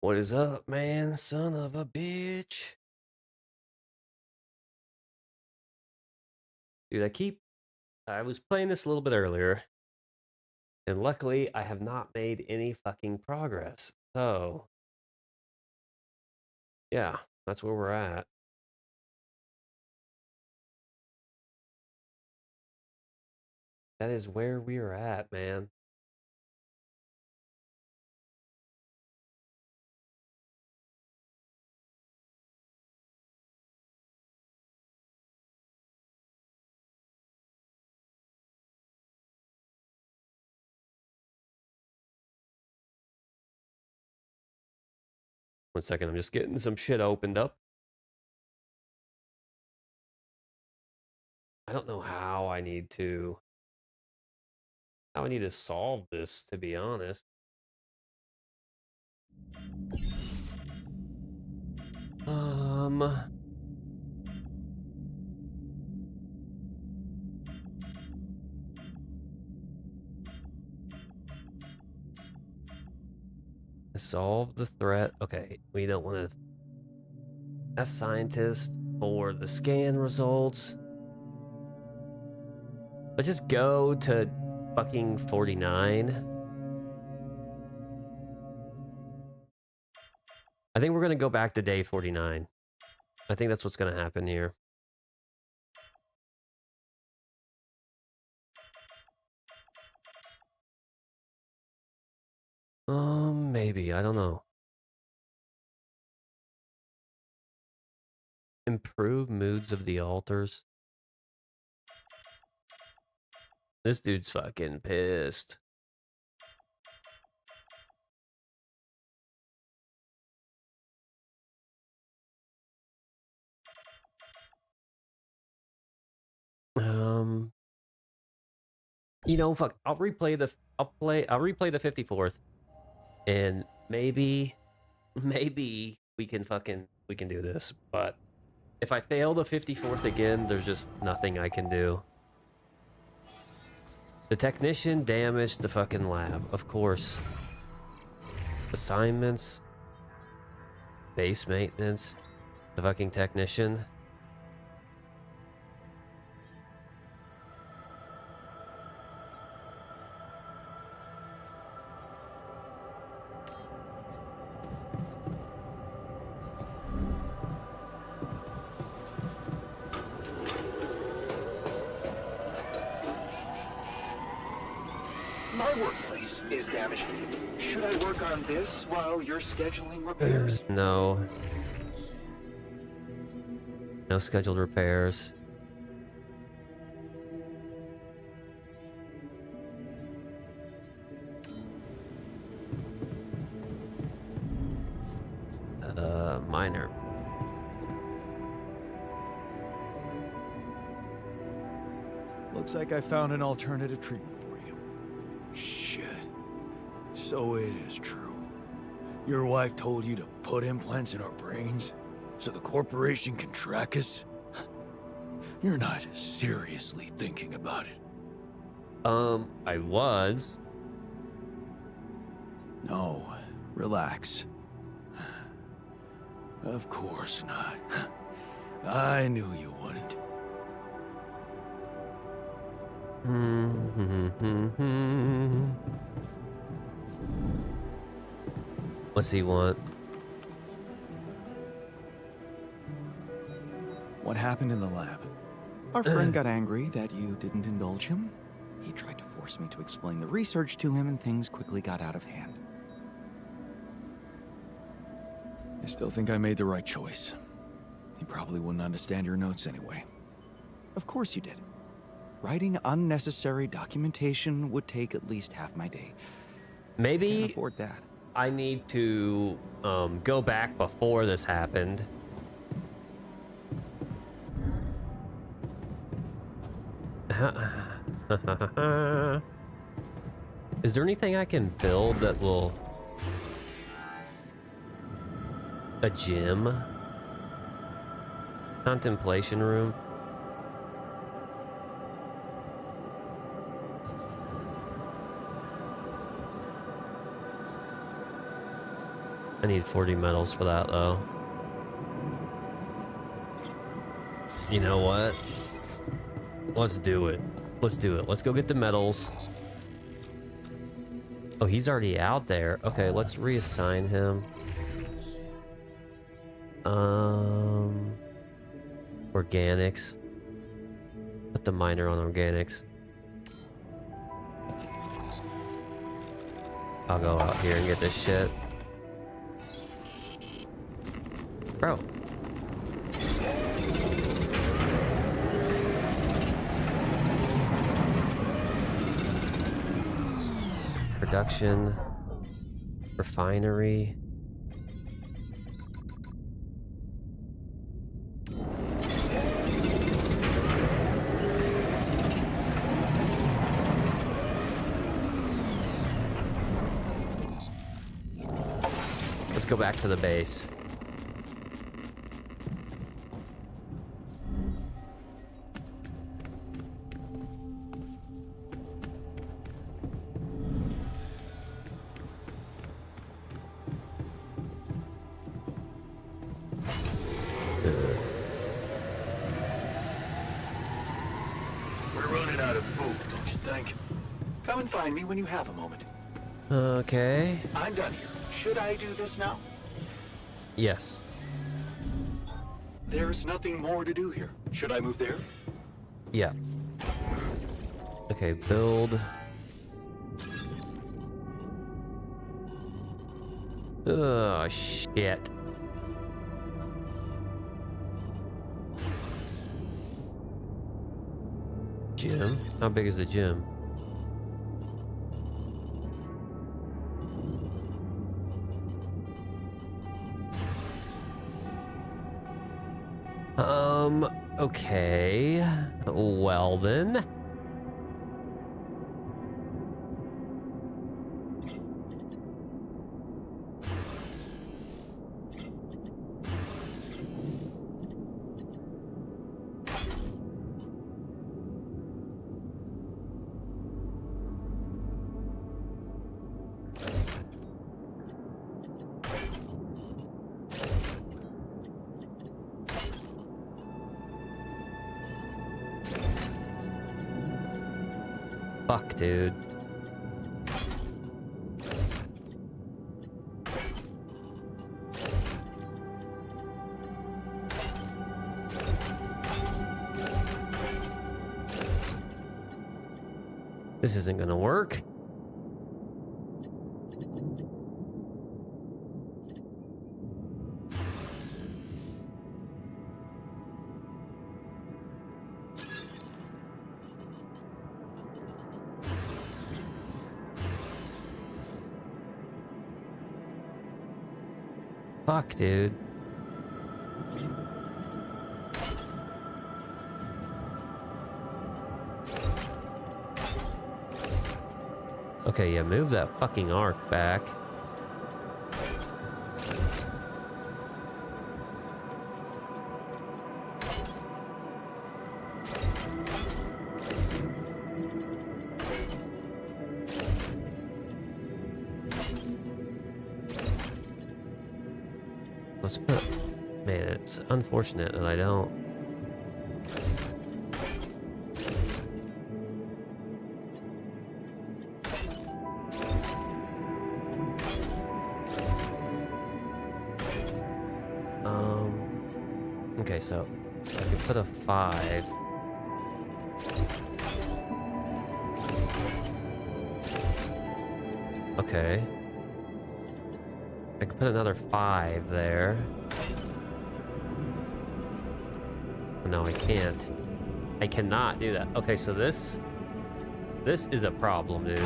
What is up, man? Son of a bitch. Dude, I was playing this a little bit earlier, and luckily I have not made any fucking progress. So, yeah, that's where we're at. That is where we are at, man. 1 second, I'm just getting some shit opened up. I don't know how I need to solve this, to be honest. Um, solve the threat. Okay, we don't want to ask scientist for the scan results. Let's just go to fucking 49. I think we're going to go back to day 49. I think that's what's going to happen here. Maybe. I don't know. Improve moods of the altars. This dude's fucking pissed. You know, fuck. I'll replay the 54th, and maybe we can do this. But if I fail the 54th again, there's just nothing I can do. The technician damaged the fucking lab, of course. Assignments, base maintenance, the fucking technician. My workplace is damaged. Should I work on this while you're scheduling repairs? No. No scheduled repairs. Minor. Looks like I found an alternative treatment for you. Shit. So it is true. Your wife told you to put implants in our brains so the corporation can track us? You're not seriously thinking about it. I was. No, relax. Of course not. I knew you wouldn't. What's he want? What happened in the lab? Our friend got angry that you didn't indulge him. He tried to force me to explain the research to him, and things quickly got out of hand. I still think I made the right choice. He probably wouldn't understand your notes anyway. Of course you did. Writing unnecessary documentation would take at least half my day. Maybe Can't afford that. I need to go back before this happened. Is there anything I can build that will... A gym? Contemplation room? I need 40 metals for that, though. You know what? Let's do it. Let's do it. Let's go get the metals. Oh, he's already out there. Okay, let's reassign him. Organics. Put the miner on organics. I'll go out here and get this shit. Bro. Production. Refinery. Let's go back to the base. We're running out of food, don't you think? Come and find me when you have a moment. Okay. I'm done here. Should I do this now? Yes. There's nothing more to do here. Should I move there? Yeah. Okay, build. Oh, shit. Gym? How big is the gym? Okay. Well then. Fuck, dude. This isn't gonna work. Fuck, dude. Okay, yeah, move that fucking arc back. Let's put... Man, it's unfortunate that I don't... Okay, so I can put a 5. Okay. I could put another 5 there. No, I can't. I cannot do that. Okay, so this is a problem, dude.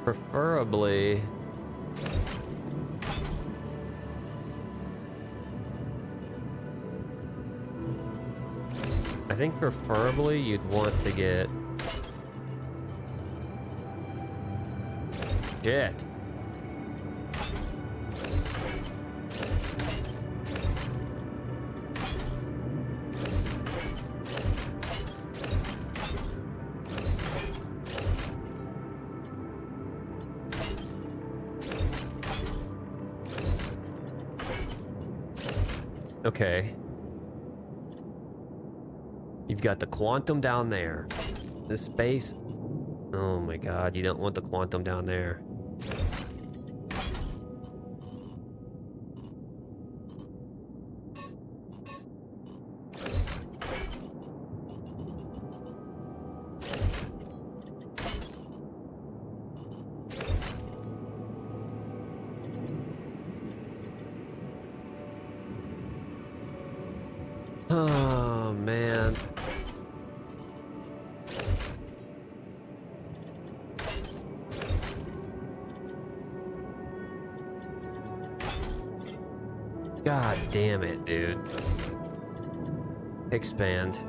Preferably... I think preferably you'd want to get... Shit. Okay. You've got the quantum down there. The space. Oh my god, you don't want the quantum down there. Oh man. God damn it, dude. Expand.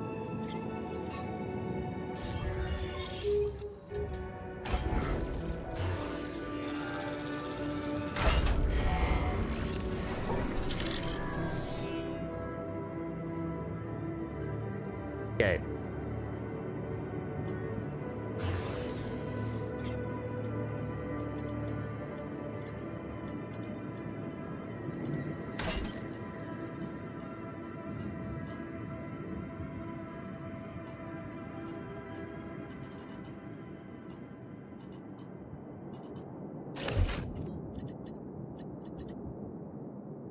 Okay.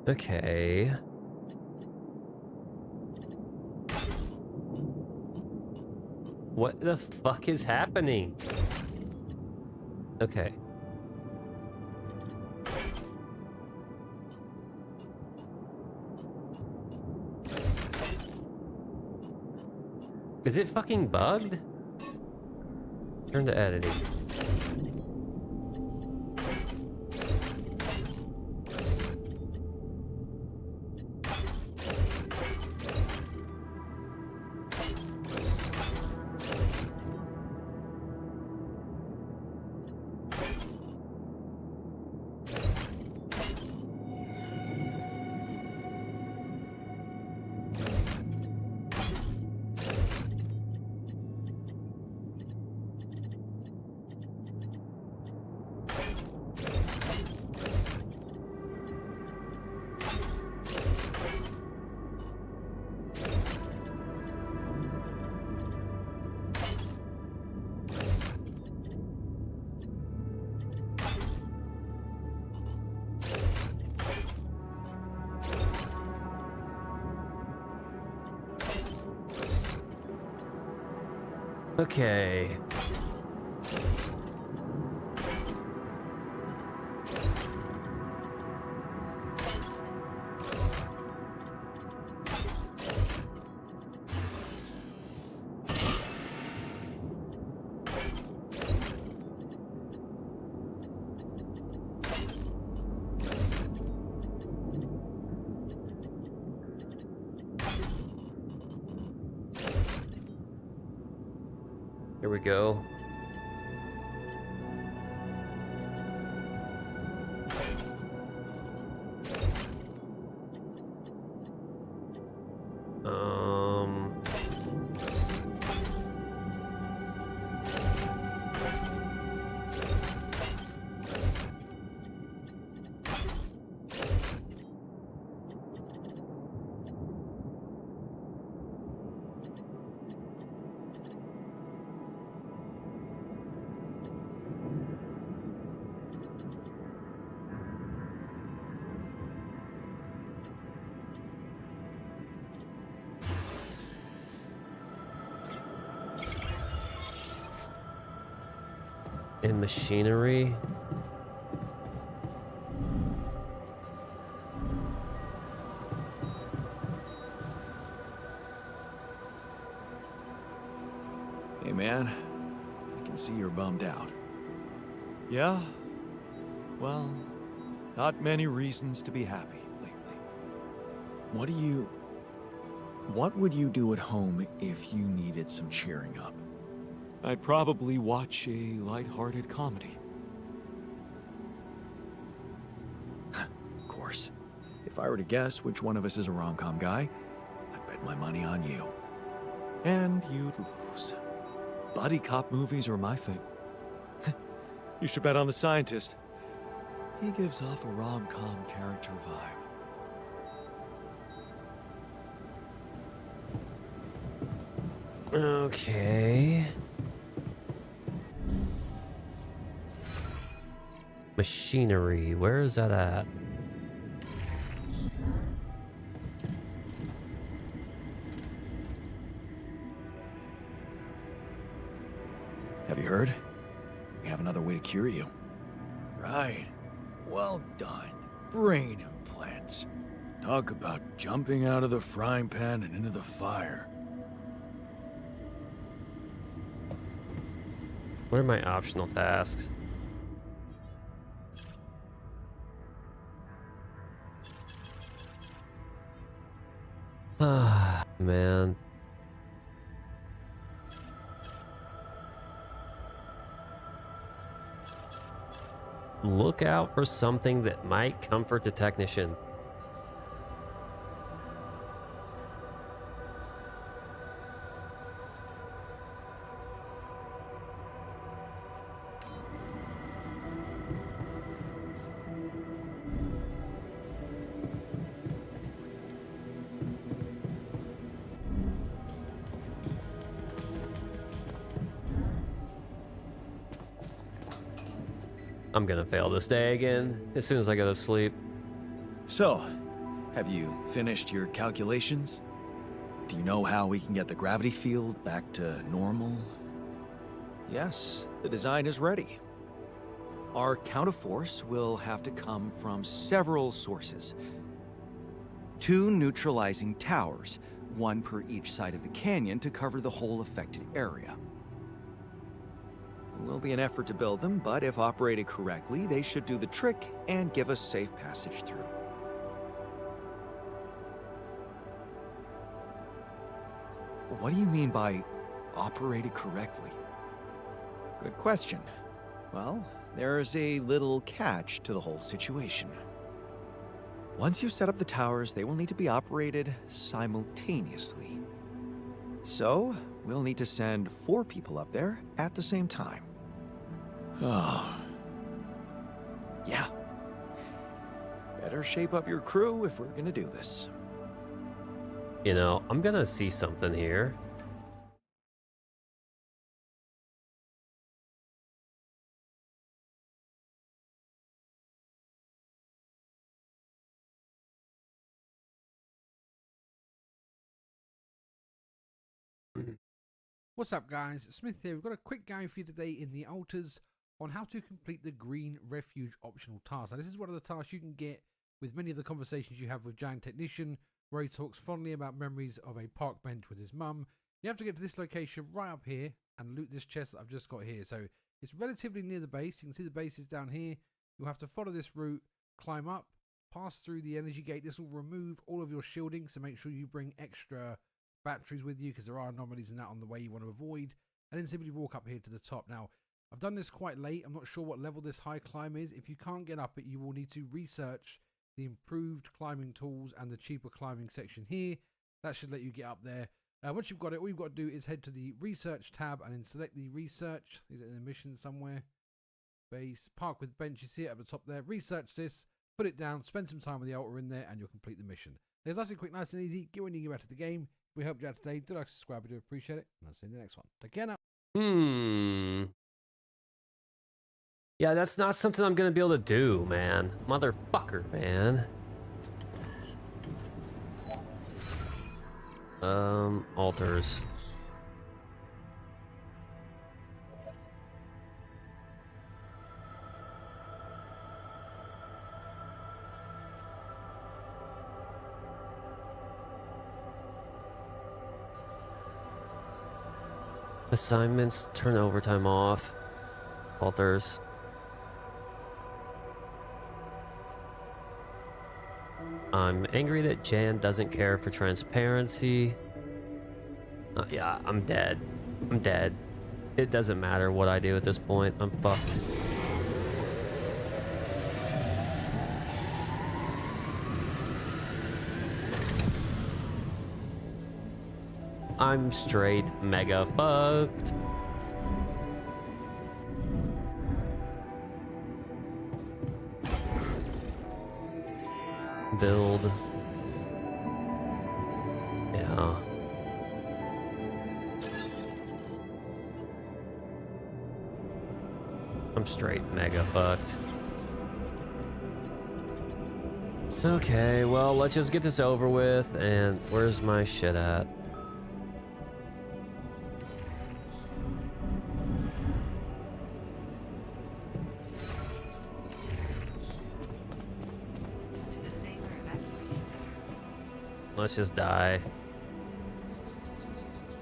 Okay. What the fuck is happening? Okay. Is it fucking bugged? Turn to editing. Okay. Here we go. In machinery. Hey man, I can see you're bummed out. Yeah? Well, not many reasons to be happy lately. What do you... What would you do at home if you needed some cheering up? I'd probably watch a lighthearted comedy. Of course. If I were to guess which one of us is a rom-com guy, I'd bet my money on you. And you'd lose. Buddy cop movies are my thing. You should bet on the scientist. He gives off a rom-com character vibe. Okay. Machinery, where is that at? Have you heard? We have another way to cure you. Right. Well done. Brain implants. Talk about jumping out of the frying pan and into the fire. What are my optional tasks? Ah, man. Look out for something that might comfort the technician. I'm gonna fail this day again as soon as I go to sleep. So, have you finished your calculations? Do you know how we can get the gravity field back to normal? Yes, the design is ready. Our counterforce will have to come from several sources. 2 neutralizing towers, 1 per each side of the canyon to cover the whole affected area. It will be an effort to build them, but if operated correctly, they should do the trick and give us safe passage through. What do you mean by operated correctly? Good question. Well, there's a little catch to the whole situation. Once you set up the towers, they will need to be operated simultaneously. So, we'll need to send 4 people up there at the same time. Oh. Yeah. Better shape up your crew if we're gonna do this. You know, I'm gonna see something here. What's up, guys? Smith here. We've got a quick guide for you today in the altars on how to complete the green refuge optional task. Now, this is one of the tasks you can get with many of the conversations you have with Jan Technician, where he talks fondly about memories of a park bench with his mum. You have to get to this location right up here and loot this chest that I've just got here. So it's relatively near the base. You can see the base is down here. You'll have to follow this route, climb up, pass through the energy gate. This will remove all of your shielding, so make sure you bring extra batteries with you because there are anomalies in that on the way you want to avoid, and then simply walk up here to the top. Now, I've done this quite late. I'm not sure what level this high climb is. If you can't get up it, you will need to research the improved climbing tools and the cheaper climbing section here. That should let you get up there. Once you've got it, all you've got to do is head to the research tab and then select the research. Is it in the mission somewhere? Base, park with bench, you see it at the top there. Research this, put it down, spend some time with the altar in there, and you'll complete the mission. There's nice and quick, nice and easy. Get when you get back to the game. If we helped you out today, do like, subscribe, we do appreciate it, and I'll see you in the next one. Take care now. Yeah, that's not something I'm gonna be able to do, man. Motherfucker, man. Altars. Assignments, turn overtime off. Altars. I'm angry that Jan doesn't care for transparency. Yeah, I'm dead. I'm dead. It doesn't matter what I do at this point. I'm fucked. I'm straight mega fucked. Build. Yeah. I'm straight mega fucked. Okay, well, let's just get this over with. And where's my shit at? Let's just die.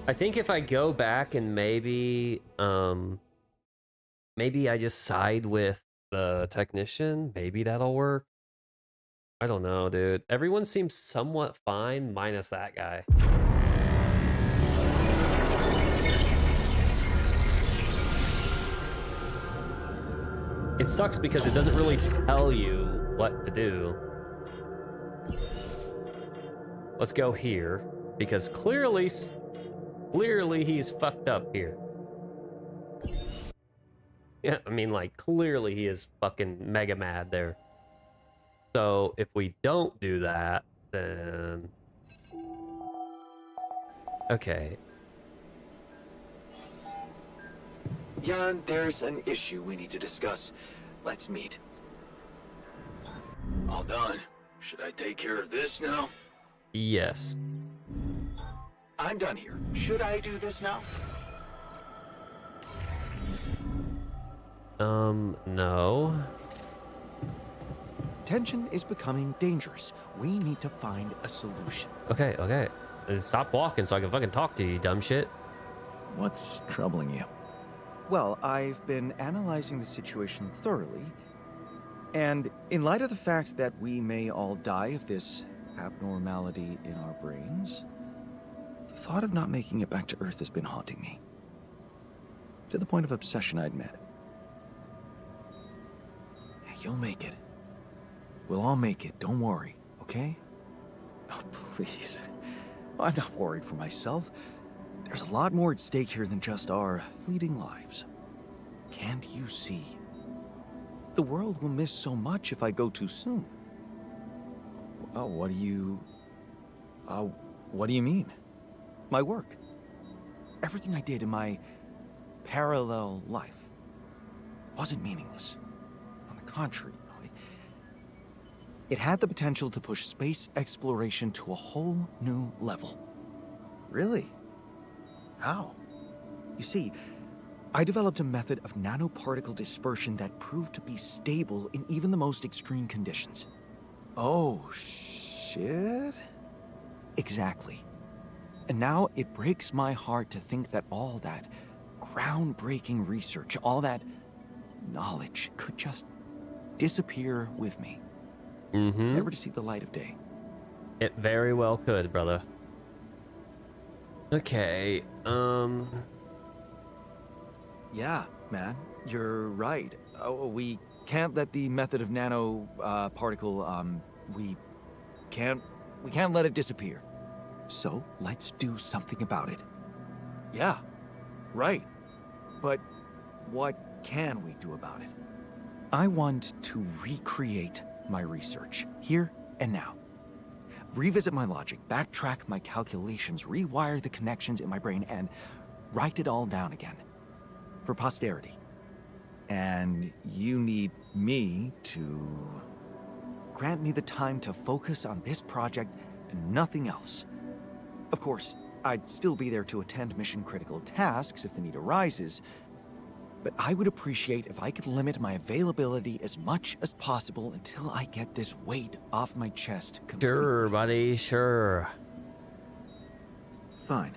I think if I go back and maybe I just side with the technician, maybe that'll work. I don't know, dude. Everyone seems somewhat fine, minus that guy. It sucks because it doesn't really tell you what to do. Let's go here, because clearly he's fucked up here. Yeah, I mean, like, clearly he is fucking mega mad there. So if we don't do that, then... Okay. Jan, there's an issue we need to discuss. Let's meet. All done. Should I take care of this now? Yes. I'm done here. Should I do this now? No. Tension is becoming dangerous. We need to find a solution. Okay, okay. Stop walking so I can fucking talk to you, you dumb shit. What's troubling you? Well, I've been analyzing the situation thoroughly, and in light of the fact that we may all die of this abnormality in our brains, the thought of not making it back to Earth has been haunting me. To the point of obsession, I'd admit. You'll make it. We'll all make it, don't worry, okay? Oh, please. I'm not worried for myself. There's a lot more at stake here than just our fleeting lives. Can't you see? The world will miss so much if I go too soon. Oh, what do you mean? My work. Everything I did in my parallel life wasn't meaningless. On the contrary, it had the potential to push space exploration to a whole new level. Really? How? You see, I developed a method of nanoparticle dispersion that proved to be stable in even the most extreme conditions. Oh, shit? Exactly. And now it breaks my heart to think that all that groundbreaking research, all that knowledge could just disappear with me. Mm-hmm. Never to see the light of day. It very well could, brother. Okay, Yeah, man, you're right. We can't let the method of nano particle, we can't let it disappear. So let's do something about it. Yeah, right. But what can we do about it? I want to recreate my research, here and now. Revisit my logic, backtrack my calculations, rewire the connections in my brain, and write it all down again. For posterity. And you need me to grant me the time to focus on this project and nothing else. Of course, I'd still be there to attend mission-critical tasks if the need arises, but I would appreciate if I could limit my availability as much as possible until I get this weight off my chest completely. sure, buddy, sure. Fine.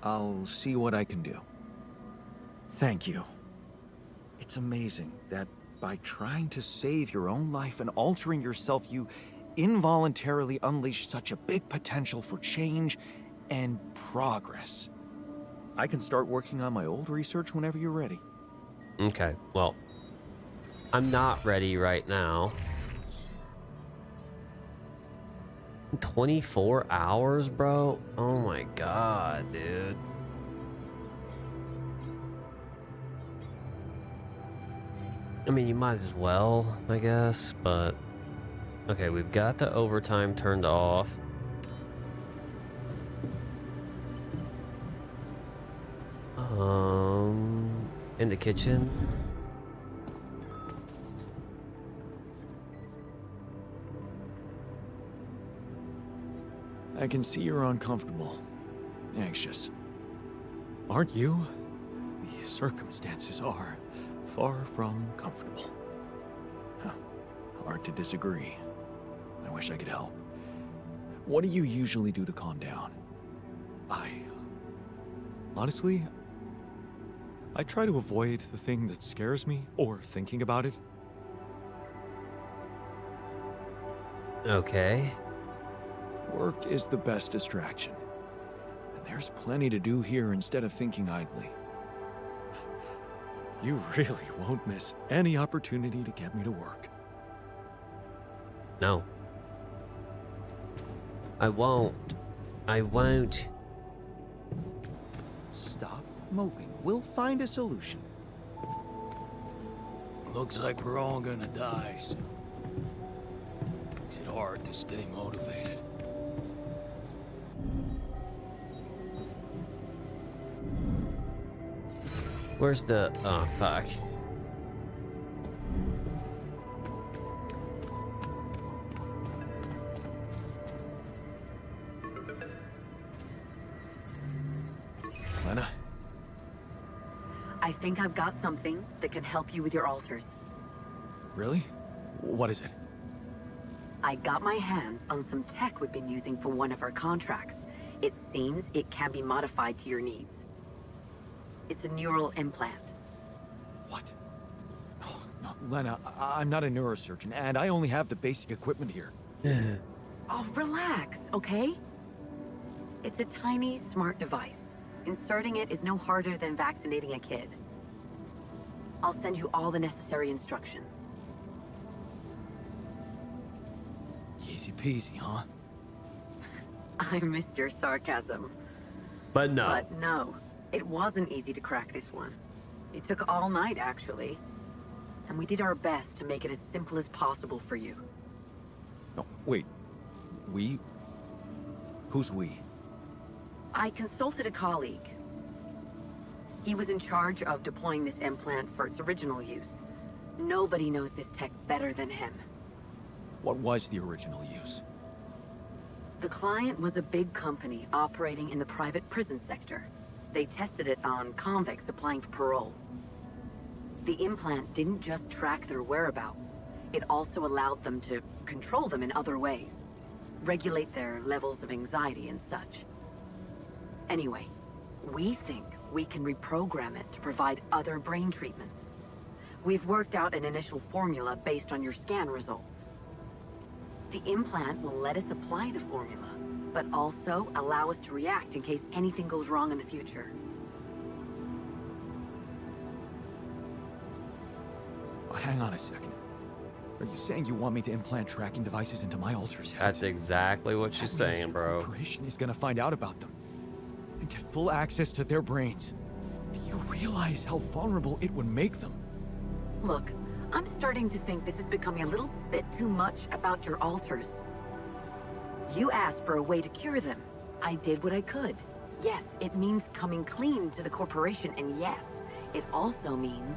I'll see what I can do. Thank you. It's amazing that by trying to save your own life and altering yourself, you involuntarily unleash such a big potential for change and progress. I can start working on my old research whenever you're ready. Okay, well, I'm not ready right now. 24 hours, bro? Oh my god, dude. I mean, you might as well, I guess, but... Okay, we've got the overtime turned off. In the kitchen. I can see you're uncomfortable, anxious. Aren't you? The circumstances are far from comfortable. Huh. Hard to disagree. I wish I could help. What do you usually do to calm down? Honestly, I try to avoid the thing that scares me or thinking about it. Okay. Work is the best distraction. And there's plenty to do here instead of thinking idly. You really won't miss any opportunity to get me to work. No. I won't. I won't. Stop moping. We'll find a solution. Looks like we're all gonna die soon. It's hard to stay motivated. Where's the... Oh, fuck. Lena? I think I've got something that can help you with your alters. Really? What is it? I got my hands on some tech we've been using for one of our contracts. It seems it can be modified to your needs. It's a neural implant. What? Oh, no, Lena, I'm not a neurosurgeon, and I only have the basic equipment here. Oh, relax, okay? It's a tiny, smart device. Inserting it is no harder than vaccinating a kid. I'll send you all the necessary instructions. Easy peasy, huh? I missed your sarcasm. But no. But no, it wasn't easy to crack this one. It took all night, actually. And we did our best to make it as simple as possible for you. No, wait. We? Who's we? I consulted a colleague. He was in charge of deploying this implant for its original use. Nobody knows this tech better than him. What was the original use? The client was a big company operating in the private prison sector. They tested it on convicts applying for parole. The implant didn't just track their whereabouts. It also allowed them to control them in other ways. Regulate their levels of anxiety and such. Anyway, we think we can reprogram it to provide other brain treatments. We've worked out an initial formula based on your scan results. The implant will let us apply the formula, but also allow us to react in case anything goes wrong in the future. Oh, hang on a second. Are you saying you want me to implant tracking devices into my alters' heads? That's exactly what she's That means saying, the bro. corporation is gonna find out about them and get full access to their brains. Do you realize how vulnerable it would make them? Look, I'm starting to think this is becoming a little bit too much about your alters. You asked for a way to cure them. I did what I could. Yes, it means coming clean to the corporation, and yes, it also means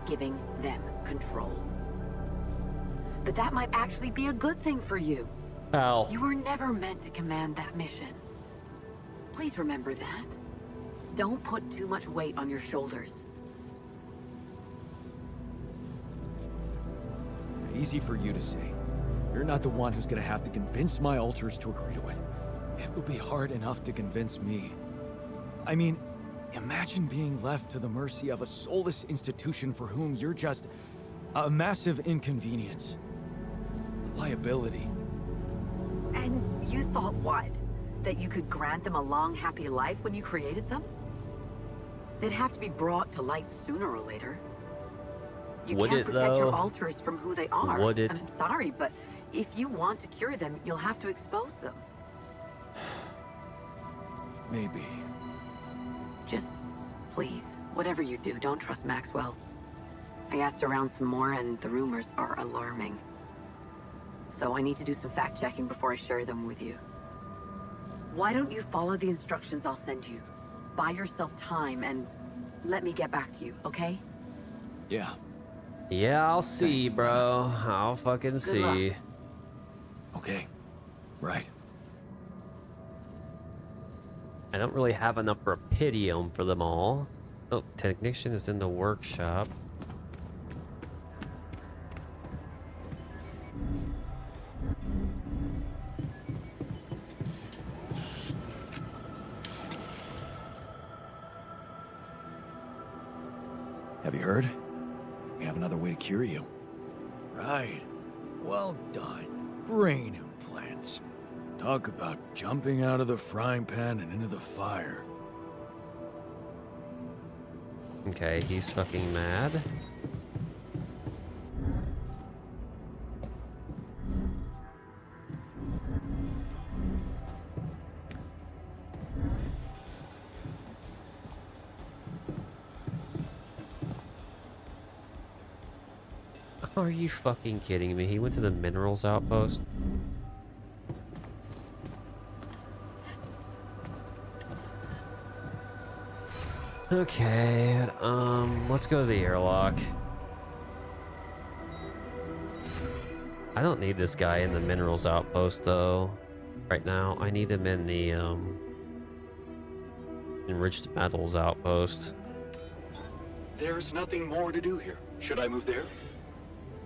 giving them control. But that might actually be a good thing for you. How? You were never meant to command that mission. Please remember that. Don't put too much weight on your shoulders. Easy for you to say. You're not the one who's gonna have to convince my alters to agree to it. It will be hard enough to convince me. I mean, imagine being left to the mercy of a soulless institution for whom you're just a massive inconvenience. Liability. And you thought what? That you could grant them a long, happy life when you created them? They'd have to be brought to light sooner or later. You Would can't it, protect your though? alters from who they are. Would it? I'm sorry, but if you want to cure them, you'll have to expose them. Maybe. Just, please, whatever you do, don't trust Maxwell. I asked around some more, and the rumors are alarming. So I need to do some fact-checking before I share them with you. Why don't you follow the instructions I'll send you? Buy yourself time and let me get back to you, okay? Yeah. Yeah, I'll see, Thanks, bro. I'll fucking see. luck. Okay. Right. I don't really have enough Rapidium for them all. Oh, technician is in the workshop. Have you heard? We have another way to cure you. Right. Well done. Brain implants. Talk about jumping out of the frying pan and into the fire. Okay, he's fucking mad. Are you fucking kidding me? He went to the minerals outpost. Okay, let's go to the airlock. I don't need this guy in the minerals outpost though. Right now, I need him in the enriched metals outpost. There's nothing more to do here. Should I move there?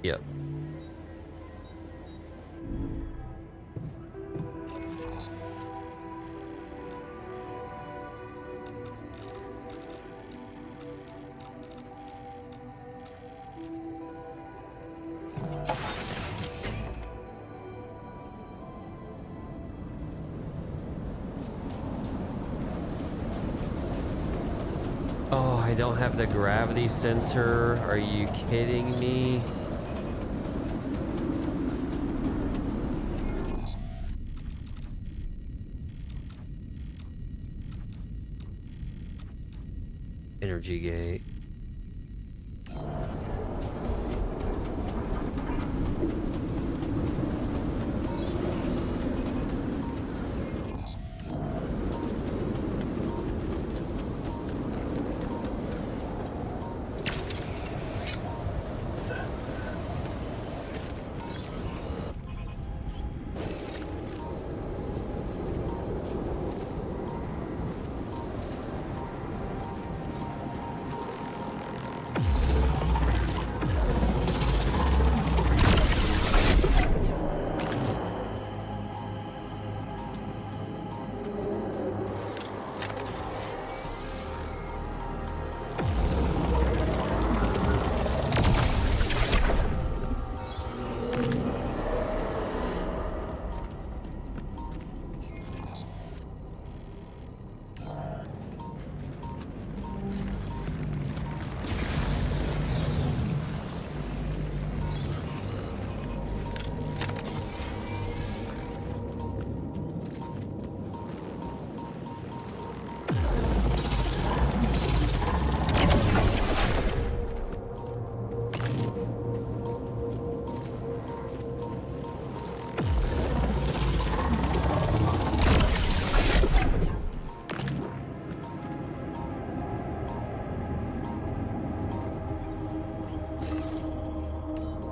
Yep. Oh, I don't have the gravity sensor. Are you kidding me? Energy gate.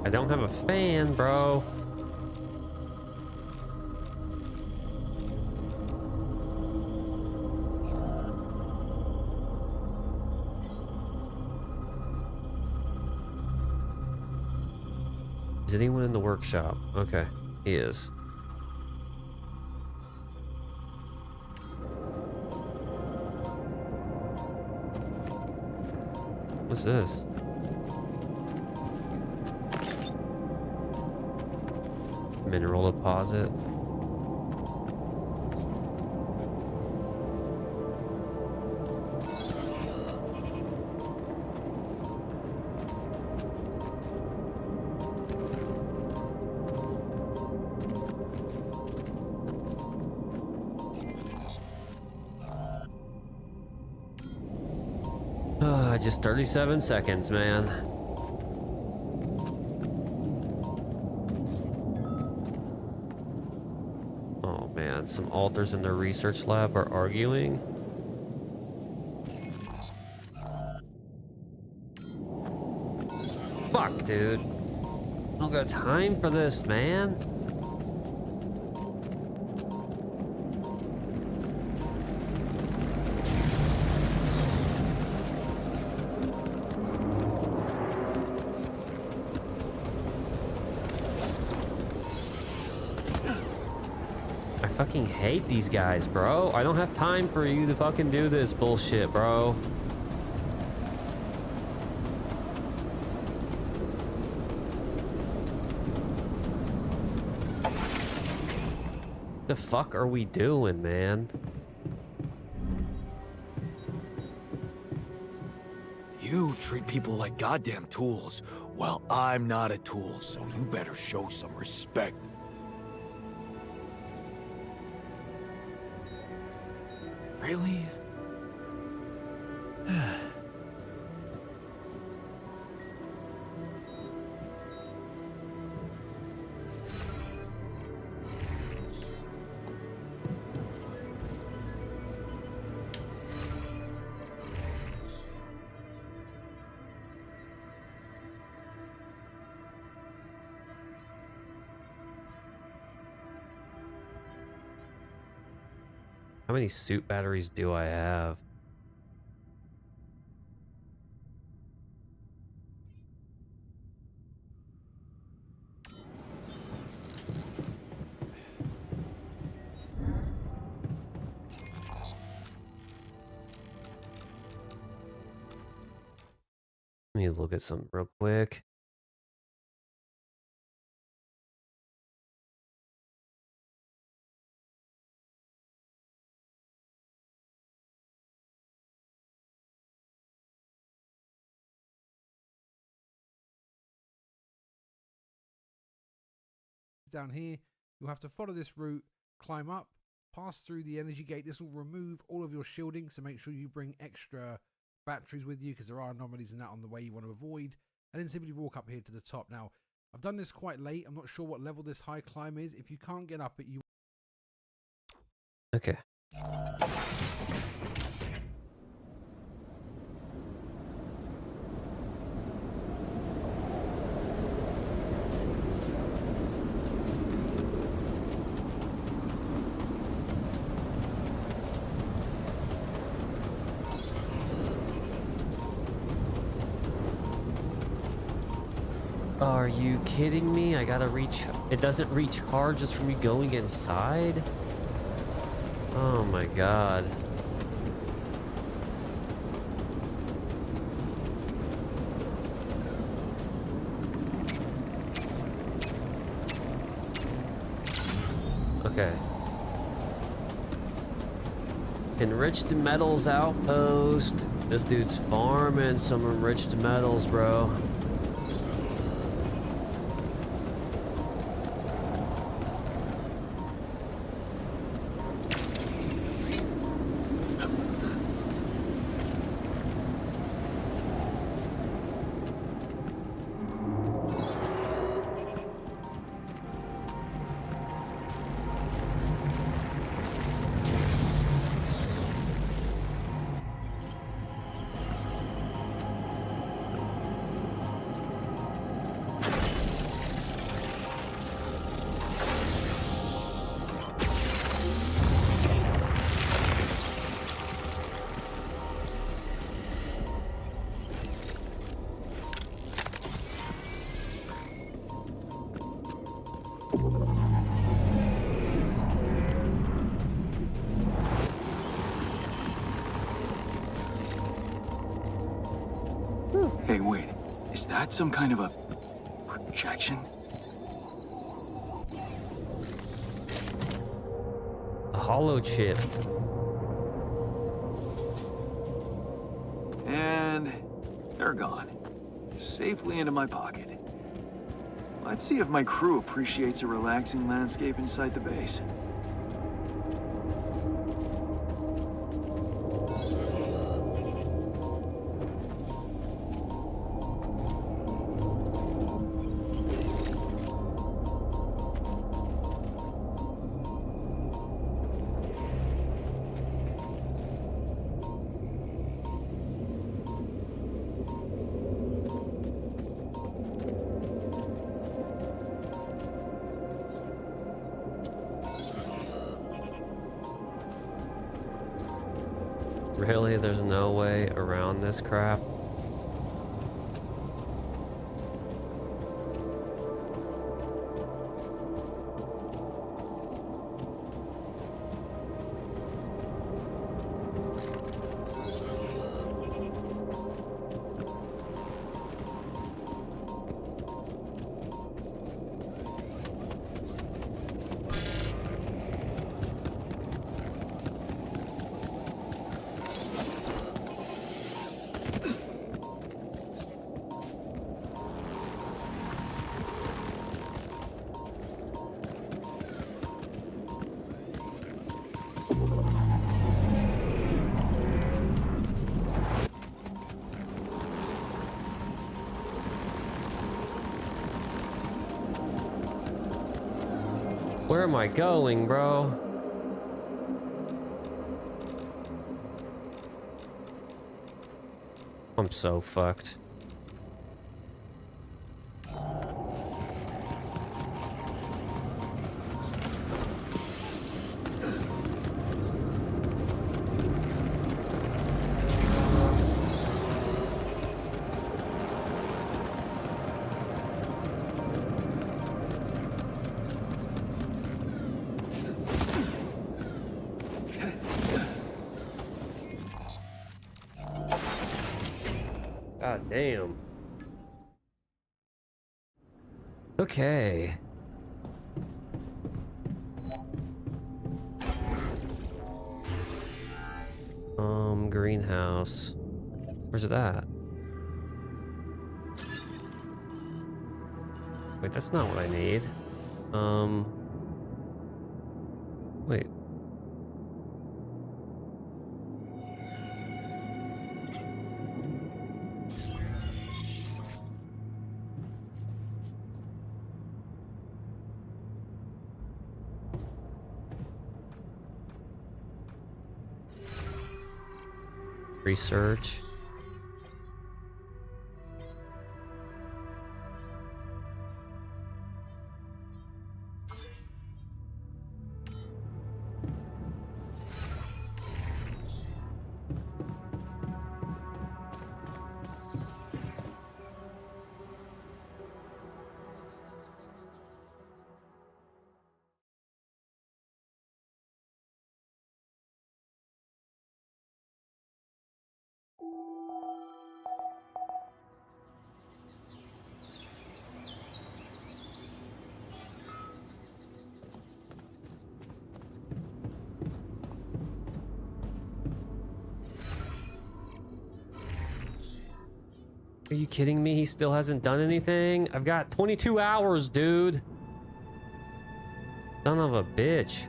I don't have a fan, bro. Is anyone in the workshop? Okay, he is. What's this? Mineral deposit. Just 37 seconds, man. Oh man, some alters in the research lab are arguing. Fuck, dude. I don't got time for this, man. I fucking hate these guys, bro. I don't have time for you to fucking do this bullshit, bro. The fuck are we doing, man? You treat people like goddamn tools. Well, I'm not a tool, so you better show some respect. Really? How many suit batteries do I have? Let me look at something real quick. Down here, you'll have to follow this route, climb up, pass through the energy gate. This will remove all of your shielding, so make sure you bring extra batteries with you because there are anomalies in that on the way you want to avoid. And then simply walk up here to the top. Now, I've done this quite late. I'm not sure what level this high climb is. If you can't get up it, you... Okay. Are you kidding me? I gotta reach... It doesn't recharge just from me going inside? Oh my god. Okay. Enriched metals outpost. This dude's farming some enriched metals, bro. Hey, wait. Is that some kind of a projection? A hollow chip. And they're gone. Safely into my pocket. Let's see if my crew appreciates a relaxing landscape inside the base. Really? There's no way around this crap? Where am I going, bro? I'm so fucked. God damn. Okay. Greenhouse. Where's it at? Wait, that's not what I need. Wait. Research. Are you kidding me? He still hasn't done anything? I've got 22 hours, dude. Son of a bitch.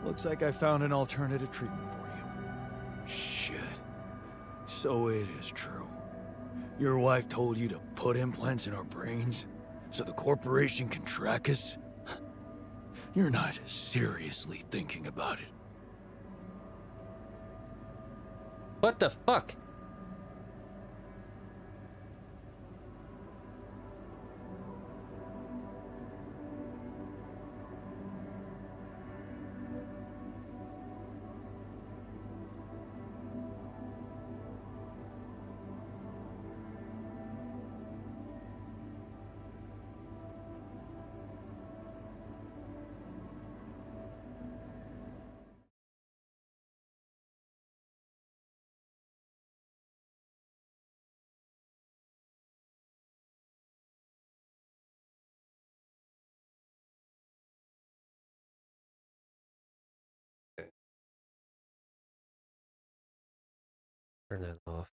Looks like I found an alternative treatment for you. Shit. So it is true. Your wife told you to put implants in our brains so the corporation can track us? You're not seriously thinking about it. What the fuck? Turn that off.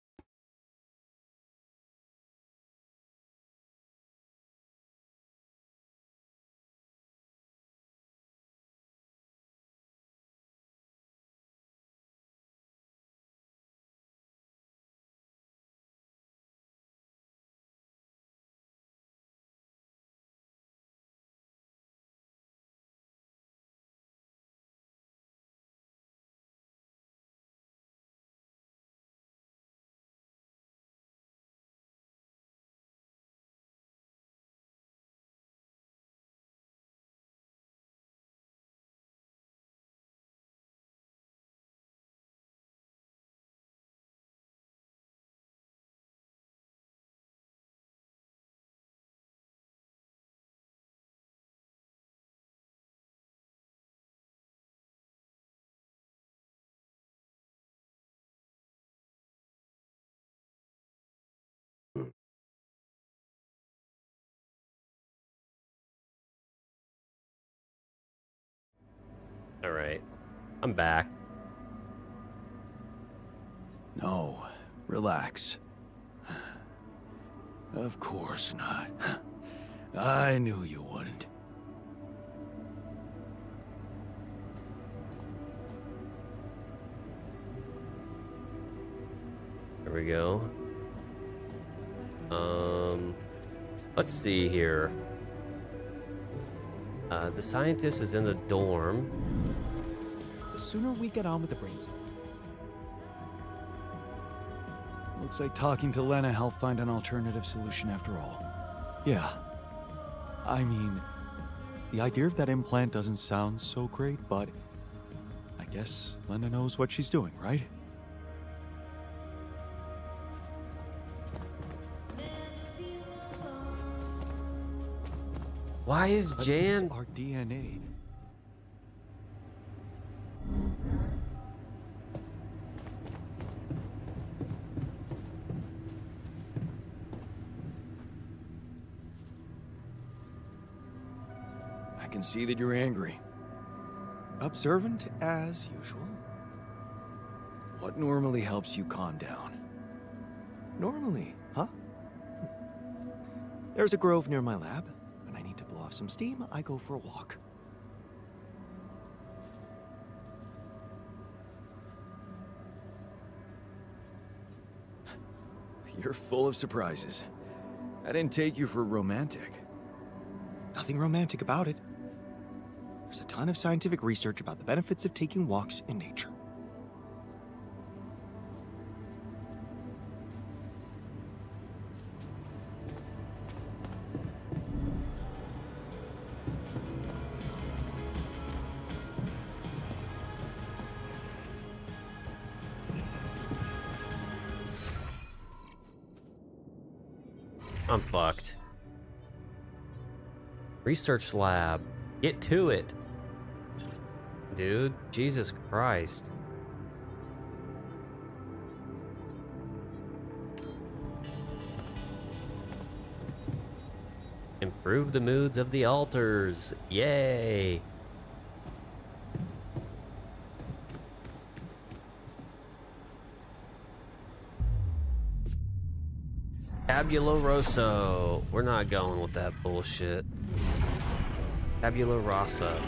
Alright. I'm back. No, relax. Of course not. I knew you wouldn't. There we go. Let's see here. The scientist is in the dorm. The sooner we get on with the brains. Looks like talking to Lena helped find an alternative solution after all. Yeah. I mean, the idea of that implant doesn't sound so great, but I guess Lena knows what she's doing, right? Why is But Jan... it's our DNA. I can see that you're angry. Observant as usual. What normally helps you calm down? Normally, huh? There's a grove near my lab. When I need to blow off some steam, I go for a walk. You're full of surprises. I didn't take you for romantic. Nothing romantic about it. There's a ton of scientific research about the benefits of taking walks in nature. I'm fucked. Research lab. Get to it. Dude, Jesus Christ. Improve the moods of the altars. Yay. Tabula Rosso. We're not going with that bullshit. Tabula Rasa.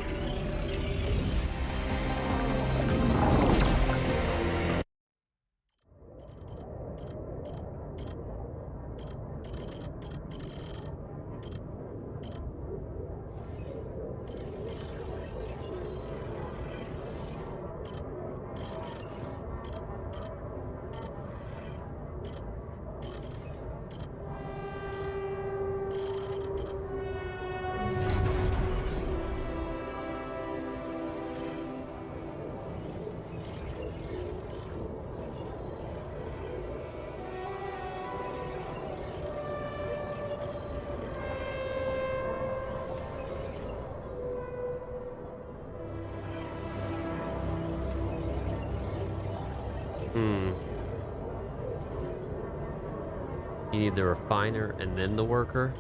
You need the refiner and then the worker.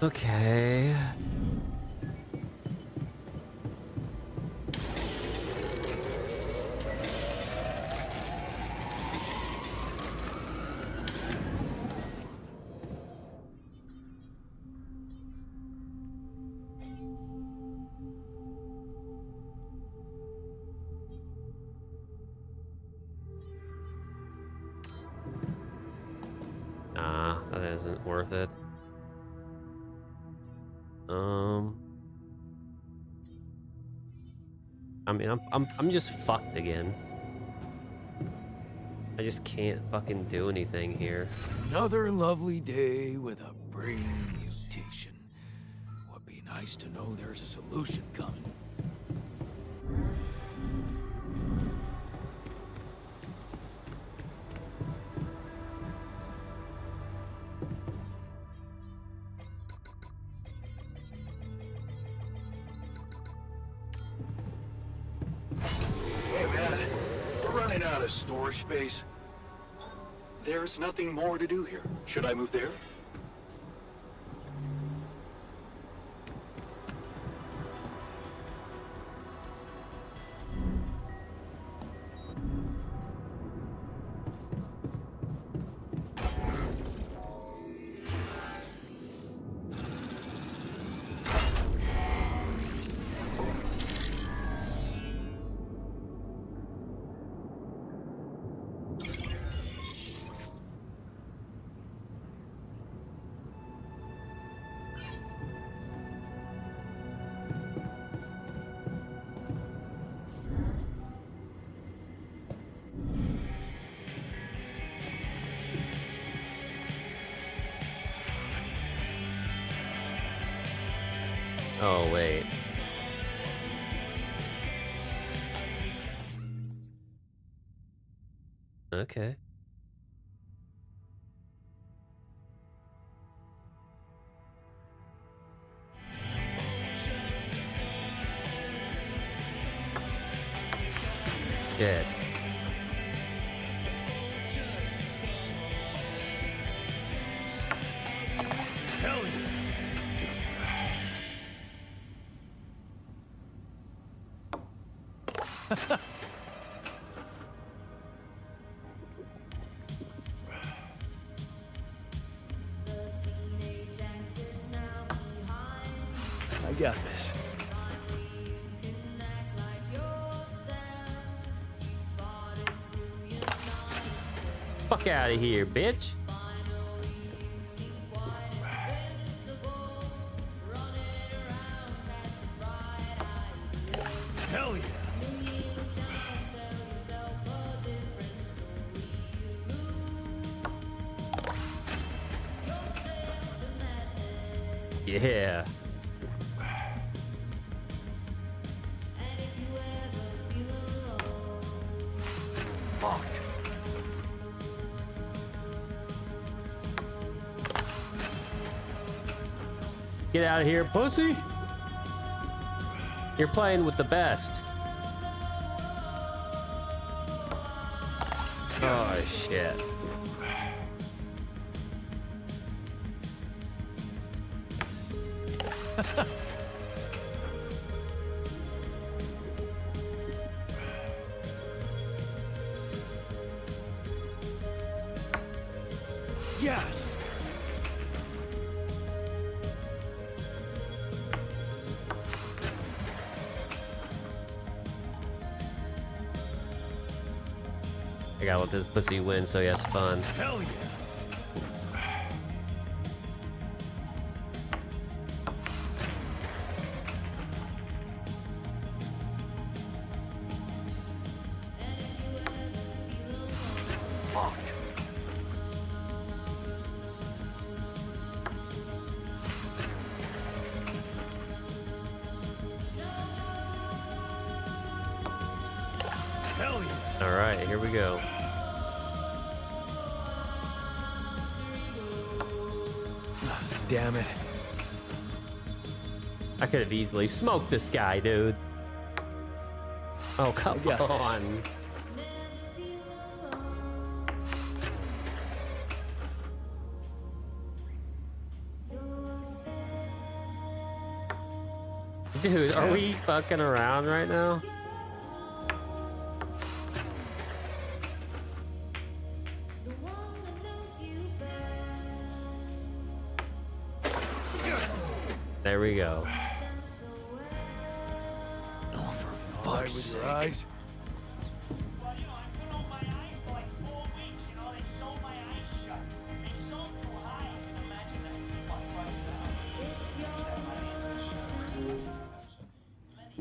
Okay. Nah, that isn't worth it. I mean, I'm just fucked again. I just can't fucking do anything here. Another lovely day with a brain mutation. Would be nice to know there's a solution coming. out of storage space? There's nothing more to do here. Should I move there? Oh, wait. Okay. Shit. Hell yeah. I got this. Fuck out of here, bitch. Hell yeah. Yeah. Fuck. Get out of here, pussy. You're playing with the best. Oh, shit. Yes. I gotta let this pussy win so he has fun. Hell yeah. Fuck. Hell yeah. All right, here we go. Damn it. I could have easily smoked this guy, dude. Oh, come got this. on. Dude, are we fucking around right now? There we go. Oh, for fuck's sake. Right.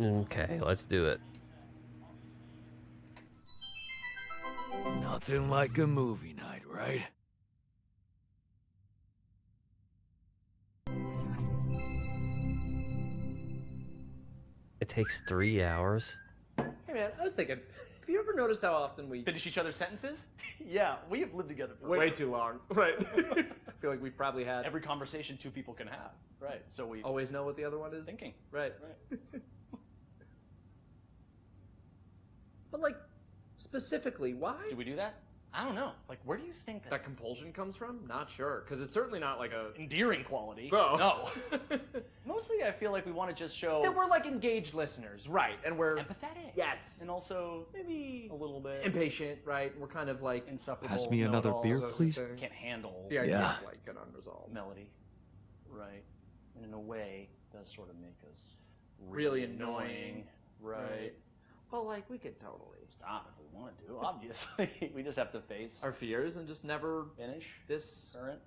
Okay, let's do it. Nothing like a movie night, right? It takes 3 hours. Hey man, I was thinking, have you ever noticed how often we finish each other's sentences? Yeah, we have lived together for way too long. Right. I feel like we've probably had Every conversation two people can have. right. So we Always know what the other one is thinking. Right. Right. But like, Specifically, why? Do we do that? I don't know. Like, where do you think That compulsion comes from? Not sure, because it's certainly not like a... endearing quality? Oh. No. Mostly, I feel like we want to just show that we're like engaged listeners, right? And we're empathetic. yes, And also maybe a little bit impatient, right? We're kind of like insufferable. Pass me another beer, know-it-alls. please. Can't handle the idea Yeah. of like an unresolved melody, right? And in a way, it does sort of make us really annoying, right? Well, like we could totally Stop if we want to. Obviously, we just have to face our fears and just never finish this current.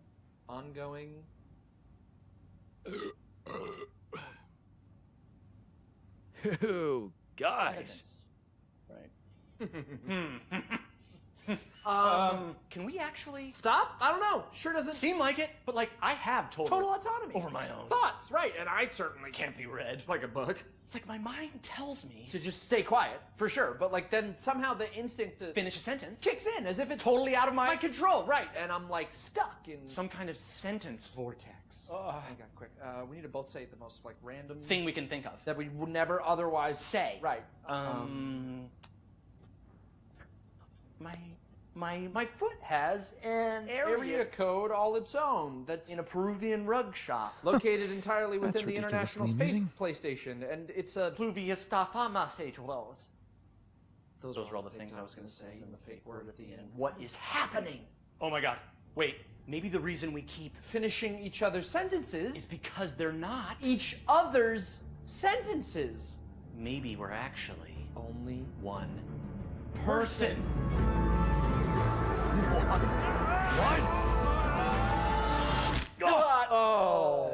ongoing. Ew, guys. Right. Can we actually Stop? I don't know. Sure doesn't seem like it, but like I have total autonomy over my own thoughts, right? And I certainly can't be read. like a book It's like my mind tells me to just stay quiet for sure, but like then somehow the instinct to finish a sentence kicks in as if it's totally out of my my control, right? And I'm like stuck in some kind of sentence vortex. Ugh. Hang on, quick. We need to both say the most like random thing we can think of. that we would never otherwise Say. Right. My foot has an Area code all its own. That's in a Peruvian rug shop. located entirely That's within the International Space ridiculously PlayStation, and it's a. Pluvius stafama stage wells. Those were all the things I was going to say in the fake word at the end. What is happening? Oh my god. Wait, maybe the reason we keep Finishing each other's is sentences. because they're not. Each other's sentences. Maybe we're actually Only one person. God. Oh.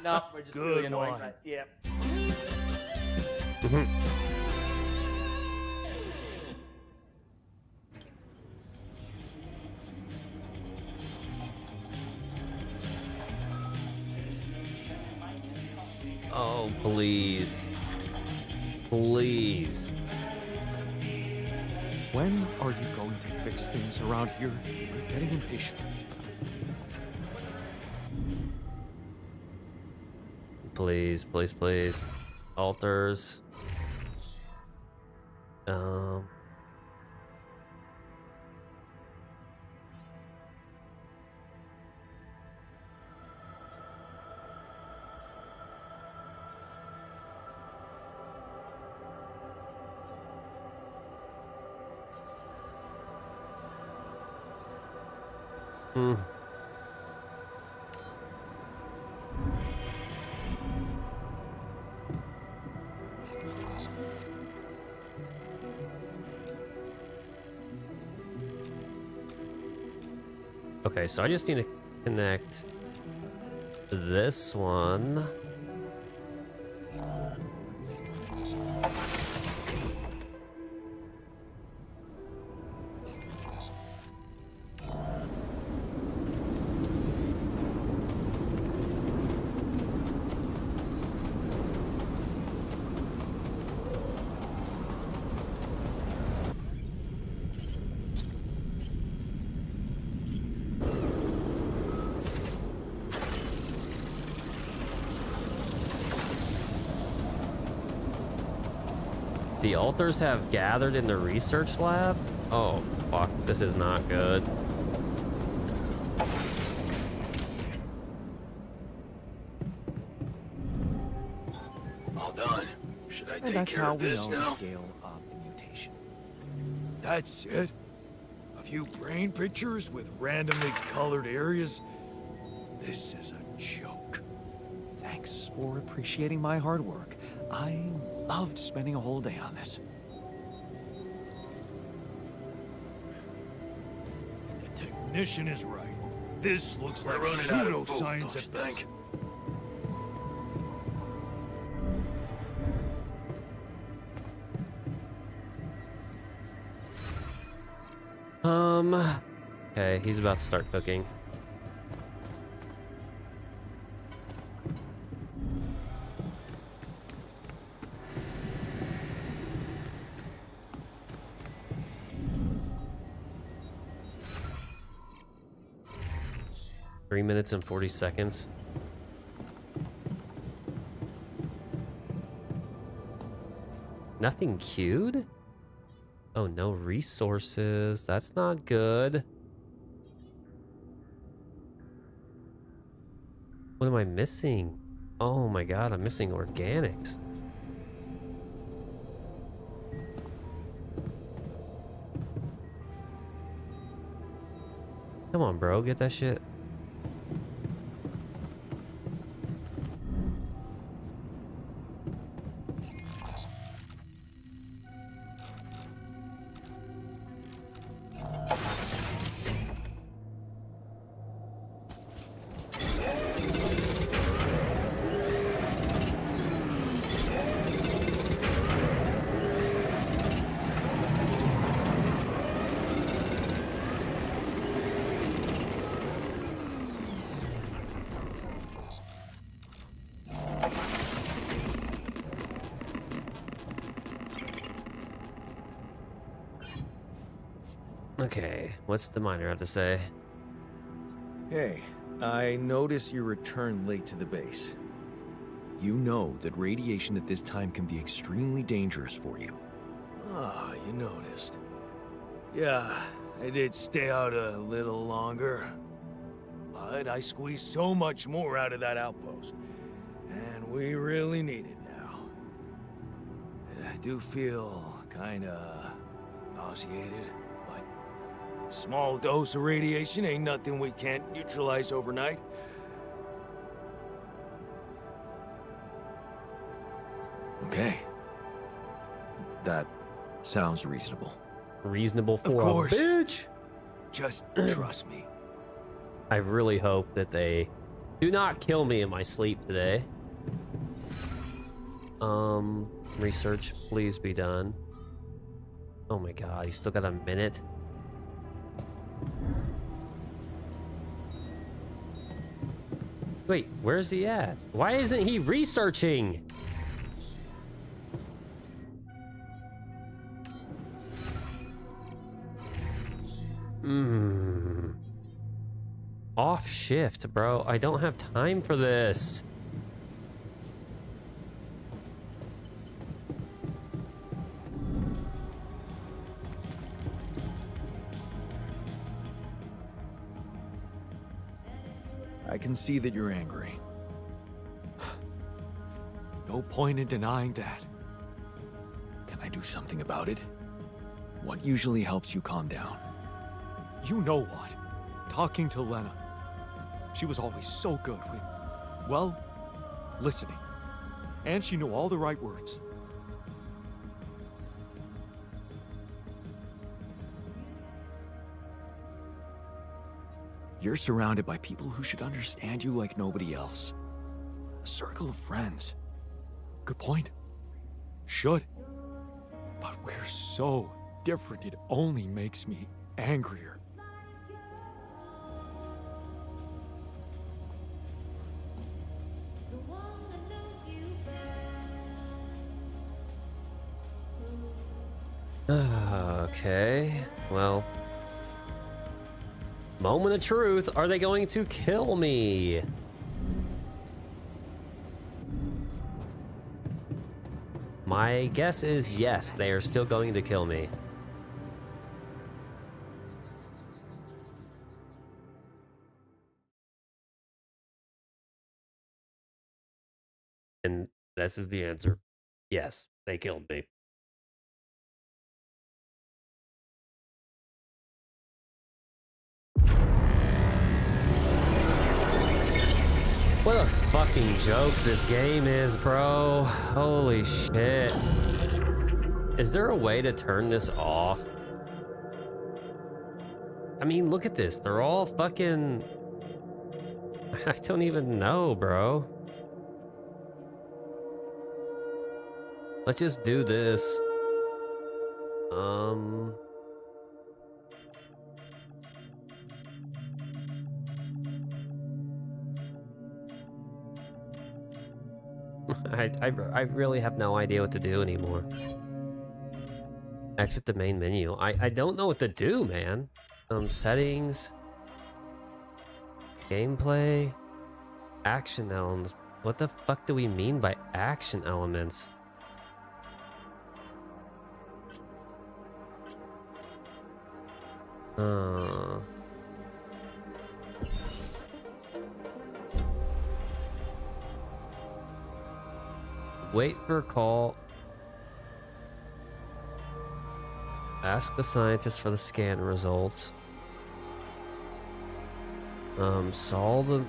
No, we're just Good really annoying. one. Right? Yeah. Oh, please. Please. When are you going to fix things around here? We're getting impatient. Please, please, please. Altars. Hmm. Okay, so I just need to connect this one. The altars have gathered in the research lab? Oh, fuck. This is not good. All done. Should I And take that's care how of we this know now? the scale of the mutation. That's it? A few brain pictures with randomly colored areas? This is a joke. Thanks for appreciating my hard work. I loved spending a whole day on this. The technician is right. This looks like running out of food, pseudoscience don't at you best. think? Okay, he's about to start cooking. Three minutes and 40 seconds. Nothing queued? Oh, no resources. That's not good. What am I missing? Oh my god, I'm missing organics. Come on, bro, get that shit. Okay, what's the miner have to say? Hey, I notice you returned late to the base. You know that radiation at this time can be extremely dangerous for you. Ah, you noticed. Yeah, I did stay out a little longer. But I squeezed so much more out of that outpost. And we really need it now. And I do feel kinda nauseated, but small dose of radiation ain't nothing we can't neutralize overnight. Okay. That sounds reasonable. Reasonable for Of course. a bitch. Just trust me. I really hope that they do not kill me in my sleep today. Research, please be done. Oh my god, he's still got a minute. Wait, where's he at? Why isn't he researching? Off shift, bro. I don't have time for this. I can see that you're angry. No point in denying that. Can I do something about it? What usually helps you calm down? You know what? Talking to Lena. She was always so good with, well, listening. And she knew all the right words. You're surrounded by people who should understand you like nobody else. A circle of friends. Good point. Should. But we're so different, it only makes me angrier. Okay, well. Moment of truth. Are they going to kill me? My guess is yes, they are still going to kill me. And this is the answer. Yes, they killed me. What a fucking joke this game is, bro. Holy shit. Is there a way to turn this off? I mean, look at this. They're all fucking... I don't even know, bro. Let's just do this. I really have no idea what to do anymore. Exit the main menu. I don't know what to do, man. Settings. Gameplay. Action elements. What the fuck do we mean by action elements? Wait for a call. Ask the scientist for the scan results. Solve the...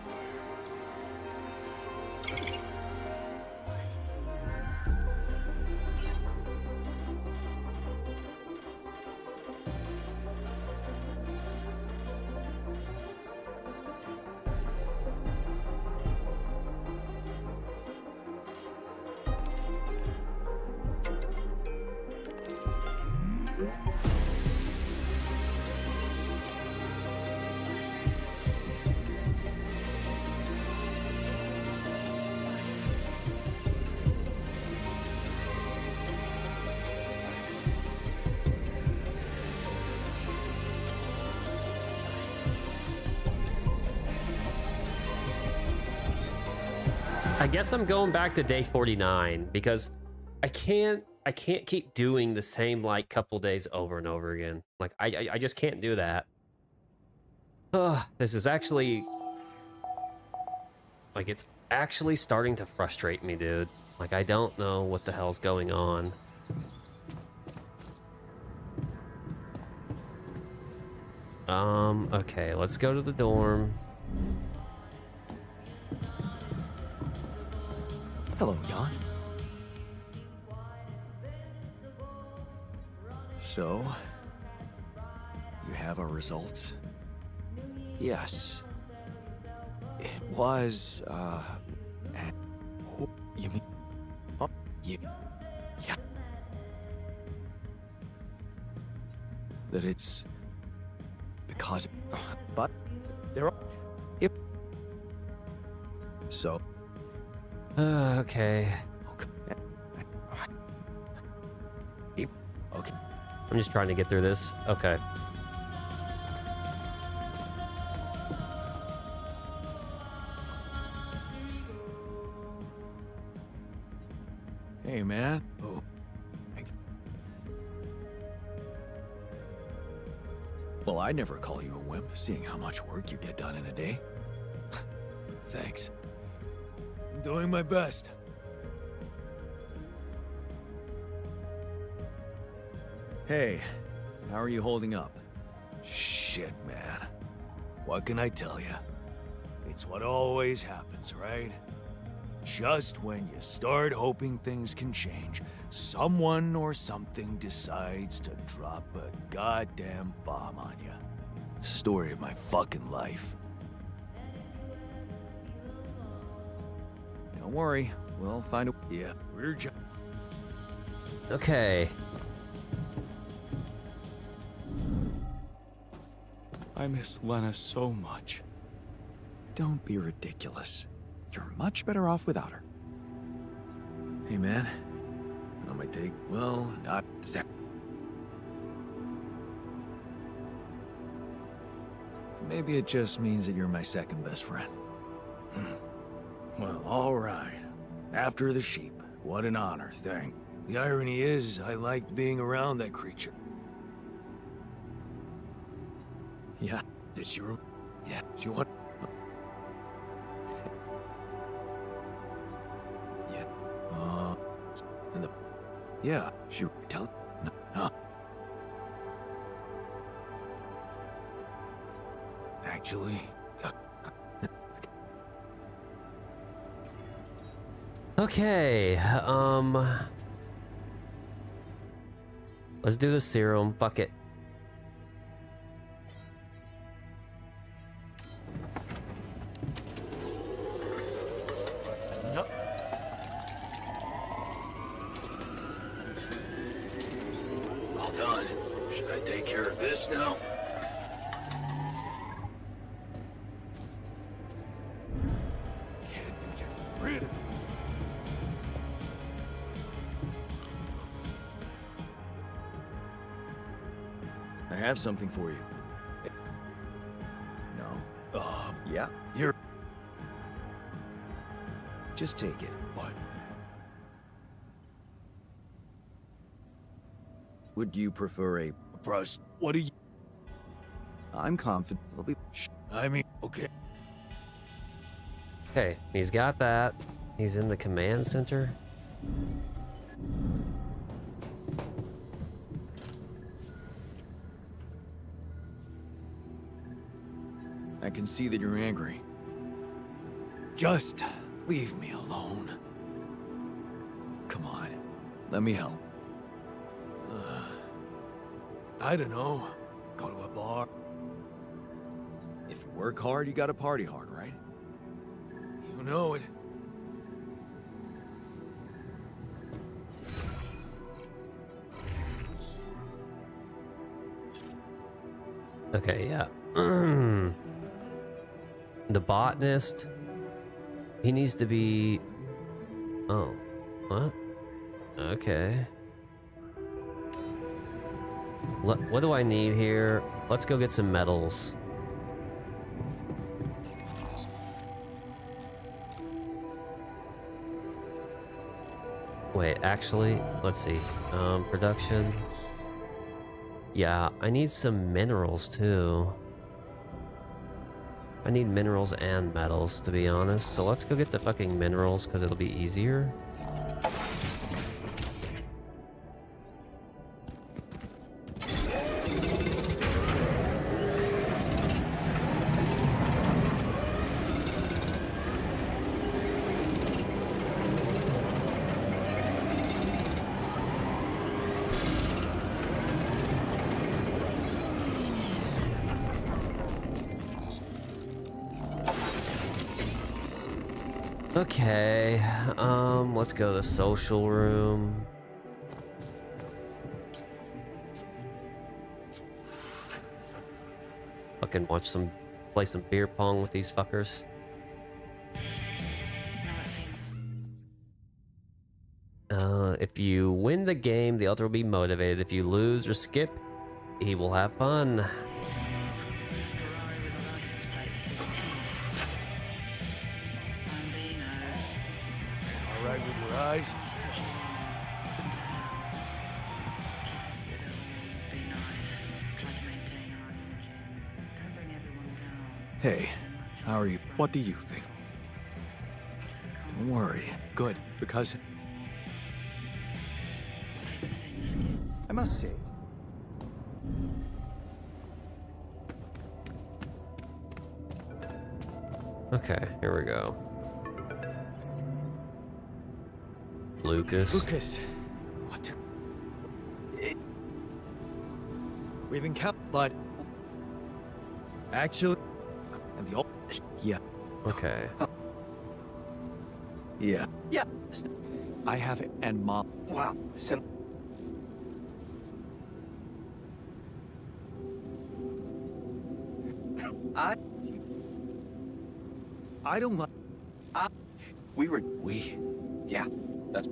I guess I'm going back to day 49 because I can't keep doing the same like couple days over and over again. Like I just can't do that. This is actually like, it's actually starting to frustrate me, dude. Like, I don't know what the hell's going on. Okay, let's go to the dorm. Hello, Jan. So, you have our results? Yes. It was, you mean... Oh, yeah. That it's... because... But... there are... If... So... Okay. Okay. I'm just trying to get through this. Okay. Hey, man. Oh. Thanks. Well, I'd never call you a wimp, seeing how much work you get done in a day. Thanks. I'm doing my best. Hey, how are you holding up? Shit, man. What can I tell you? It's what always happens, right? Just when you start hoping things can change, someone or something decides to drop a goddamn bomb on you. Story of my fucking life. Don't worry, we'll find a... Yeah, we're just... Okay. I miss Lena so much. Don't be ridiculous. You're much better off without her. Hey, man. I might take... well, not... does that... Maybe it just means that you're my second best friend. Well, all right. After the sheep. What an honor, thing. The irony is, I liked being around that creature. Yeah, did she yeah, she want... Yeah. And the... Yeah, she tell... No. Actually... Okay, let's do the serum. Fuck it. No. All done. Should I take care of this now? Can't get rid of it. I have something for you. No. Yeah. Here. Just take it. What? Would you prefer a... What do you... I'm confident it'll be... I mean, okay. Okay, he's got that. He's in the command center. I can see that you're angry. Just leave me alone. Come on, let me help. I don't know. Go to a bar. If you work hard, you gotta party hard, right? You know it. Okay, yeah. The botanist. He needs to be... Oh. What? Okay. What do I need here? Let's go get some metals. Wait, actually, let's see. Production. Yeah, I need some minerals too. I need minerals and metals, to be honest. So let's go get the fucking minerals, because it'll be easier. Okay, let's go to the social room. Fucking play some beer pong with these fuckers. If you win the game, the other will be motivated. If you lose or skip, he will have fun. Alright with your eyes? Hey, how are you? What do you think? Don't worry. Good, because... I must say... Okay, here we go. Lucas. Lucas, what to... We've been kept, but... Actually... And the old... Yeah. Okay. Yeah. Yeah. I have it, and Mom... Wow. So I don't like... we were. We... Yeah. That's.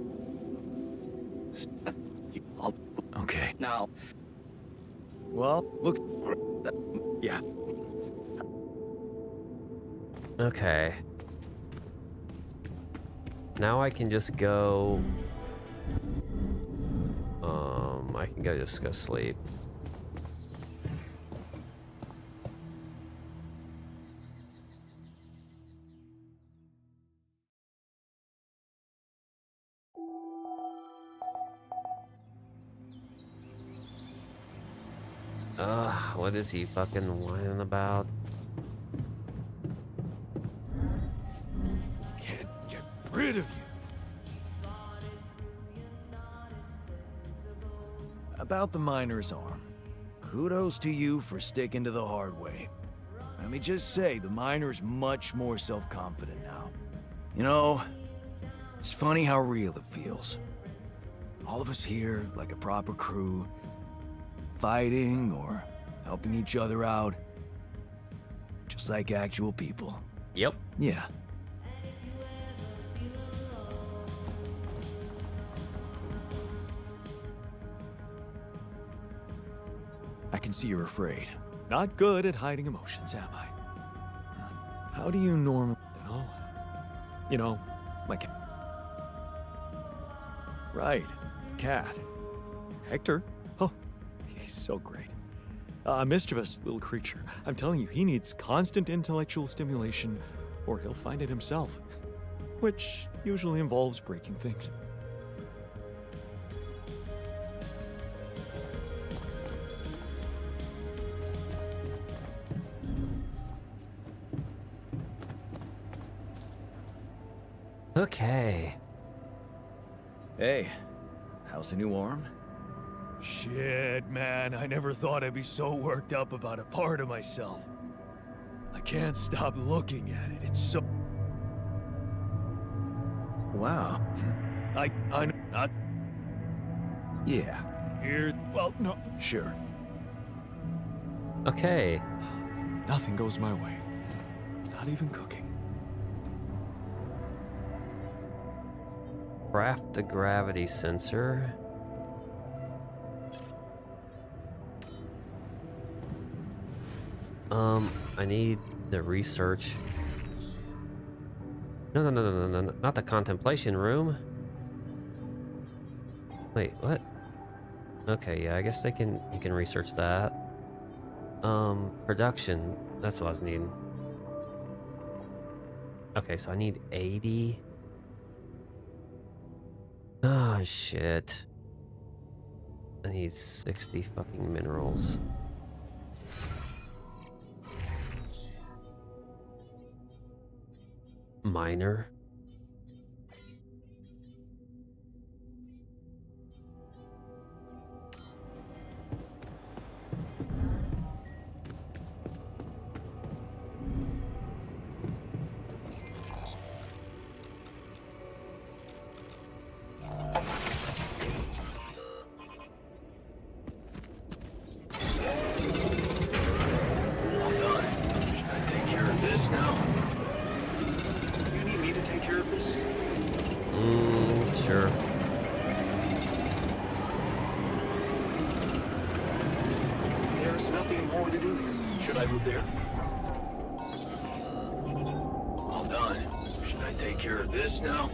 Okay. Now. Well, look... Yeah. Okay. Now I can just go... I can just go sleep. What is he fucking whining about? Can't get rid of you. About the miner's arm. Kudos to you for sticking to the hard way. Let me just say, the miner's much more self-confident now. You know, it's funny how real it feels. All of us here, like a proper crew, fighting or helping each other out. Just like actual people. Yep. Yeah. I can see you're afraid. Not good at hiding emotions, am I? How do you normally... You know, like... Right, cat. Hector? Oh, he's so great. A mischievous little creature. I'm telling you, he needs constant intellectual stimulation, or he'll find it himself. Which usually involves breaking things. Okay. Hey, how's the new arm? Shit, man, I never thought I'd be so worked up about a part of myself. I can't stop looking at it. It's so... Wow. I'm not Yeah, here. Well, no. sure. Okay. Nothing goes my way. Not even cooking. Craft a gravity sensor. I need the research. No, not the contemplation room. Wait, what? Okay, yeah, I guess you can research that. Production, that's what I was needing. Okay, so I need 80. Oh, shit. I need 60 fucking minerals. Miner. Sure. There's nothing more to do here. Should I move there? All done. Should I take care of this now?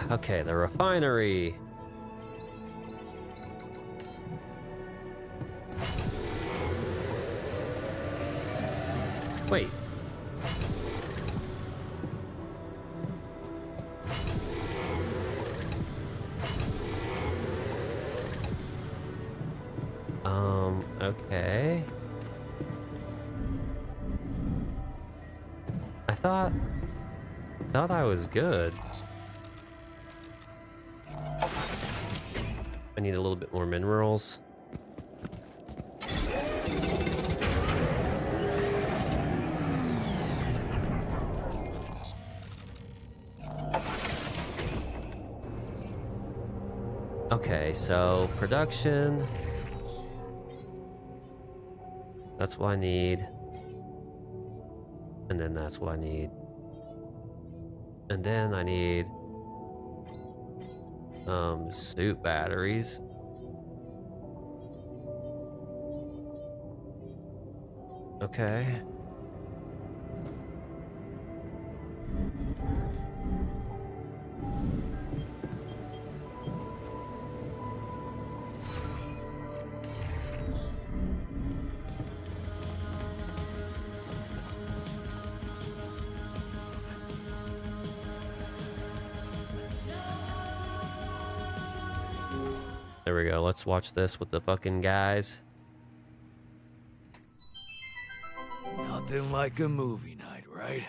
Okay, the refinery. Wait. Okay. I thought I was good. I need a little bit more minerals. Okay, so production. That's what I need. And then that's what I need. And then I need suit batteries. Okay. There we go. Let's watch this with the fucking guys. Nothing like a movie night, right?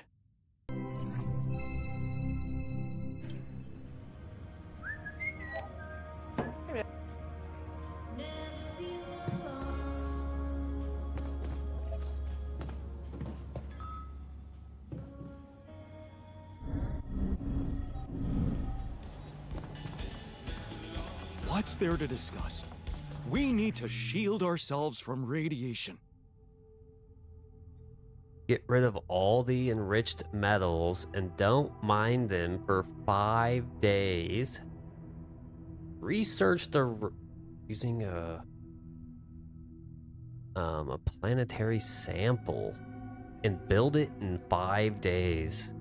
What's there to discuss? We need to shield ourselves from radiation. Get rid of all the enriched metals and don't mine them for 5 days. Research the using a A planetary sample and build it in 5 days.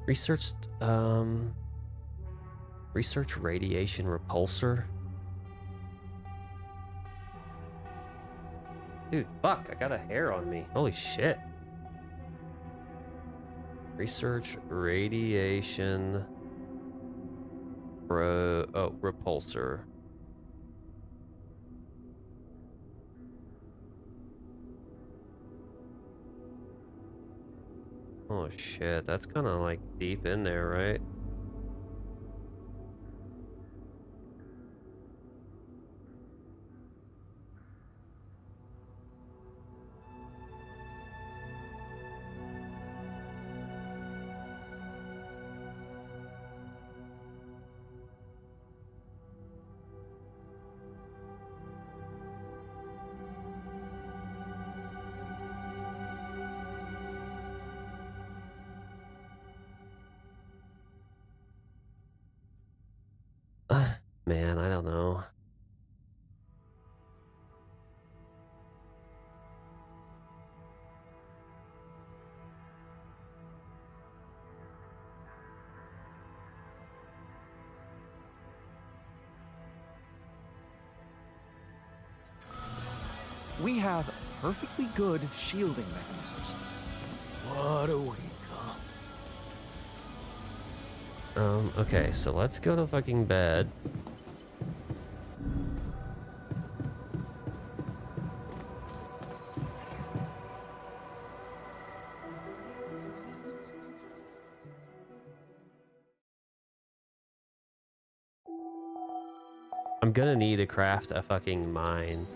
Research radiation repulsor. Dude, fuck, I got a hair on me. Holy shit. Research radiation repulsor. Oh shit, that's kind of like deep in there, right? Man, I don't know. We have perfectly good shielding mechanisms. What a week, huh? Okay, so let's go to fucking bed. I'm gonna need to craft a fucking mine.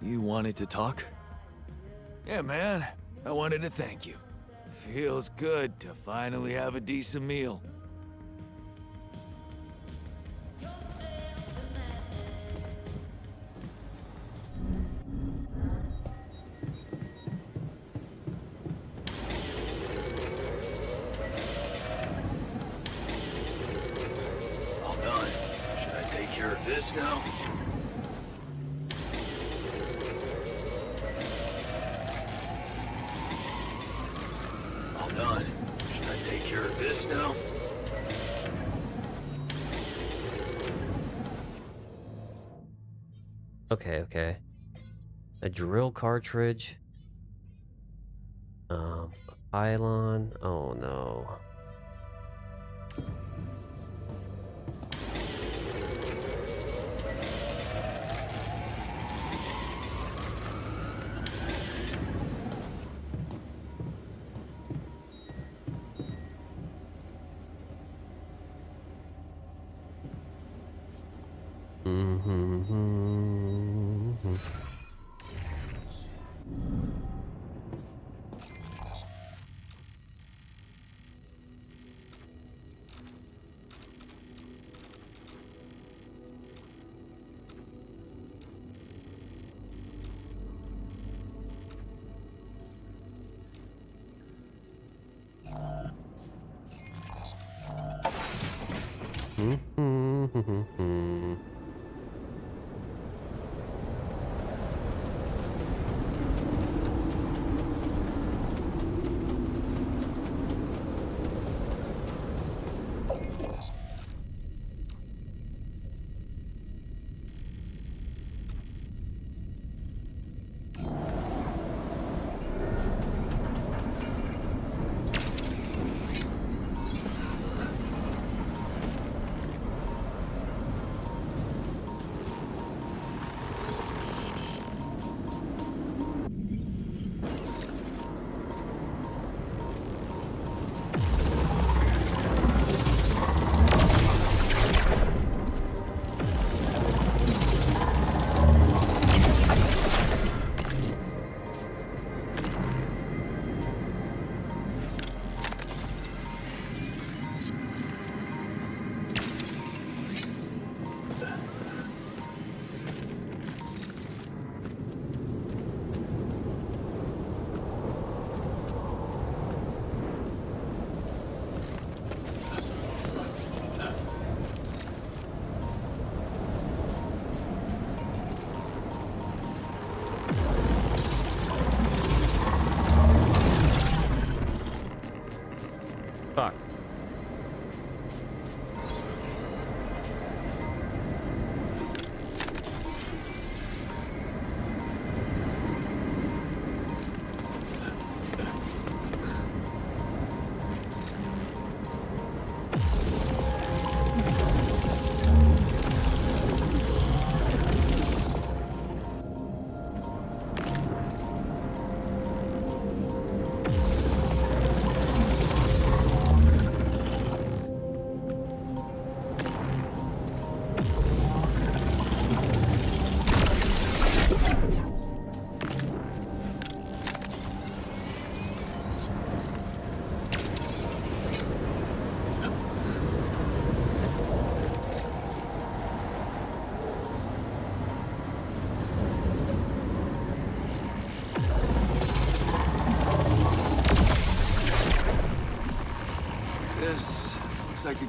You wanted to talk? Yeah, man. I wanted to thank you. Feels good to finally have a decent meal. All done. Should I take care of this now? All done. Should I take care of this now? Okay. A drill cartridge. A pylon. Oh no.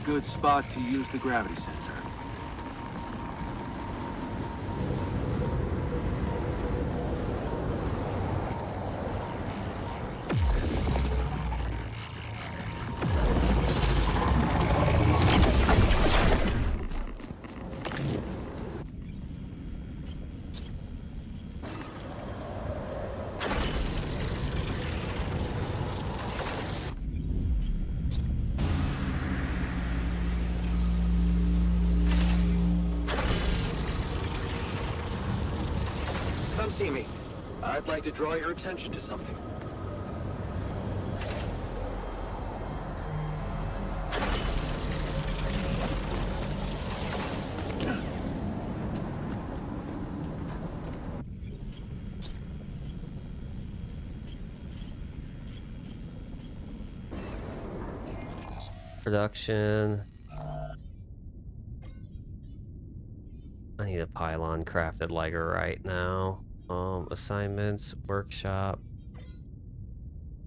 good spot to use the gravity sensor. Come see me. I'd like to draw your attention to something. Production. I need a pylon crafted like right now. Assignments, workshop.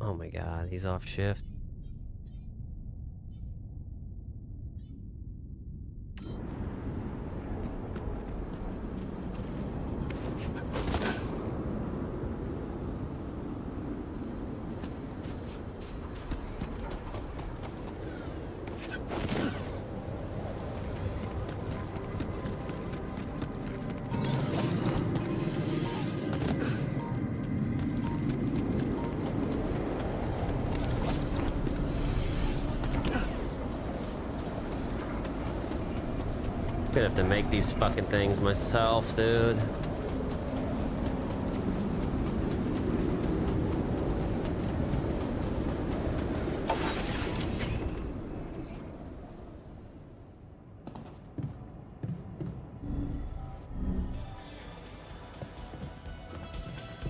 Oh my god, he's off shift. Gonna have to make these fucking things myself, dude.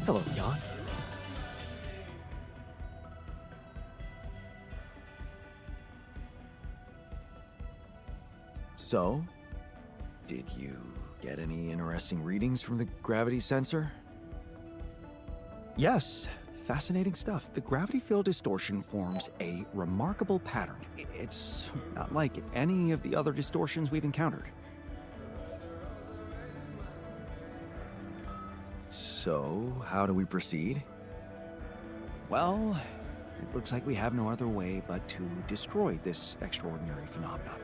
Hello, Jan. So, did you get any interesting readings from the gravity sensor? Yes, fascinating stuff. The gravity field distortion forms a remarkable pattern. It's not like any of the other distortions we've encountered. So, how do we proceed? Well, it looks like we have no other way but to destroy this extraordinary phenomenon.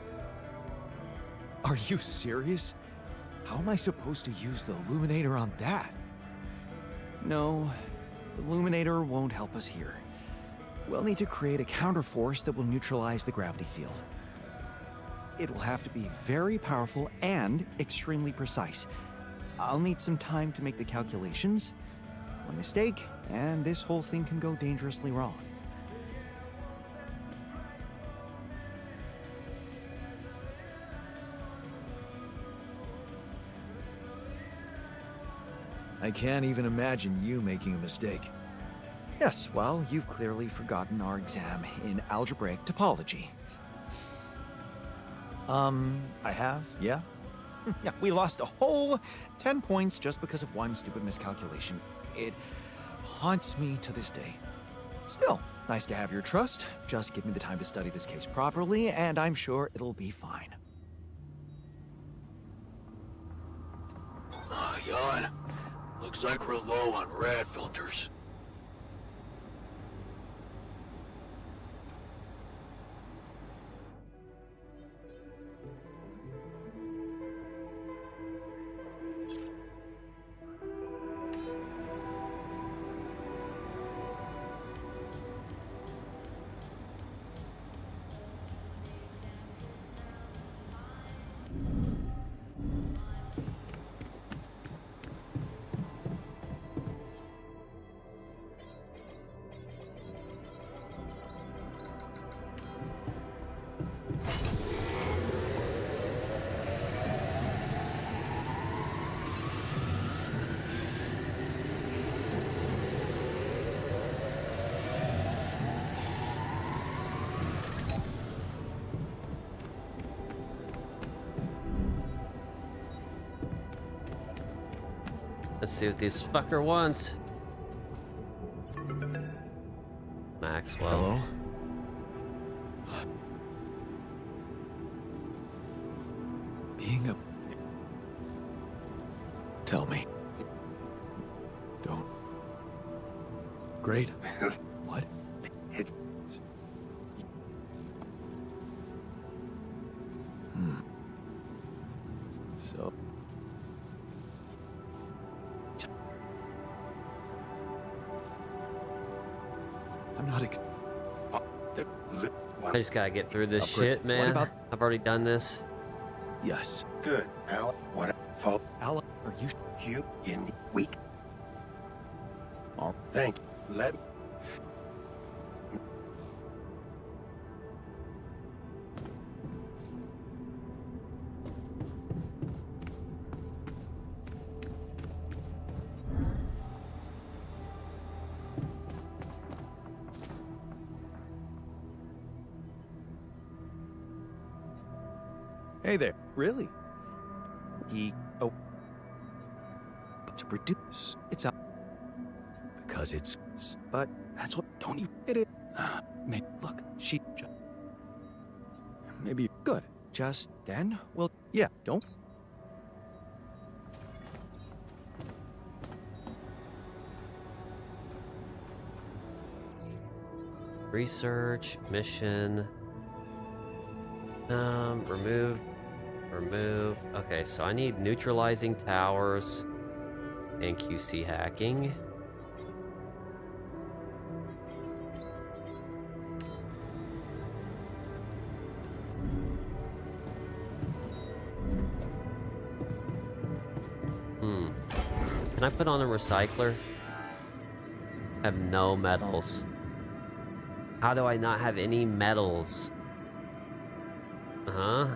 Are you serious? How am I supposed to use the Illuminator on that? No, the Illuminator won't help us here. We'll need to create a counterforce that will neutralize the gravity field. It will have to be very powerful and extremely precise. I'll need some time to make the calculations. One mistake, and this whole thing can go dangerously wrong. I can't even imagine you making a mistake. Yes, well, you've clearly forgotten our exam in algebraic topology. I have, yeah? Yeah, we lost a whole 10 points just because of one stupid miscalculation. It haunts me to this day. Still, nice to have your trust. Just give me the time to study this case properly, and I'm sure it'll be fine. Jan, looks like we're low on rad filters. Let's see what this fucker wants. Maxwell. Hello? Tell me. Don't. Great. What? It So. I'm not. I just gotta get through this Upgrade. shit, man. What about- I've already done this. Yes. good. Al, what? Fault. Al, are you? You in week? Oh. Thank. Let. Hey there. Really? Oh. To produce. It's out. Because it's. But that's what. Don't you get it? Maybe. Look, she. Maybe. Good. Just then? Well, yeah, don't. Research, mission. Remove. Okay, so I need neutralizing towers and QC hacking. Can I put on a recycler? I have no metals. How do I not have any metals? Uh-huh.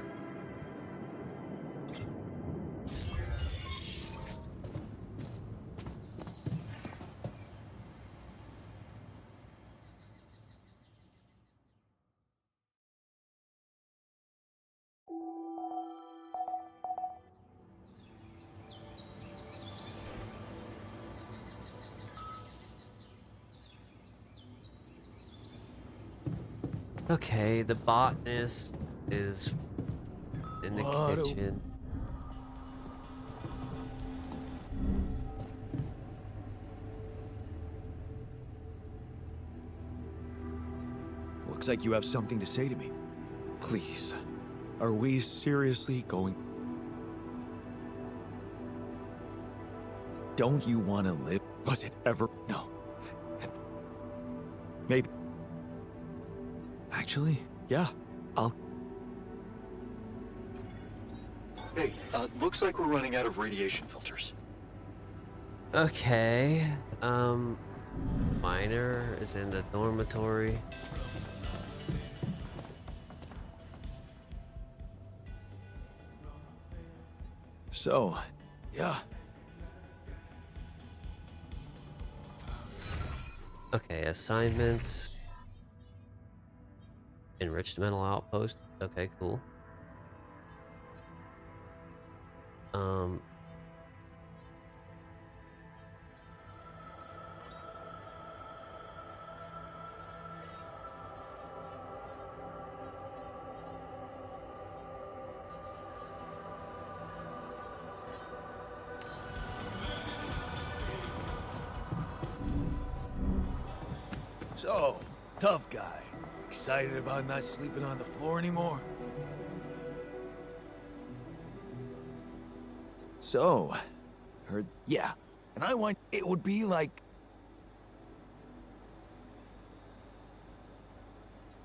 Okay, the botanist is in the kitchen. Looks like you have something to say to me. Please. Are we seriously going? Don't you want to live? Was it ever? No. And maybe. Actually, yeah. I'll. Hey, looks like we're running out of radiation filters. Okay. Miner is in the dormitory. So, yeah. Okay, assignments. Enriched mental outpost. Okay, cool. So, tough guy. Excited about not sleeping on the floor anymore? So, heard. Yeah. And I want it would be like.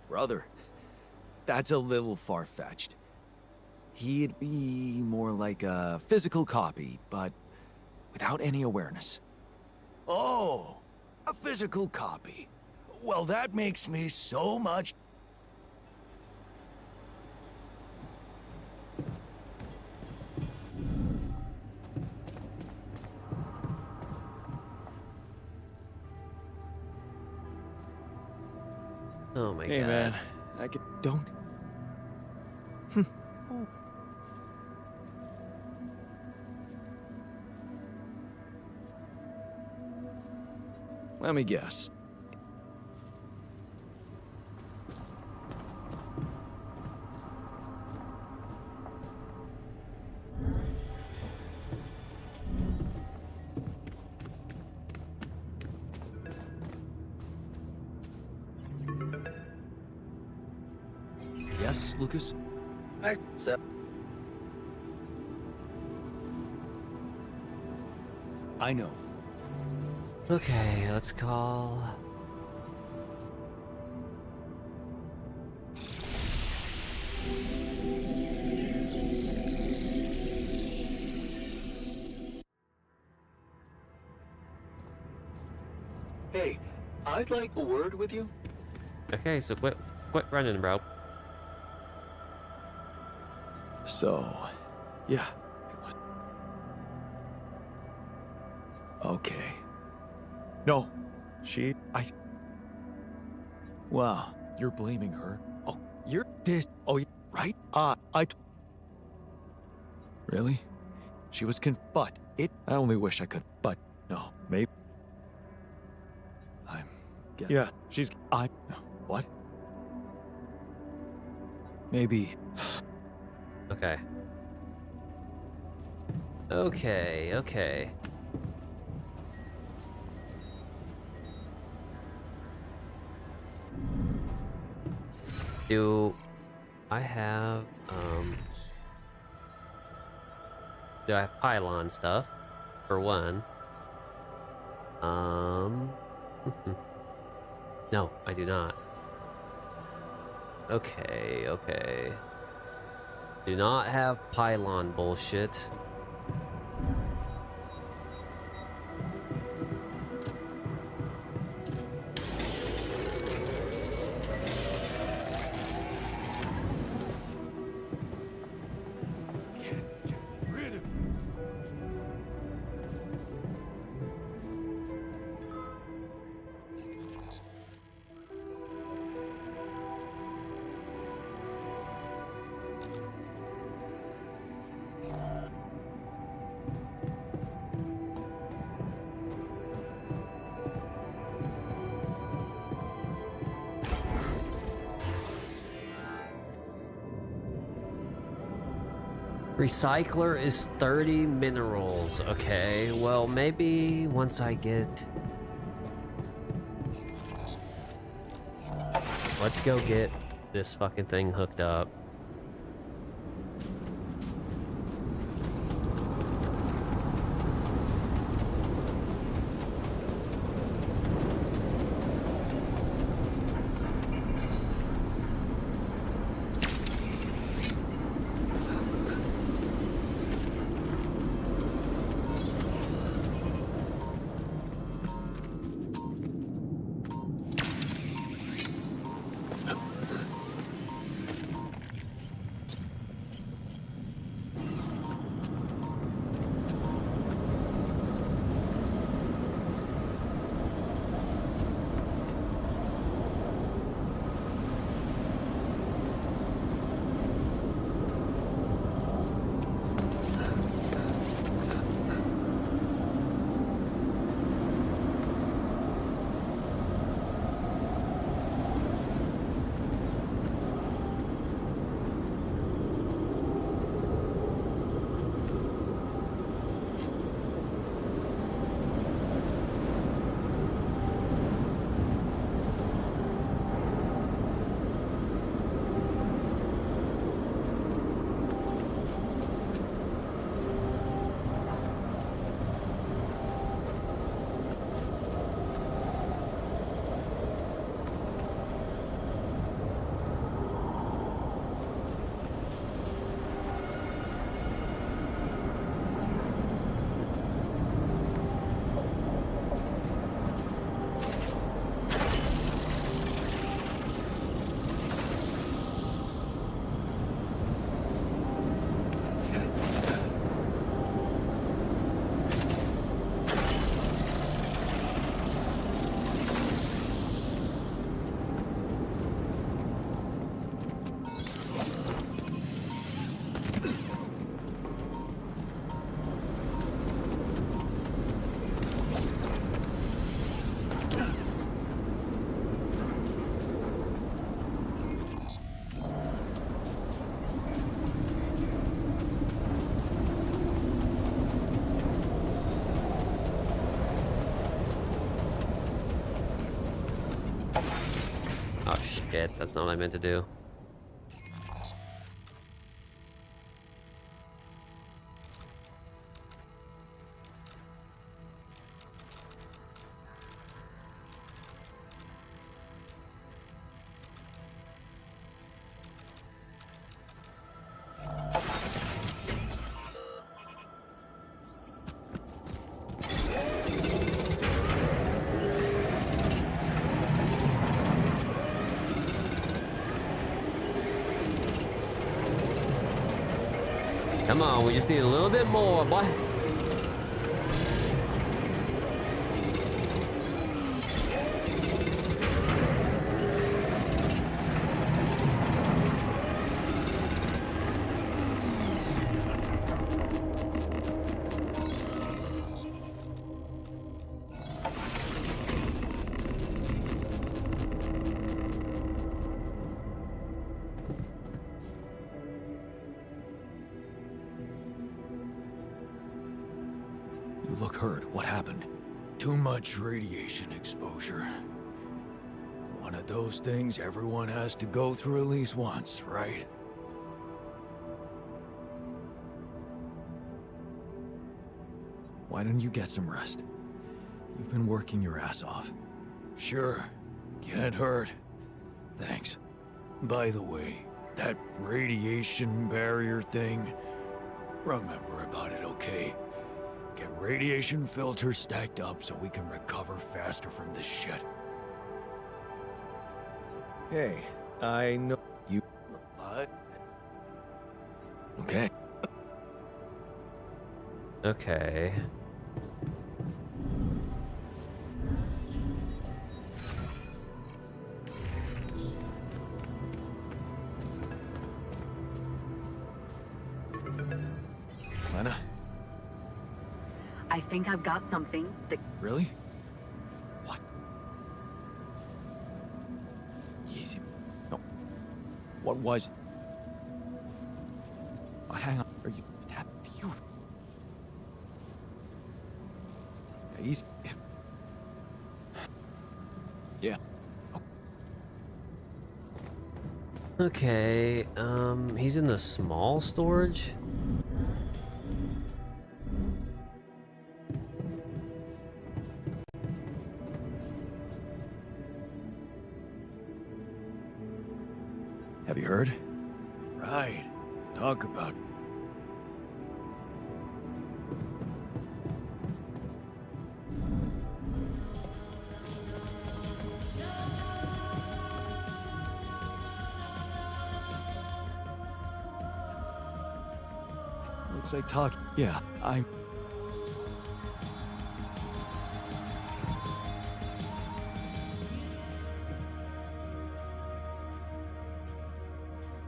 Brother, that's a little far-fetched. He'd be more like a physical copy, but without any awareness. Oh, a physical copy. Well, that makes me so much. Oh my Hey, god. man, I could. Don't. Let me guess. Lucas? I know. Okay, let's call. Hey, I'd like a word with you. Okay, so quit running, bro. So, yeah. Okay. No, Wow, you're blaming her. Oh, you're this. Oh, right? Really? She was but it. I only wish I could, but no, maybe. Yeah, she's. What? Maybe. Okay. Okay. Do I have do I have pylon stuff for one? No, I do not. Okay. Do not have pylon bullshit. Recycler is 30 minerals. Okay, well, maybe once I get... Let's go get this fucking thing hooked up. Oh shit, that's not what I meant to do. Come on, we just need a little bit more, boy. You look hurt. What happened? Too much radiation exposure. One of those things everyone has to go through at least once, right? Why don't you get some rest? You've been working your ass off. Sure. Can't hurt. Thanks. By the way, that radiation barrier thing, remember about it, okay? Get radiation filters stacked up so we can recover faster from this shit. Hey, I know you... What? Okay. Okay. Lena? I think I've got something that... Really? What? Easy. No. What was... Oh, hang on. Are you... That... You... Yeah, easy. Yeah. Okay, he's in the small storage? Have you heard? Right. Talk about... Looks like talk... Yeah, I'm...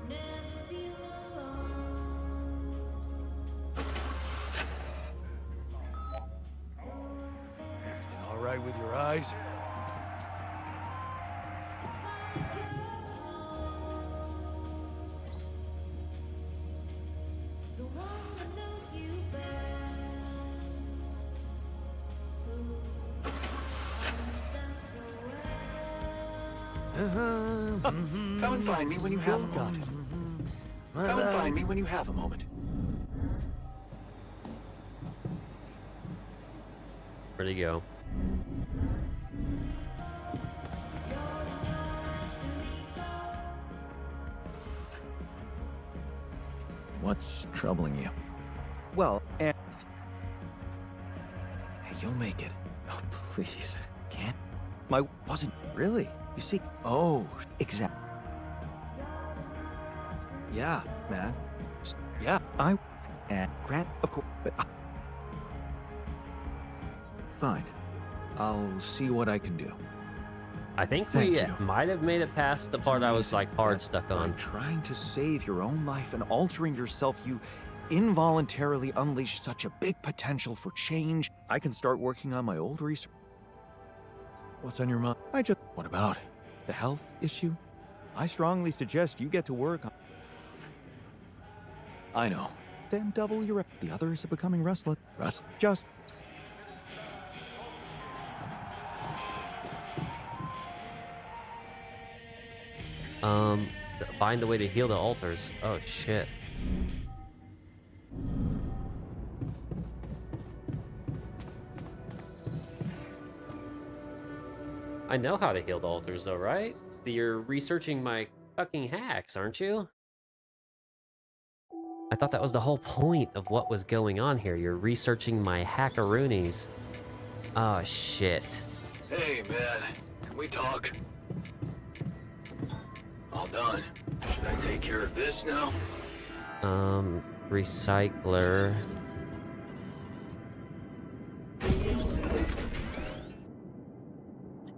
Everything all right with your eyes? Come and find me when you have a moment. Come and find me when you have a moment. Where'd he go? What's troubling you? Well, and... Hey, you'll make it. Oh, please. Can't... My... Wasn't... Really? You see... Oh, exactly. Yeah, man. Yeah, I... And Grant, of course, but... Fine. I'll see what I can do. I think Thank we you. might have made it past the It's part I was amazing like hard that stuck by on. trying to save your own life and altering yourself, you involuntarily unleash such a big potential for change. I can start working on my old research. What's on your mind? What about the health issue? I strongly suggest you get to work on... I know. Then double your... The others are becoming restless. Just... Find a way to heal the altars. Oh shit. I know how to heal the altars though, right? You're researching my fucking hacks, aren't you? I thought that was the whole point of what was going on here. You're researching my hackaroonies. Oh shit. Hey, man. Can we talk? All done. Should I take care of this now? recycler.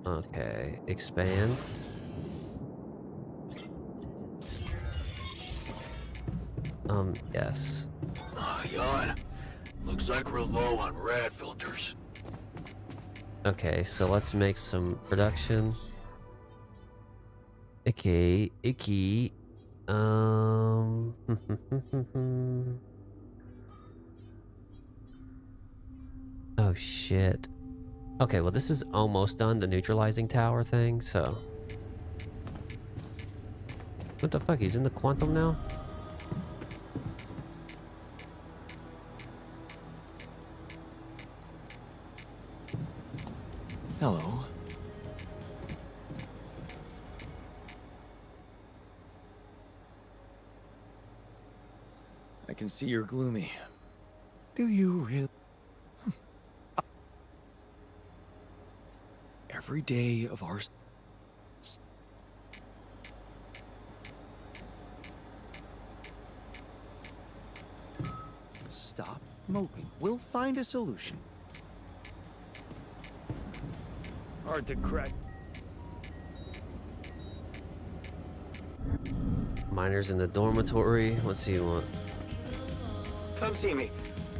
Okay, expand. Yes. Jan, looks like we're low on rad filters. Okay, so let's make some production. Okay, icky. Oh shit. Okay, well this is almost done, the neutralizing tower thing, so. What the fuck, he's in the quantum now? Hello. I can see you're gloomy. Do you really? Every day of our... Stop moping. We'll find a solution. Hard to crack. Miners in the dormitory. What's he want? Come see me.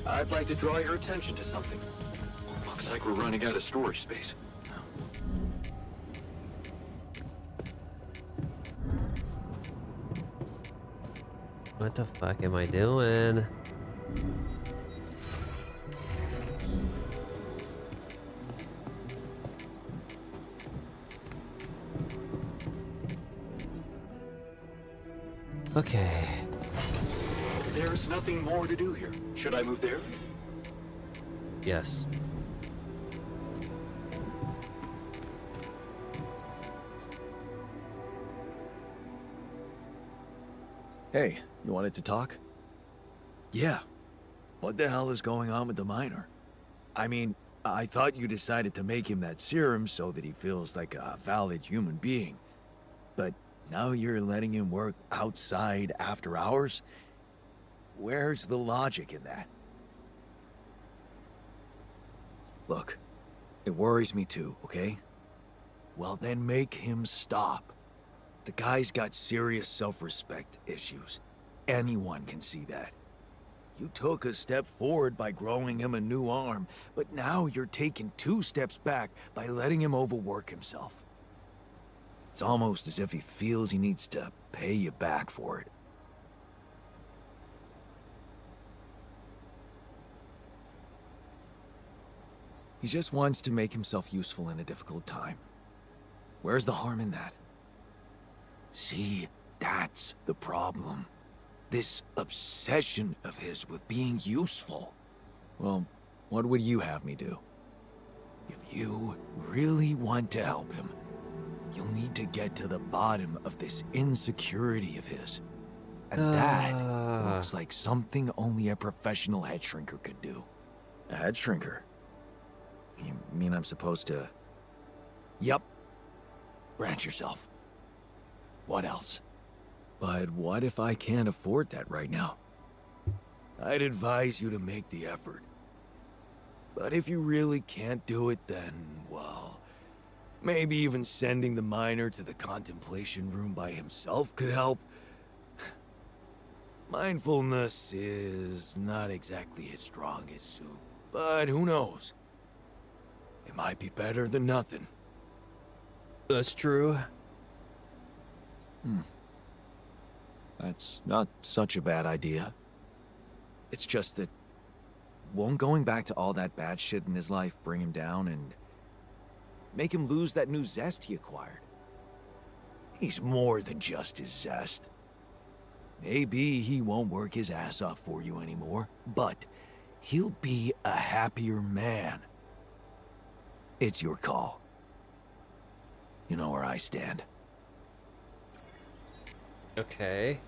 I'd like to draw your attention to something. Looks like we're running out of storage space. What the fuck am I doing? Okay. There's nothing more to do here. Should I move there? Yes. Hey, you wanted to talk? Yeah. What the hell is going on with the miner? I mean, I thought you decided to make him that serum so that he feels like a valid human being. But now you're letting him work outside after hours? Where's the logic in that? Look, it worries me too, okay? Well, then make him stop. The guy's got serious self-respect issues. Anyone can see that. You took a step forward by growing him a new arm, but now you're taking 2 steps back by letting him overwork himself. It's almost as if he feels he needs to pay you back for it. He just wants to make himself useful in a difficult time. Where's the harm in that? See, that's the problem. This obsession of his with being useful. Well, what would you have me do? If you really want to help him, you'll need to get to the bottom of this insecurity of his. And that looks like something only a professional head shrinker could do. A head shrinker? You mean I'm supposed to... Yup. Branch yourself. What else? But what if I can't afford that right now? I'd advise you to make the effort. But if you really can't do it, then, well... maybe even sending the miner to the contemplation room by himself could help. Mindfulness is not exactly his strongest suit, but who knows? It might be better than nothing. That's true. That's not such a bad idea. It's just that... won't going back to all that bad shit in his life bring him down and... make him lose that new zest he acquired? He's more than just his zest. Maybe he won't work his ass off for you anymore, but he'll be a happier man. It's your call. You know where I stand. Okay.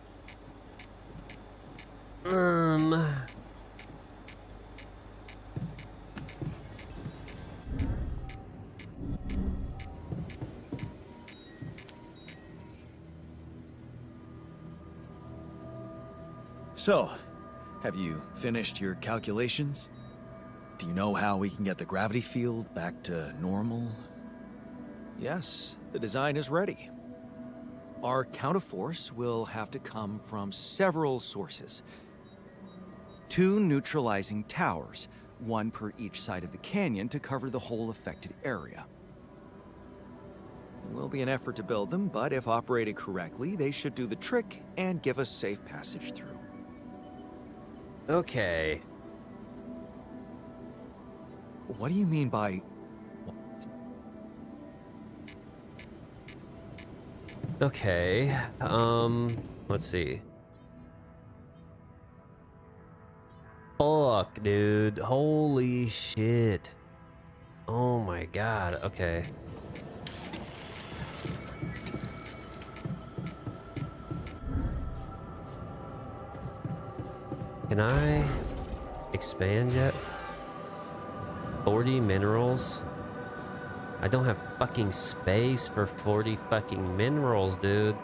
So, Have you finished your calculations? Do you know how we can get the gravity field back to normal? Yes, the design is ready. Our counterforce will have to come from several sources. 2 neutralizing towers, 1 per each side of the canyon to cover the whole affected area. It will be an effort to build them, but if operated correctly, they should do the trick and give us safe passage through. Okay. What do you mean by... Okay. Let's see. Fuck, dude. Holy shit. Oh my god. Okay. Can I expand yet? 40 minerals? I don't have fucking space for 40 fucking minerals, dude.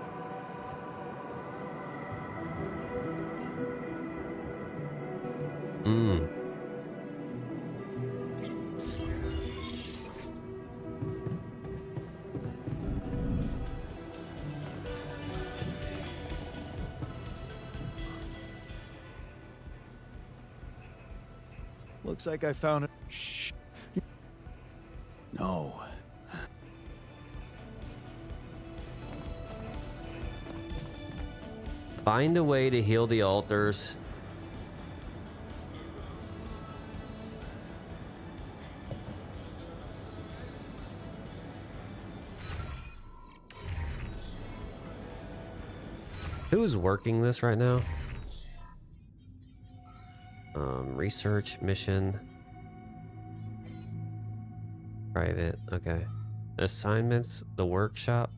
Looks like I found it. Shh. No. Find a way to heal the altars. Who's working this right now? Research mission. Private. Okay. Assignments. The workshop.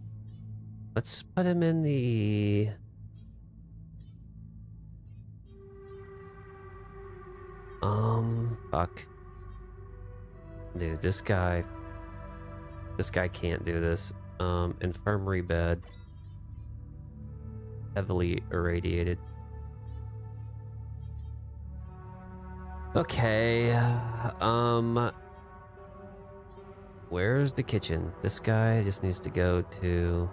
Let's put him in the... Fuck. Dude, this guy can't do this. Infirmary bed. Heavily irradiated. Okay. Where's the kitchen? This guy just needs to go to...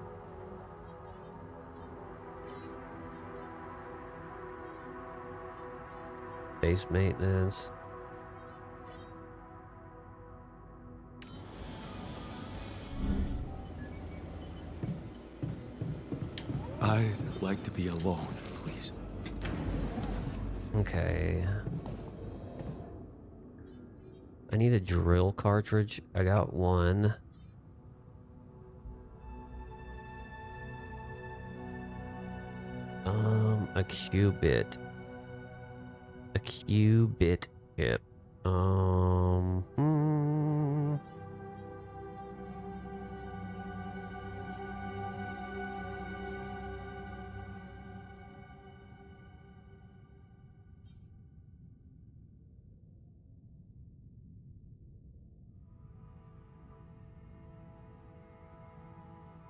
base maintenance. I'd like to be alone, please. Okay. I need a drill cartridge. I got one. A qubit. A qubit chip.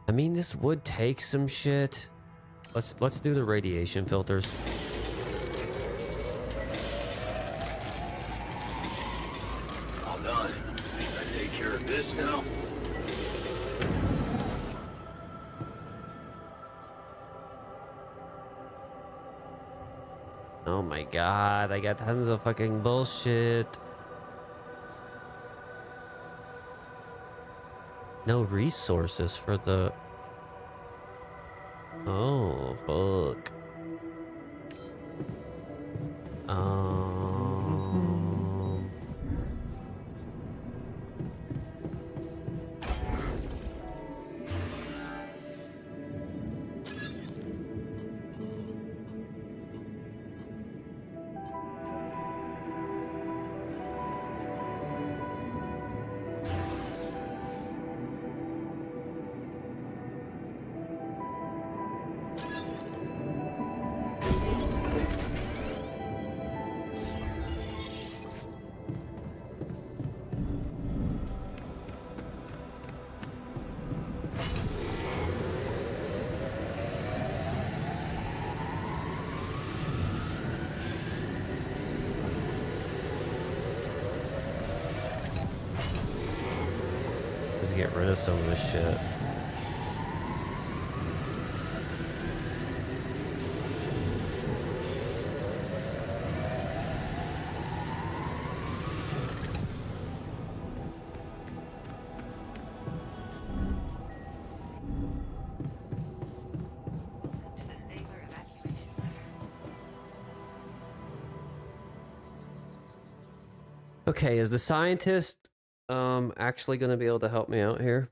I mean, this would take some shit. Let's do the radiation filters. All done. I take care of this now. Oh my god, I got tons of fucking bullshit. No resources for the... Oh, fuck. to get rid of some of this shit. Okay, is the scientist actually going to be able to help me out here?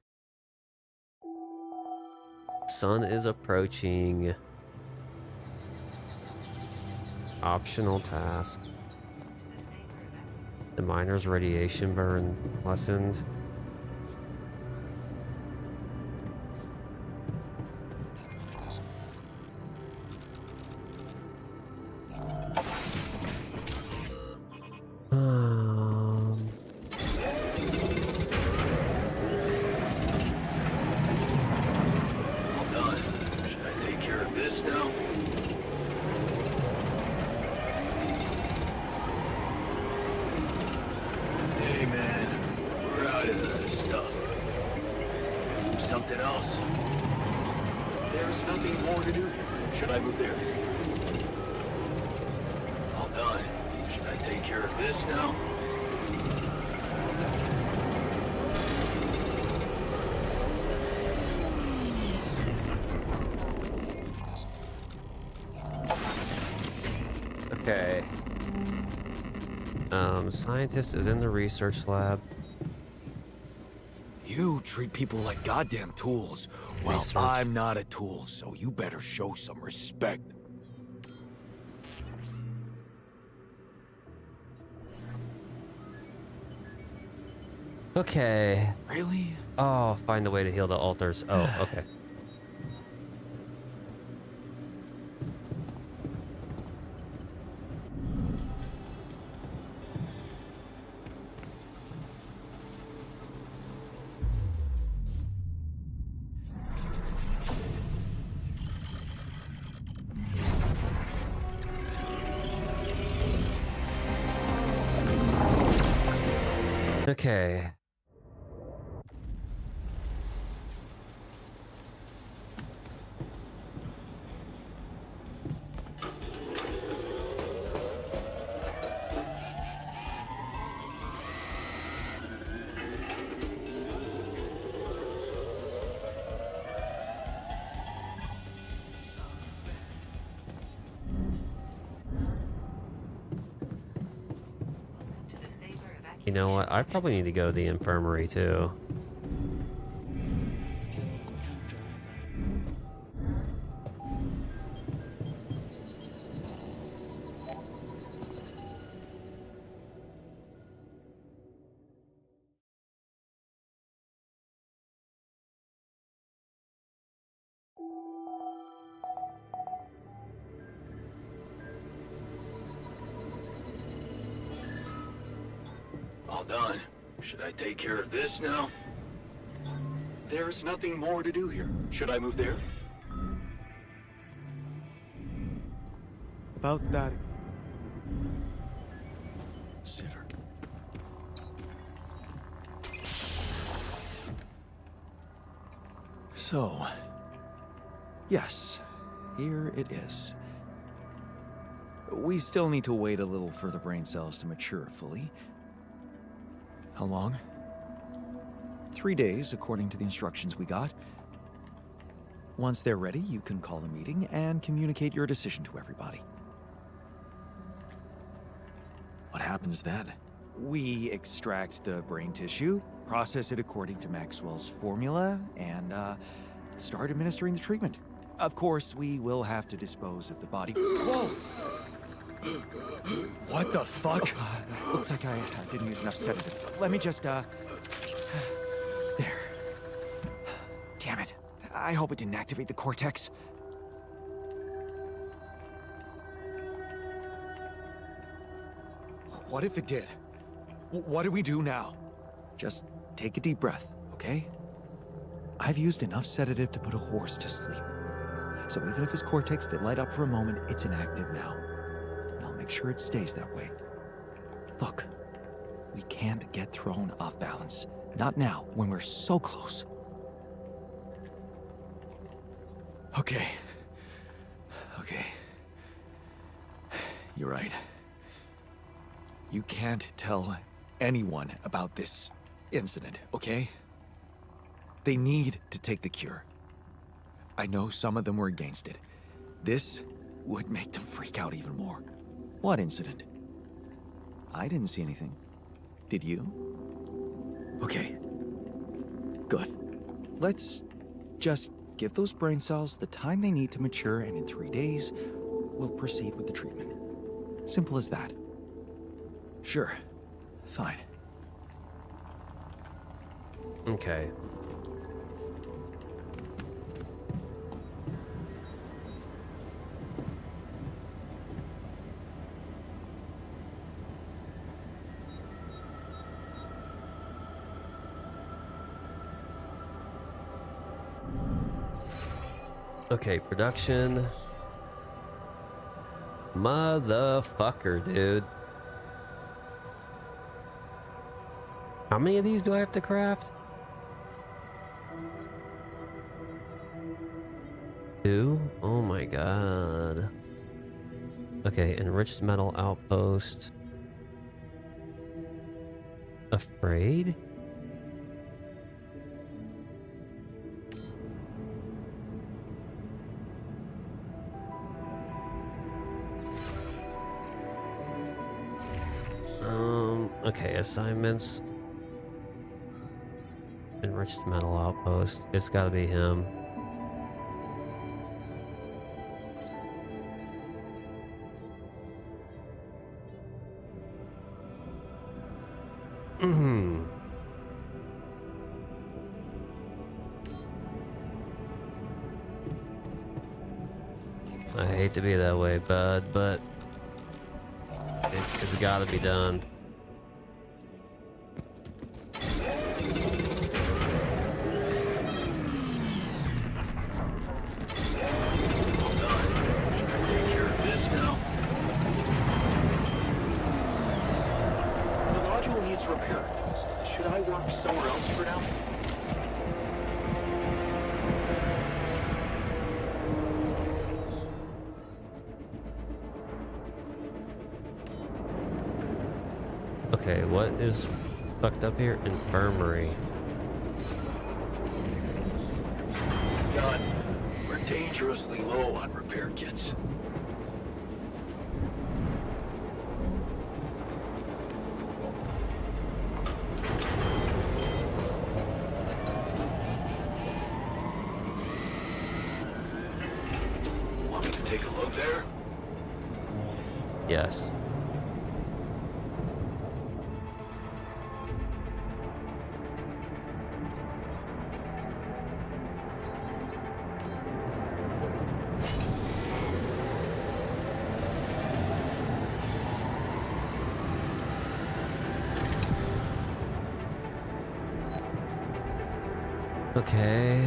Sun is approaching. Optional task. The miner's radiation burn lessened. Okay. Scientist is in the research lab. You treat people like goddamn tools. Well, Research. I'm not a tool, so you better show some respect. Okay. Really? Oh, find a way to heal the altars. Oh, okay. Okay. You know what? I probably need to go to the infirmary too. All done. Should I take care of this now? There's nothing more to do here. Should I move there? About that. Sitter. So, yes, here it is. We still need to wait a little for the brain cells to mature fully. How long? 3 days, according to the instructions we got. Once they're ready, you can call a meeting and communicate your decision to everybody. What happens then? We extract the brain tissue, process it according to Maxwell's formula, and start administering the treatment. Of course, we will have to dispose of the body. Whoa! What the fuck? Looks like I didn't use enough sedative. Let me just, There. Damn it. I hope it didn't activate the cortex. What if it did? What do we do now? Just take a deep breath, okay? I've used enough sedative to put a horse to sleep. So even if his cortex did light up for a moment, it's inactive now. And I'll make sure it stays that way. Look, we can't get thrown off balance. Not now, when we're so close. Okay. Okay. You're right. You can't tell anyone about this incident, okay? They need to take the cure. I know some of them were against it. This would make them freak out even more. What incident? I didn't see anything. Did you? Okay. Good. Let's just give those brain cells the time they need to mature, and in 3 days, we'll proceed with the treatment. Simple as that. Sure. Fine. Okay. Okay, production. Motherfucker, dude. How many of these do I have to craft? 2? Oh my god. Okay, enriched metal outpost. Afraid? Okay, assignments. Enriched metal outpost. It's gotta be him. I hate to be that way, bud, but it's gotta be done. Repair. Should I work somewhere else for now? Okay, what is fucked up here? Infirmary. Jan, we're dangerously low on repair kits. Take a look there? Yes. Okay,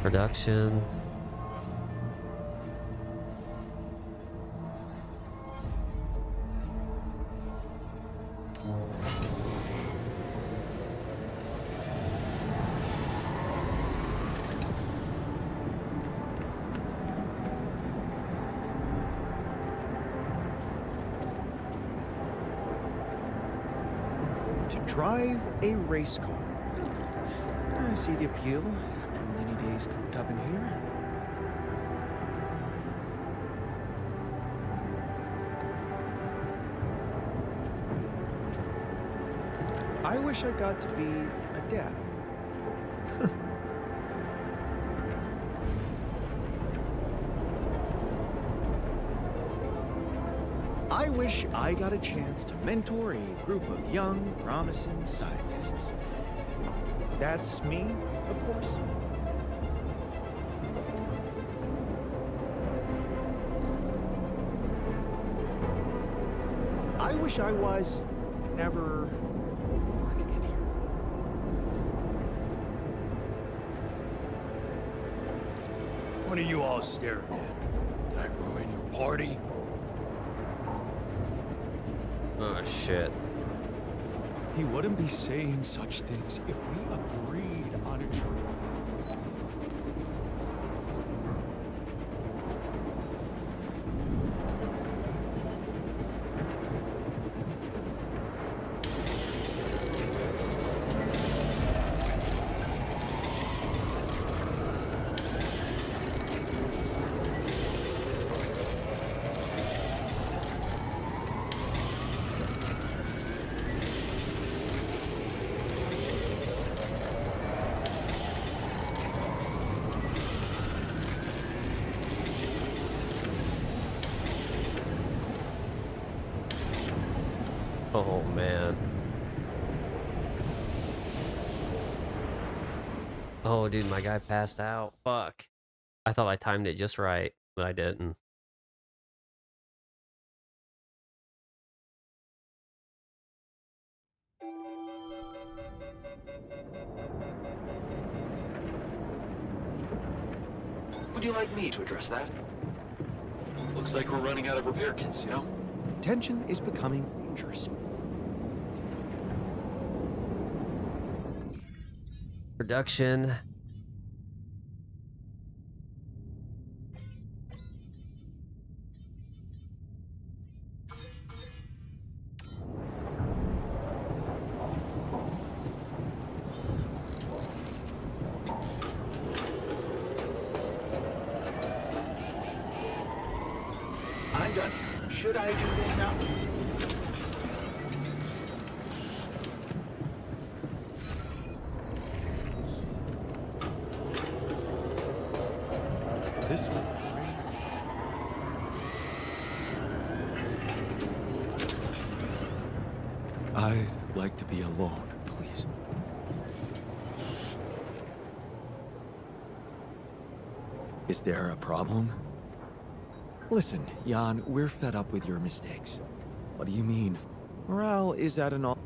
production. To drive a race car. I see the appeal after many days cooped up in here. I wish I got to be a dad. I wish I got a chance to mentor a group of young, promising scientists. That's me, of course. I wish I was never born. What are you all staring at? Did I ruin your party? Oh shit. He wouldn't be saying such things if we agreed on it. Oh man. Oh dude, my guy passed out. Fuck. I thought I timed it just right, but I didn't. Would you like me to address that? Looks like we're running out of repair kits, you know? Tension is becoming dangerous. Production. I'm done. Should I do this now? This one. I'd like to be alone, please. Is there a problem? Listen, Jan, we're fed up with your mistakes. What do you mean? Morale is at an all.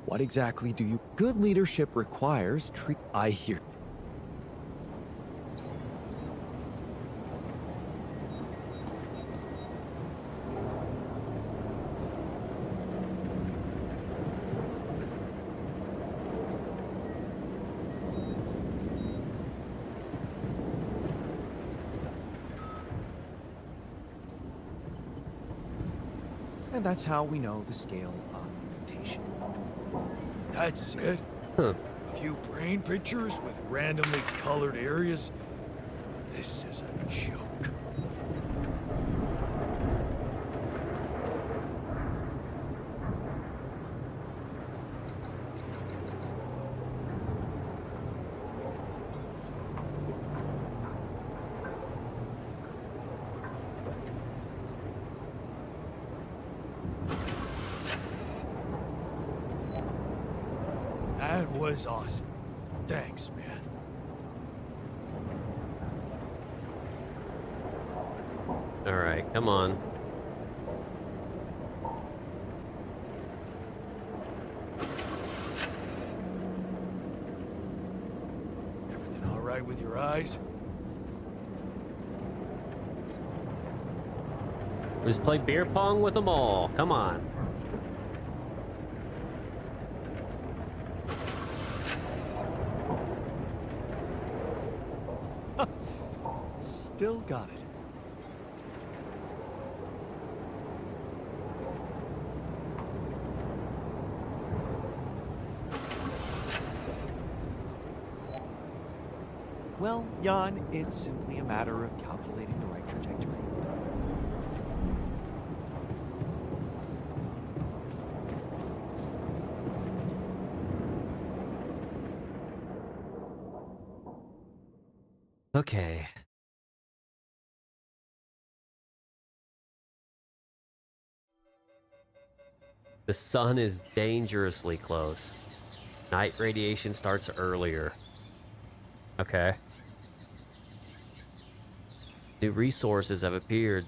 What exactly do you... Good leadership requires treat... I hear... And that's how we know the scale of the mutation. That's it? Huh. A few brain pictures with randomly colored areas? This is a joke. That was awesome. Thanks, man. All right, come on. Everything all right with your eyes? Just play beer pong with them all. Come on. Still got it. Well, Jan, it's simply a matter of calculating the right trajectory. Okay. The sun is dangerously close. Night radiation starts earlier. Okay. New resources have appeared.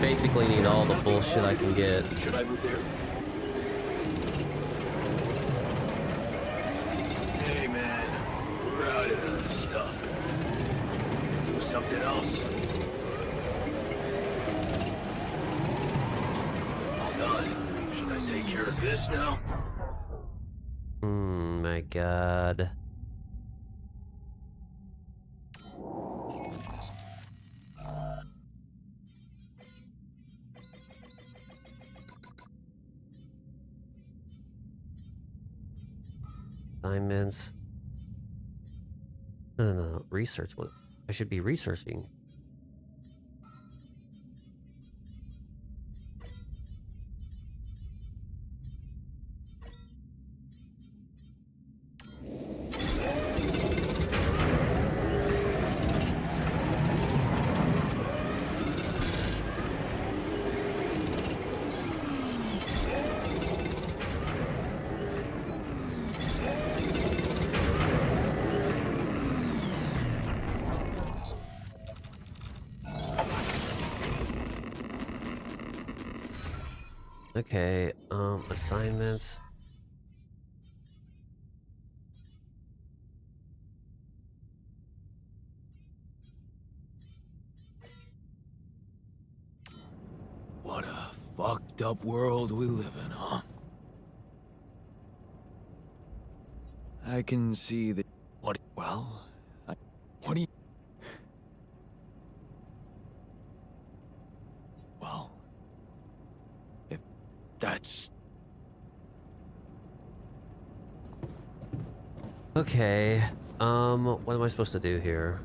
basically need all the bullshit I can get. Should I move there? Hey man, we're out of this stuff. Do something else. All done. Should I take care of this now? My god. Assignments. No. Research. What? I should be researching. Okay, assignments. What a fucked up world we live in, huh? I can see that. What? Well, what do you? Well, if that's Okay. What am I supposed to do here?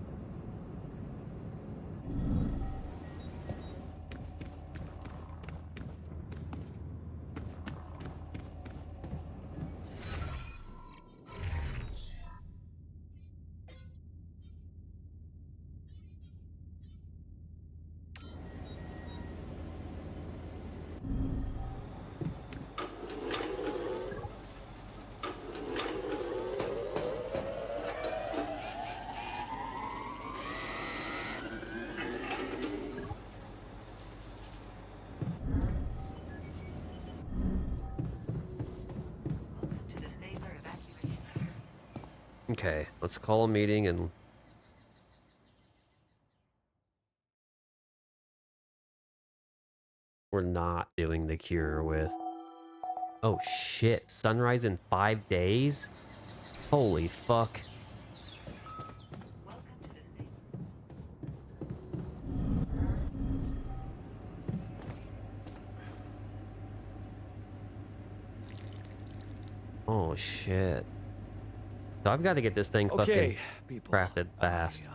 Okay, let's call a meeting and we're not doing the cure with. Oh shit, sunrise in 5 days? Holy fuck. Oh shit. So I've got to get this thing fucking people. crafted fast.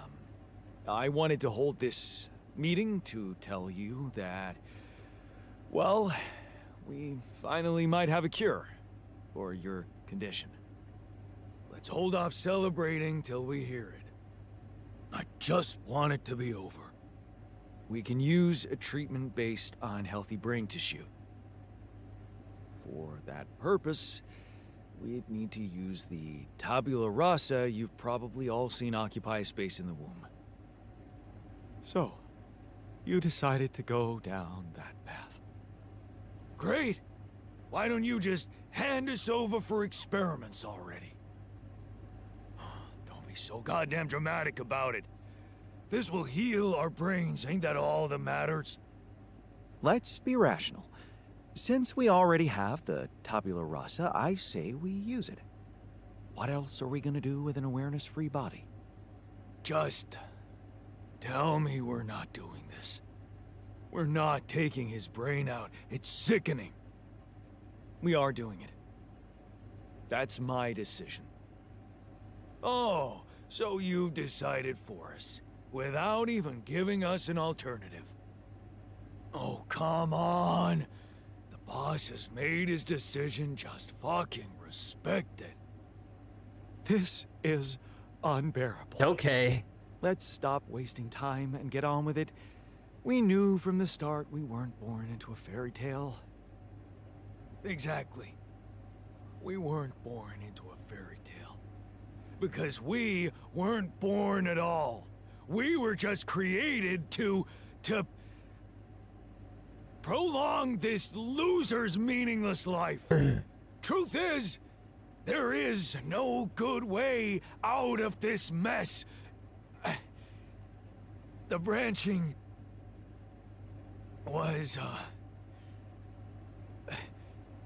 I wanted to hold this meeting to tell you that, well, we finally might have a cure for your condition. Let's hold off celebrating till we hear it. I just want it to be over. We can use a treatment based on healthy brain tissue. For that purpose, we'd need to use the tabula rasa you've probably all seen occupy space in the womb. So, you decided to go down that path. Great! Why don't you just hand us over for experiments already? Don't be so goddamn dramatic about it. This will heal our brains, ain't that all that matters? Let's be rational. Since we already have the tabula rasa, I say we use it. What else are we gonna do with an awareness-free body? Just tell me we're not doing this. We're not taking his brain out. It's sickening. We are doing it. That's my decision. Oh, so you've decided for us, without even giving us an alternative. Oh, come on. The boss has made his decision, just fucking respect it. This is unbearable. Okay. Let's stop wasting time and get on with it. We knew from the start we weren't born into a fairy tale. Exactly. We weren't born into a fairy tale. Because we weren't born at all. We were just created to... prolong this loser's meaningless life. Truth is, there is no good way out of this mess. The branching was,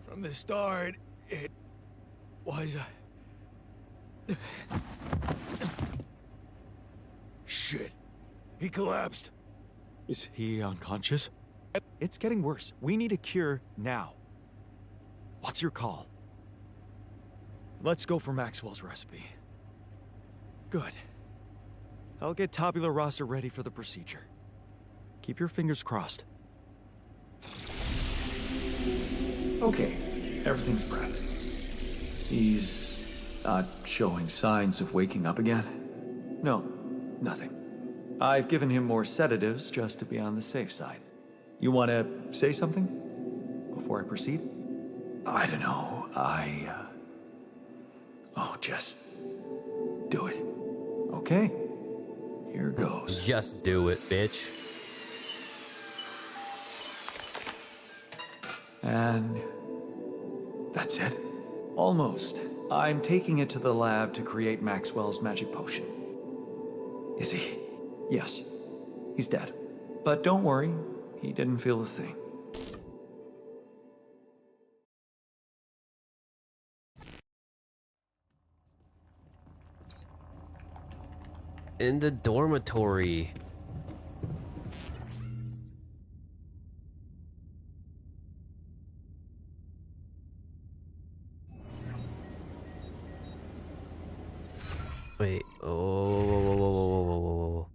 from the start, it was, Shit. He collapsed. Is he unconscious? It's getting worse. We need a cure now. What's your call? Let's go for Maxwell's recipe. Good. I'll get tabula rasa ready for the procedure. Keep your fingers crossed. Okay, everything's prepped. He's not showing signs of waking up again? No, nothing. I've given him more sedatives just to be on the safe side. You want to say something before I proceed? I don't know. Oh, just do it. Okay. Here goes. Just do it, bitch. And that's it. Almost. I'm taking it to the lab to create Maxwell's magic potion. Is he? Yes, he's dead. But don't worry, he didn't feel a thing. In the dormitory. Wait. Oh. Whoa, whoa, whoa, whoa, whoa, whoa, whoa.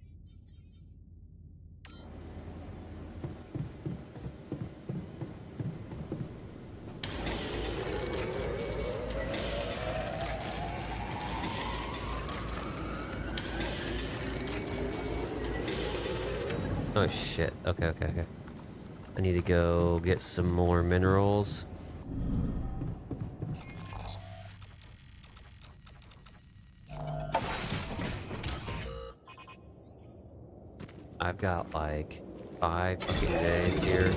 Oh shit. Okay, okay, okay. I need to go get some more minerals. I've got like 5 fucking days here.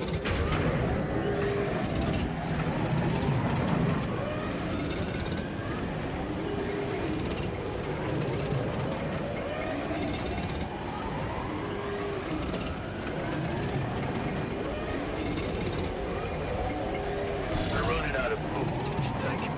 We're running out of food, don't you think?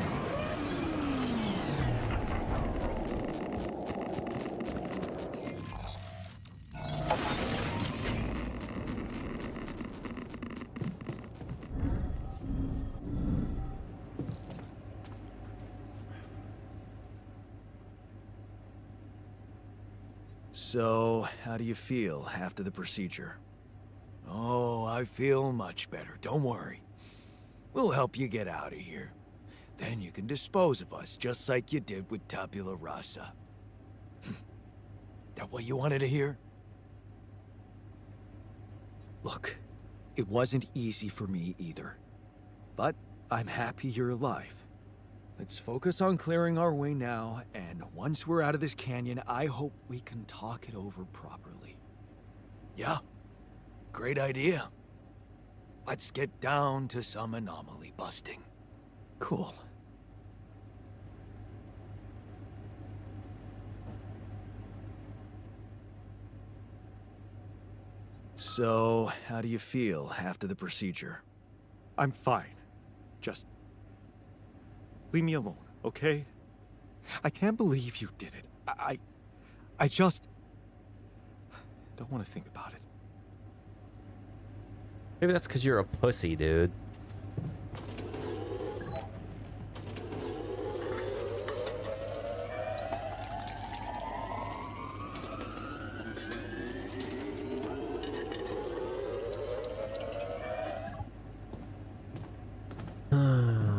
So, how do you feel after the procedure? Oh, I feel much better. Don't worry. We'll help you get out of here. Then you can dispose of us, just like you did with tabula rasa. That what you wanted to hear? Look, it wasn't easy for me either. But I'm happy you're alive. Let's focus on clearing our way now, and once we're out of this canyon, I hope we can talk it over properly. Yeah, great idea. Let's get down to some anomaly busting. Cool. So, how do you feel after the procedure? I'm fine. Just leave me alone, okay? I can't believe you did it. I just don't want to think about it. Maybe that's because you're a pussy, dude.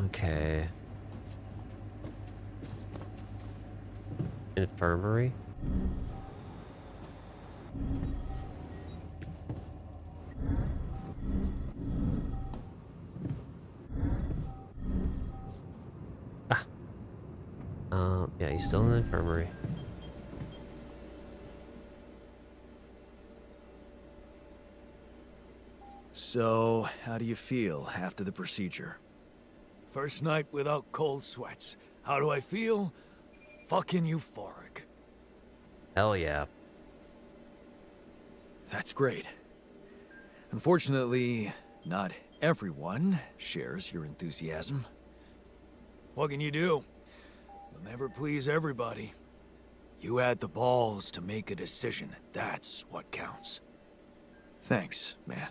Okay. Infirmary? Yeah, he's still in the infirmary. So, how do you feel after the procedure? First night without cold sweats. How do I feel? Fucking euphoric. Hell yeah. That's great. Unfortunately, not everyone shares your enthusiasm. What can you do? You'll never please everybody. You had the balls to make a decision. That's what counts. Thanks, man.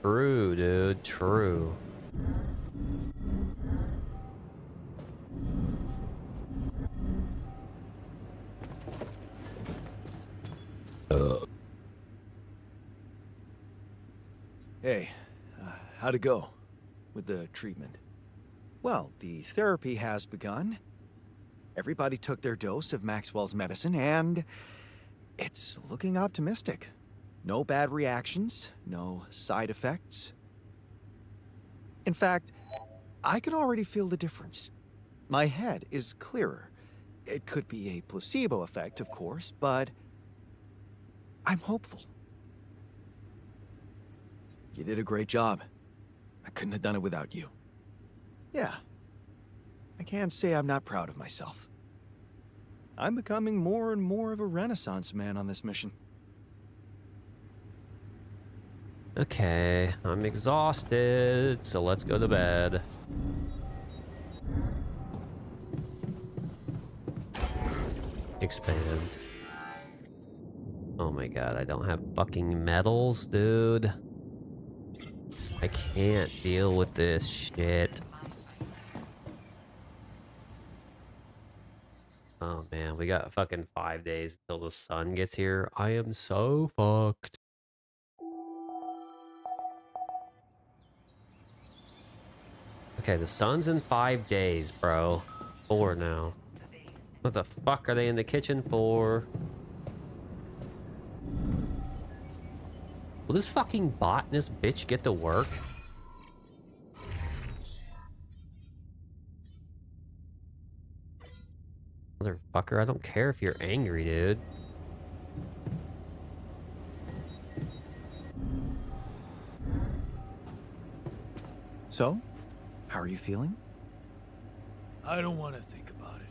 True, dude. True. Hey, how'd it go with the treatment? Well, the therapy has begun. Everybody took their dose of Maxwell's medicine, and it's looking optimistic. No bad reactions, no side effects. In fact, I can already feel the difference. My head is clearer. It could be a placebo effect, of course, but I'm hopeful. You did a great job. I couldn't have done it without you. Yeah. I can't say I'm not proud of myself. I'm becoming more and more of a Renaissance man on this mission. Okay, I'm exhausted, so let's go to bed. Expand. Oh my god, I don't have fucking medals, dude. I can't deal with this shit. Oh man, we got fucking 5 days until the sun gets here. I am so fucked. Okay, the sun's in 5 days, bro. 4 now. What the fuck are they in the kitchen for? Will this fucking botanist bitch get to work? Motherfucker, I don't care if you're angry, dude. So, how are you feeling? I don't want to think about it.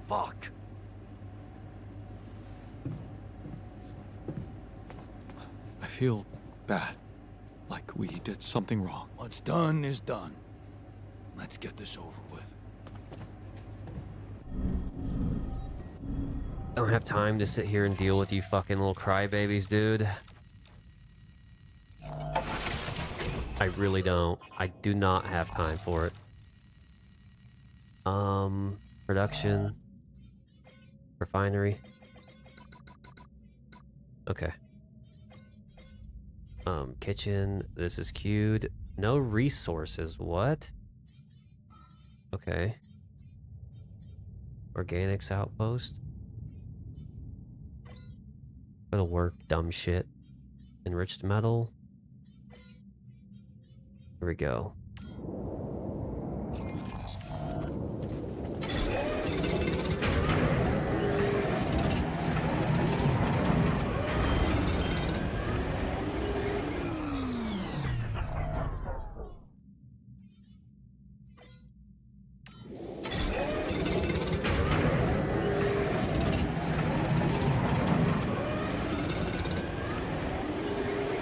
Fuck. I feel bad. Like we did something wrong. What's done is done. Let's get this over with. I don't have time to sit here and deal with you fucking little crybabies, dude. I really don't. I do not have time for it. Production. Refinery. Okay. Kitchen. This is queued. No resources. What? Okay. Organics outpost. That'll work, dumb shit. Enriched metal. Here we go.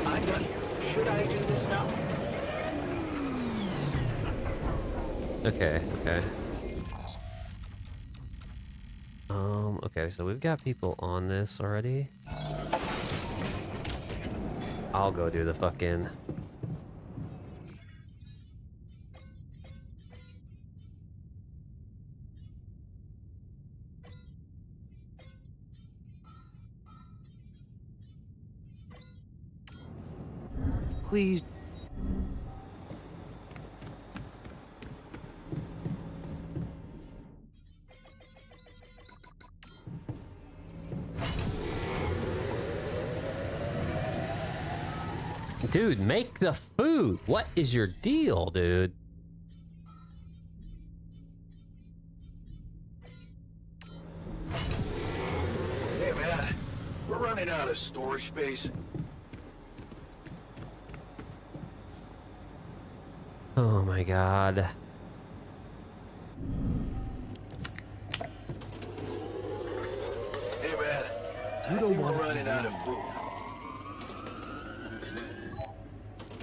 I'm done here. Should I do this now? Okay, okay. Okay, so we've got people on this already. I'll go do the fucking... Please. Dude, make the food! What is your deal, dude? running out of storage space? Oh my god. Hey, man. You I don't think want we're to running out of food.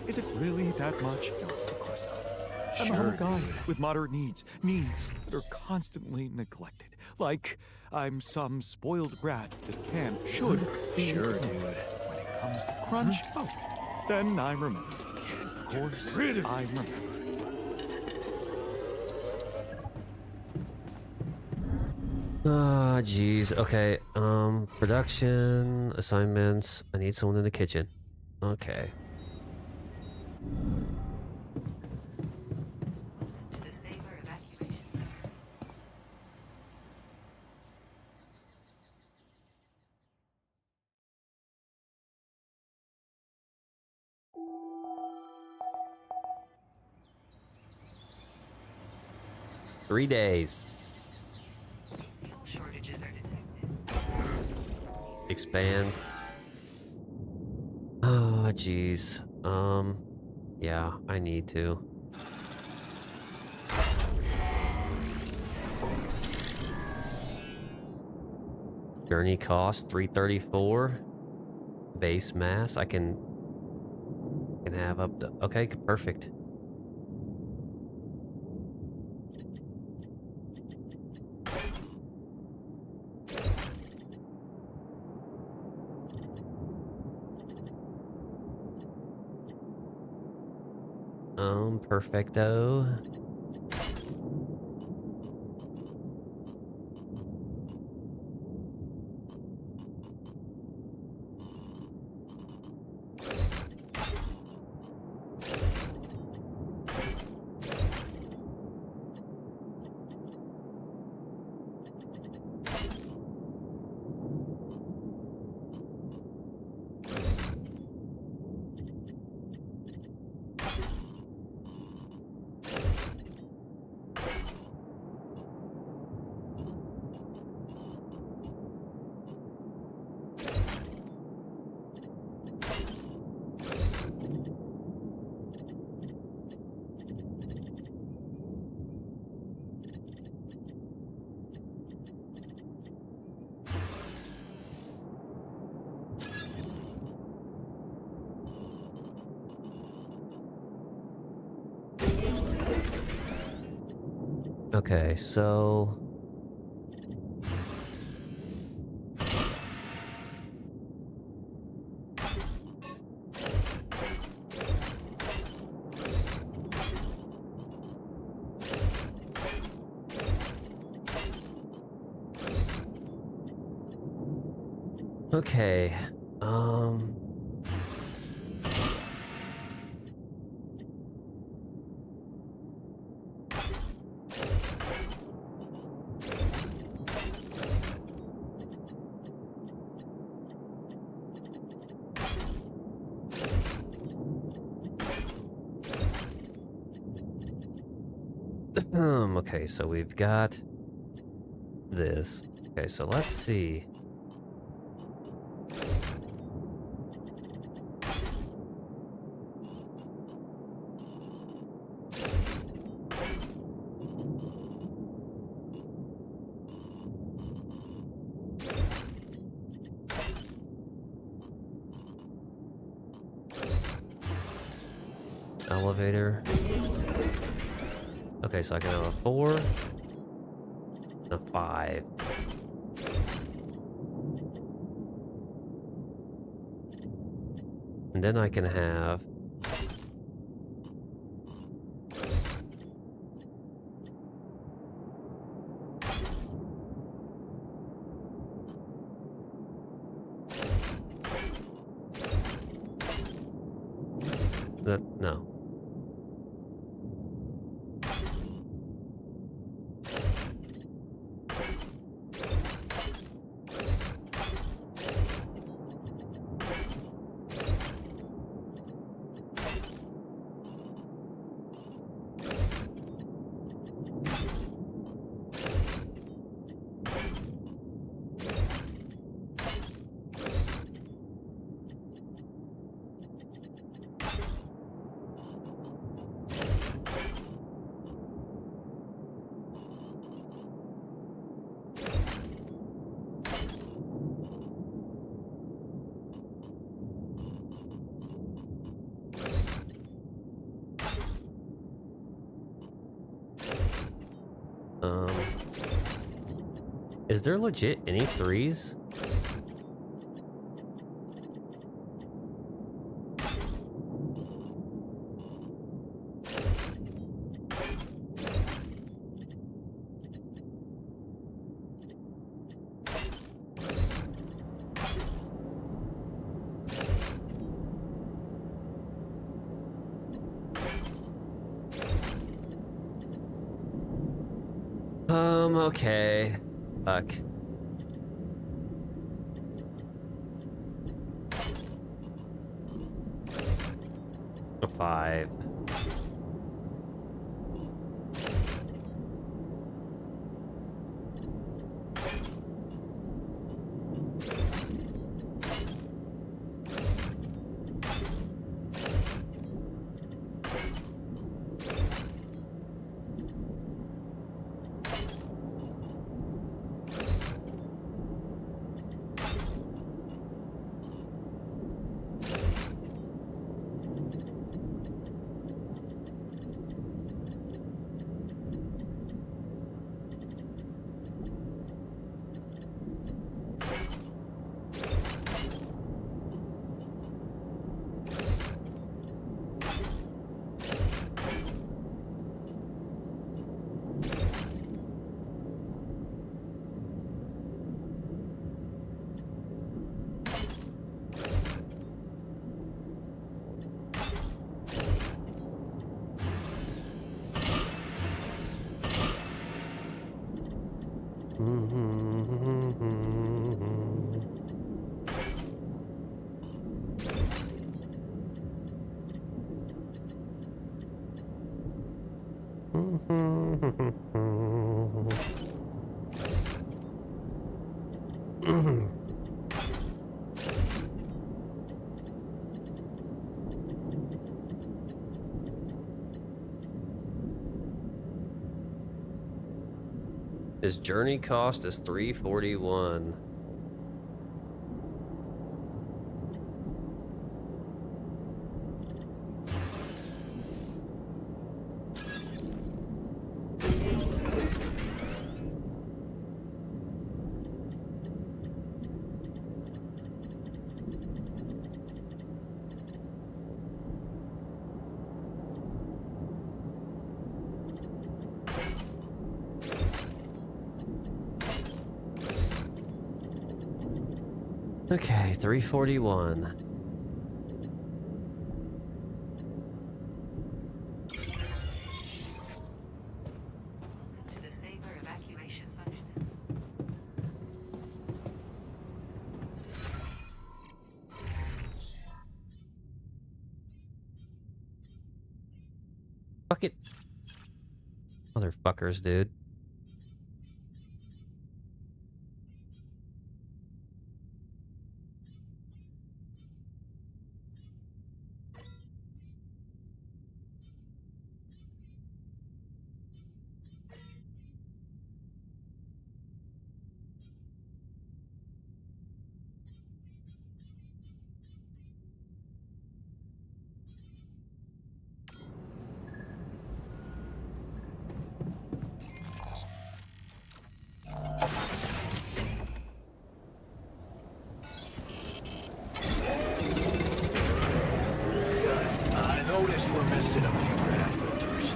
Is it really that much? No, of course not. I'm a humble guy with moderate needs. Needs that are constantly neglected. Like I'm some spoiled brat that can, should be. Sure, ignored. dude. When it comes to crunch, oh, then I remember. Of course, I remember. Ah, jeez. Okay. Production assignments. I need someone in the kitchen. Okay. To the safer evacuation. 3 days. Fuel shortages are detected. Expand. Oh, jeez. Yeah, I need to. Journey cost 334. Base mass. I can have up to. Okay, perfect. Perfecto. Okay, so okay. Okay, so we've got this. Okay, so let's see. Elevator. Okay, so I can have a 4 and a 5. And then I can have that. No. Is there legit any 3s? Okay. Fuck. A 5. His journey cost is $341. Okay, 341. To the Saber evacuation function. Fuck it. Motherfuckers, dude. I noticed we're missing a few grad filters.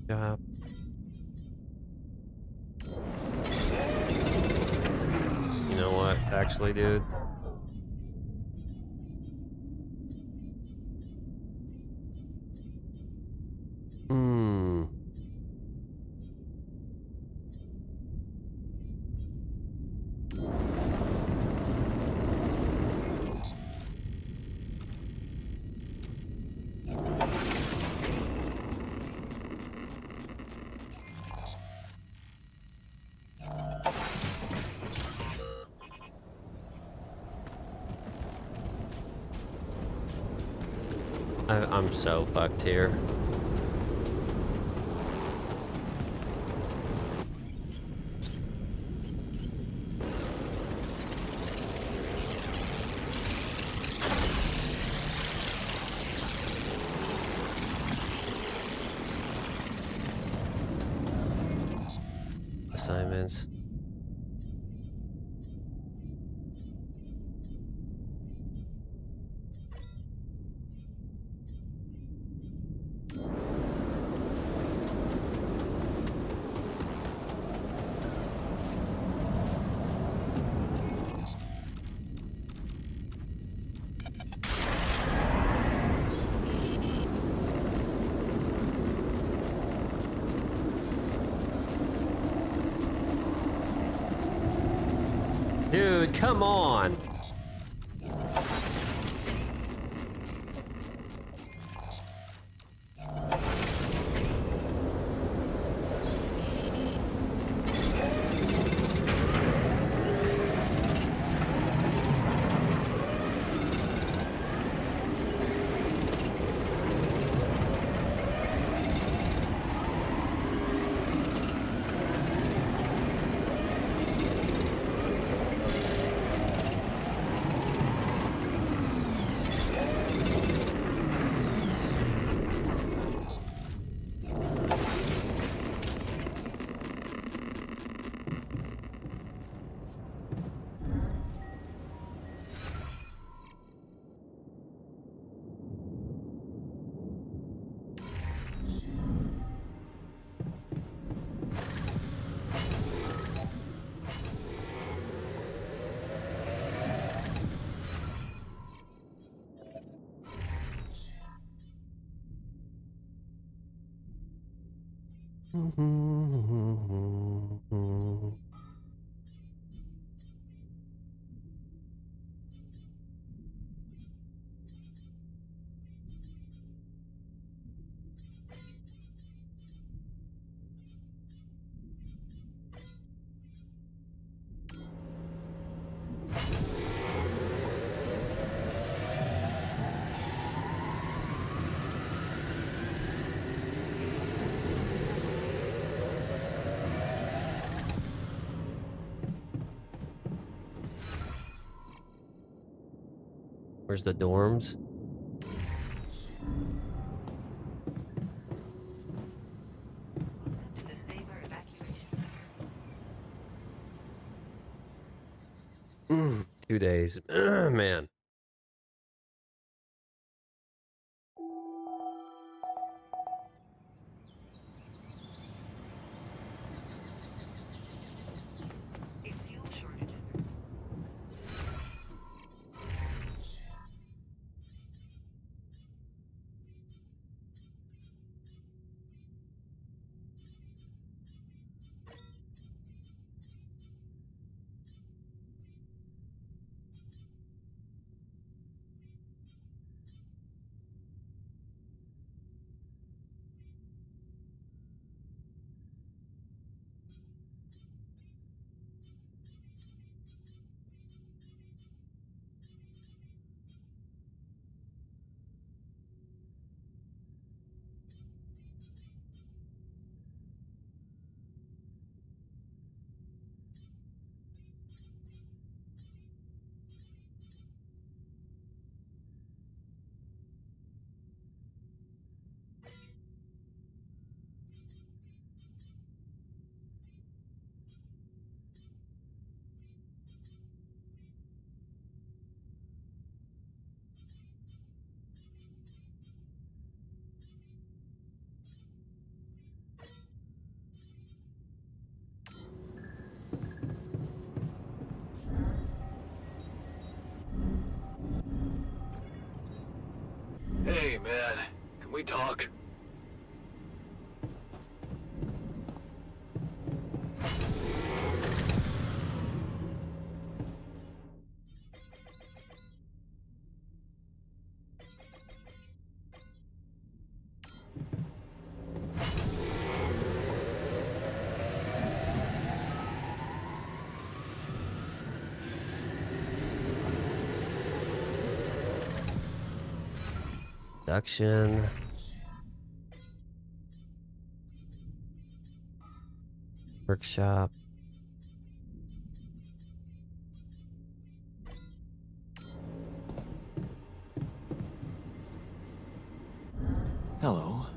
Job. You know what? Actually, dude. I'm so fucked here. specimens. Dude, come on. Where's the dorms? To the Saber evacuation. 2 days. Man. It's fuel shortages. Hey, man. Can we talk? Production. Workshop. Hello.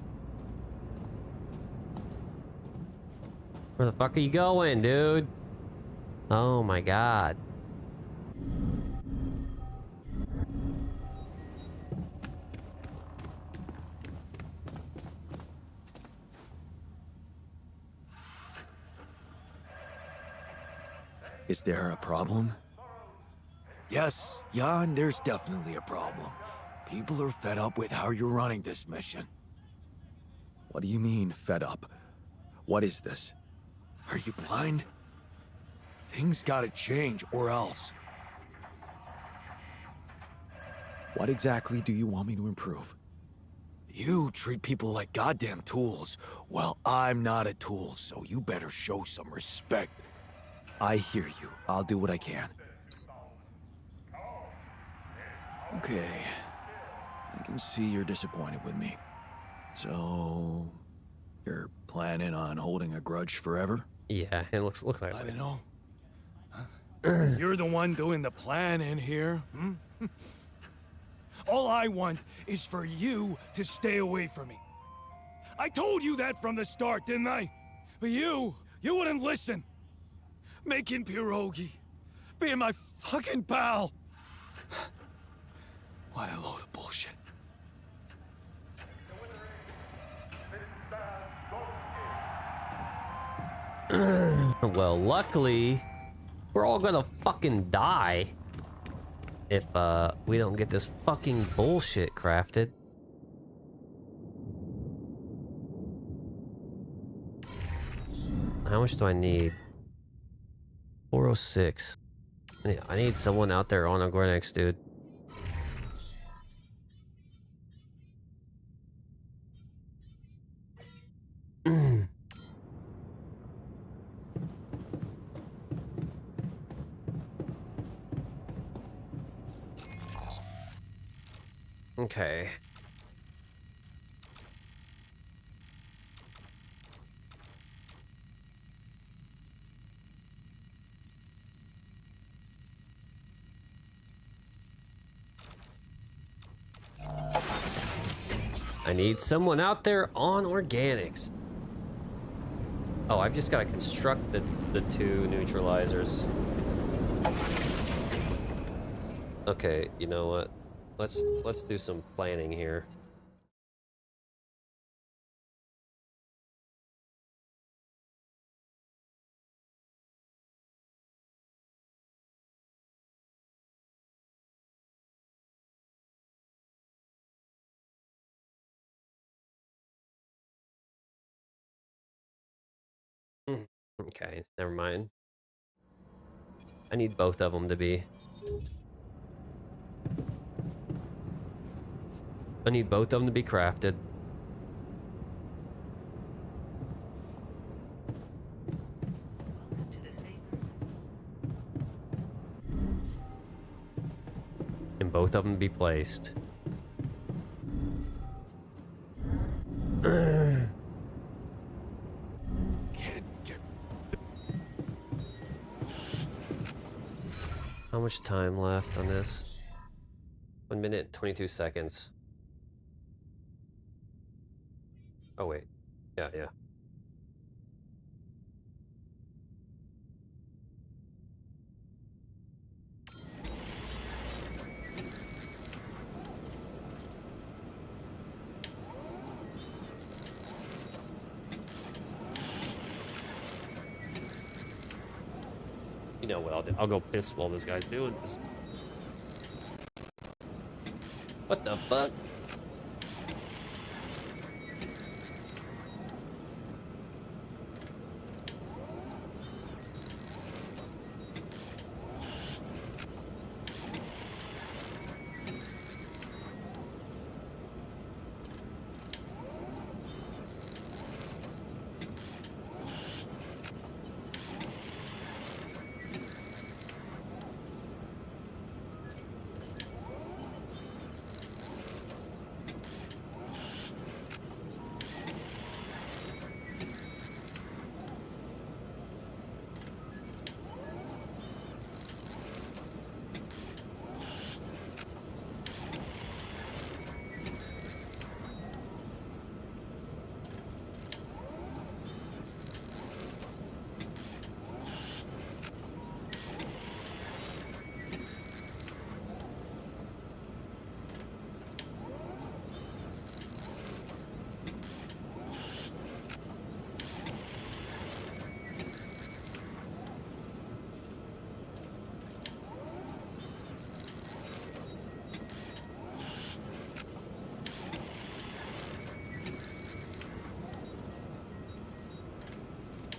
Where the fuck are you going, dude? Oh my god. Is there a problem? Yes, Jan, there's definitely a problem. People are fed up with how you're running this mission. What do you mean, fed up? What is this? Are you blind? Things gotta change, or else. What exactly do you want me to improve? You treat people like goddamn tools. Well, I'm not a tool, so you better show some respect. I hear you. I'll do what I can. Okay. I can see you're disappointed with me. So, you're planning on holding a grudge forever? Yeah, it looks like I it. don't know. You're the one doing the planning here. All I want is for you to stay away from me. I told you that from the start, didn't I? But you wouldn't listen. Making pierogi, being my fucking pal. What a load of bullshit. Well, luckily, we're all gonna fucking die if we don't get this fucking bullshit crafted. How much do I need? 406. Yeah, I need someone out there on a Gornex, dude. Okay. I need someone out there on organics. Oh, I've just got to construct the two neutralizers. Okay, you know what? Let's do some planning here. Okay, never mind. I need both of them to be. I need both of them to be crafted. And both of them be placed. How much time left on this? 1 minute, 22 seconds. Oh, wait. Yeah. You know what I'll do? I'll go piss while this guy's doing this. What the fuck?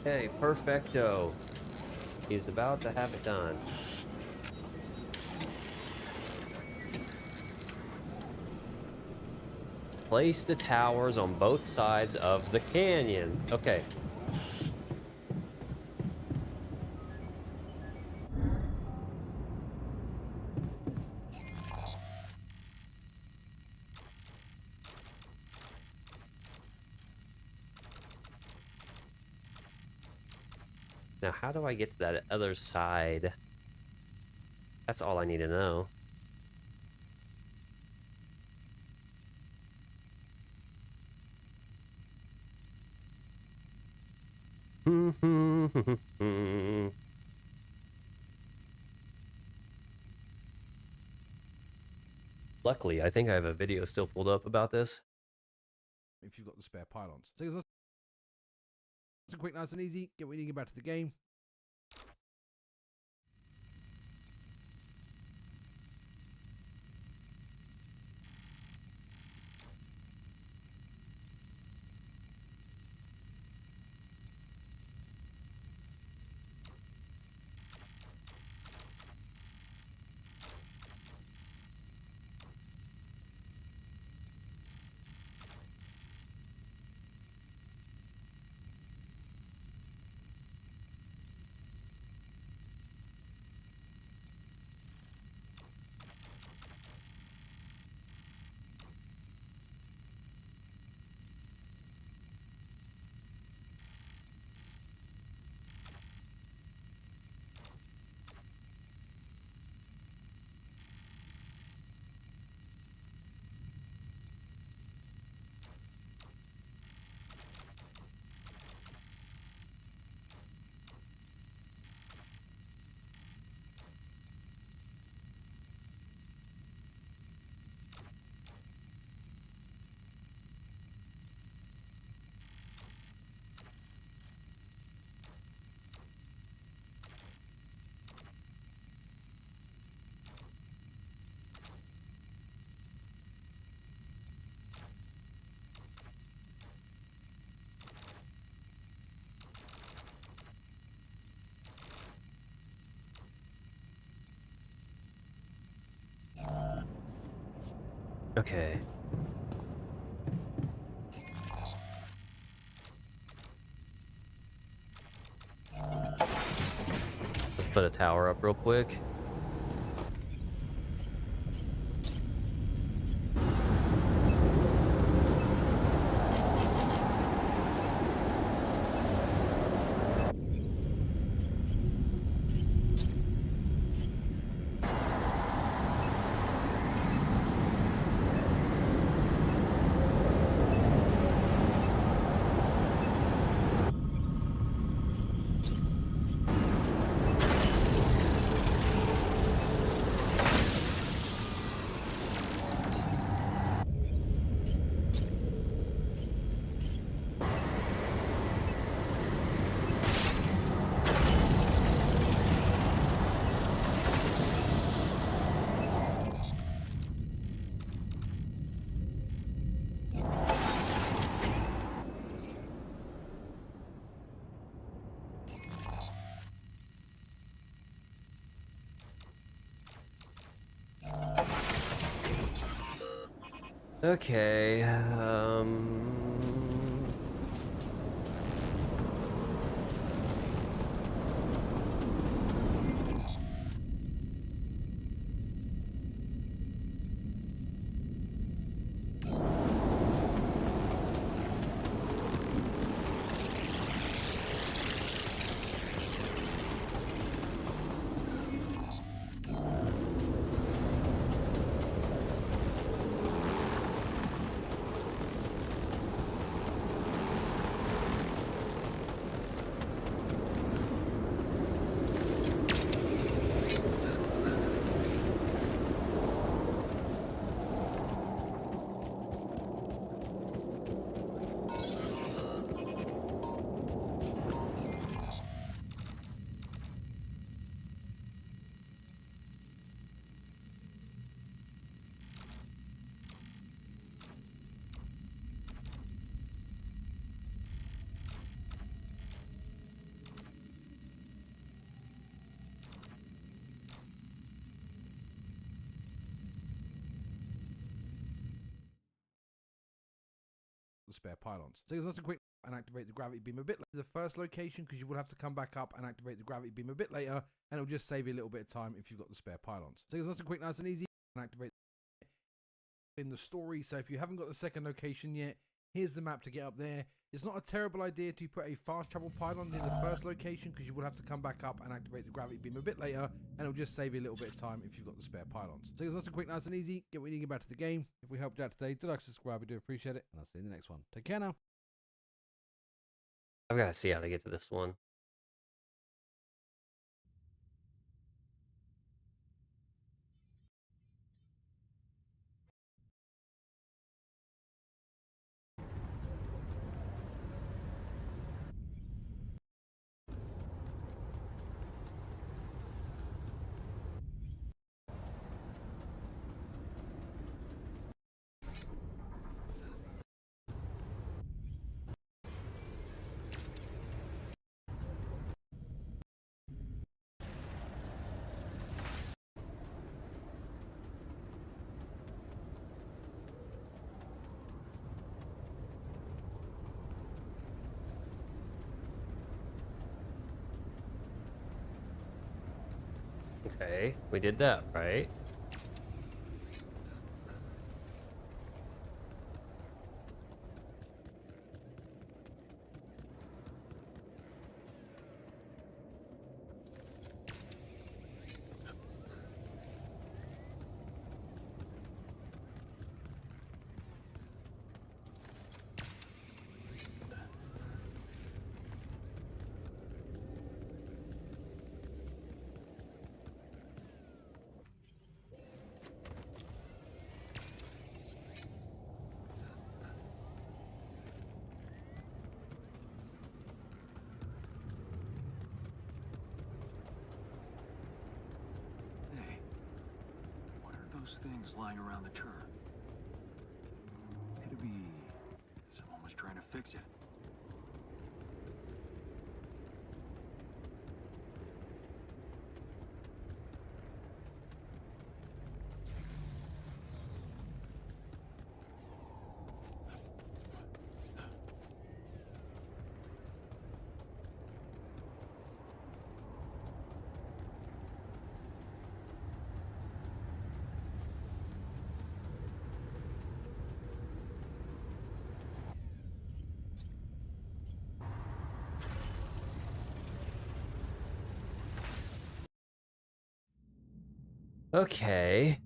Okay, perfecto. He's about to have it done. Place the towers on both sides of the canyon. Okay. Now, how do I get to that other side? That's all I need to know. Luckily, I think I have a video still pulled up about this. If you've got the spare pylons. So that's a quick, nice and easy. Get what you need to get back to the game. Okay. Let's put a tower up real quick. Okay, spare pylons. So there's lots of quick and activate the gravity beam a bit later. The first location, because you will have to come back up and activate the gravity beam a bit later, and it'll just save you a little bit of time if you've got the spare pylons. So there's lots of quick, nice and easy, and activate in the story. So if you haven't got the second location yet, here's the map to get up there. It's not a terrible idea to put a fast travel pylon in the first location, because you will have to come back up and activate the gravity beam a bit later, and it'll just save you a little bit of time if you've got the spare pylons. So there's lots of quick, nice and easy. Get what you need to get back to the game. If we helped you out today, do like, subscribe, we do appreciate it, and I'll see you in the next one. Take care now. I've got to see how they get to this one. Okay, we did that, right? Those things lying around the turret. It'd be someone was trying to fix it. Okay.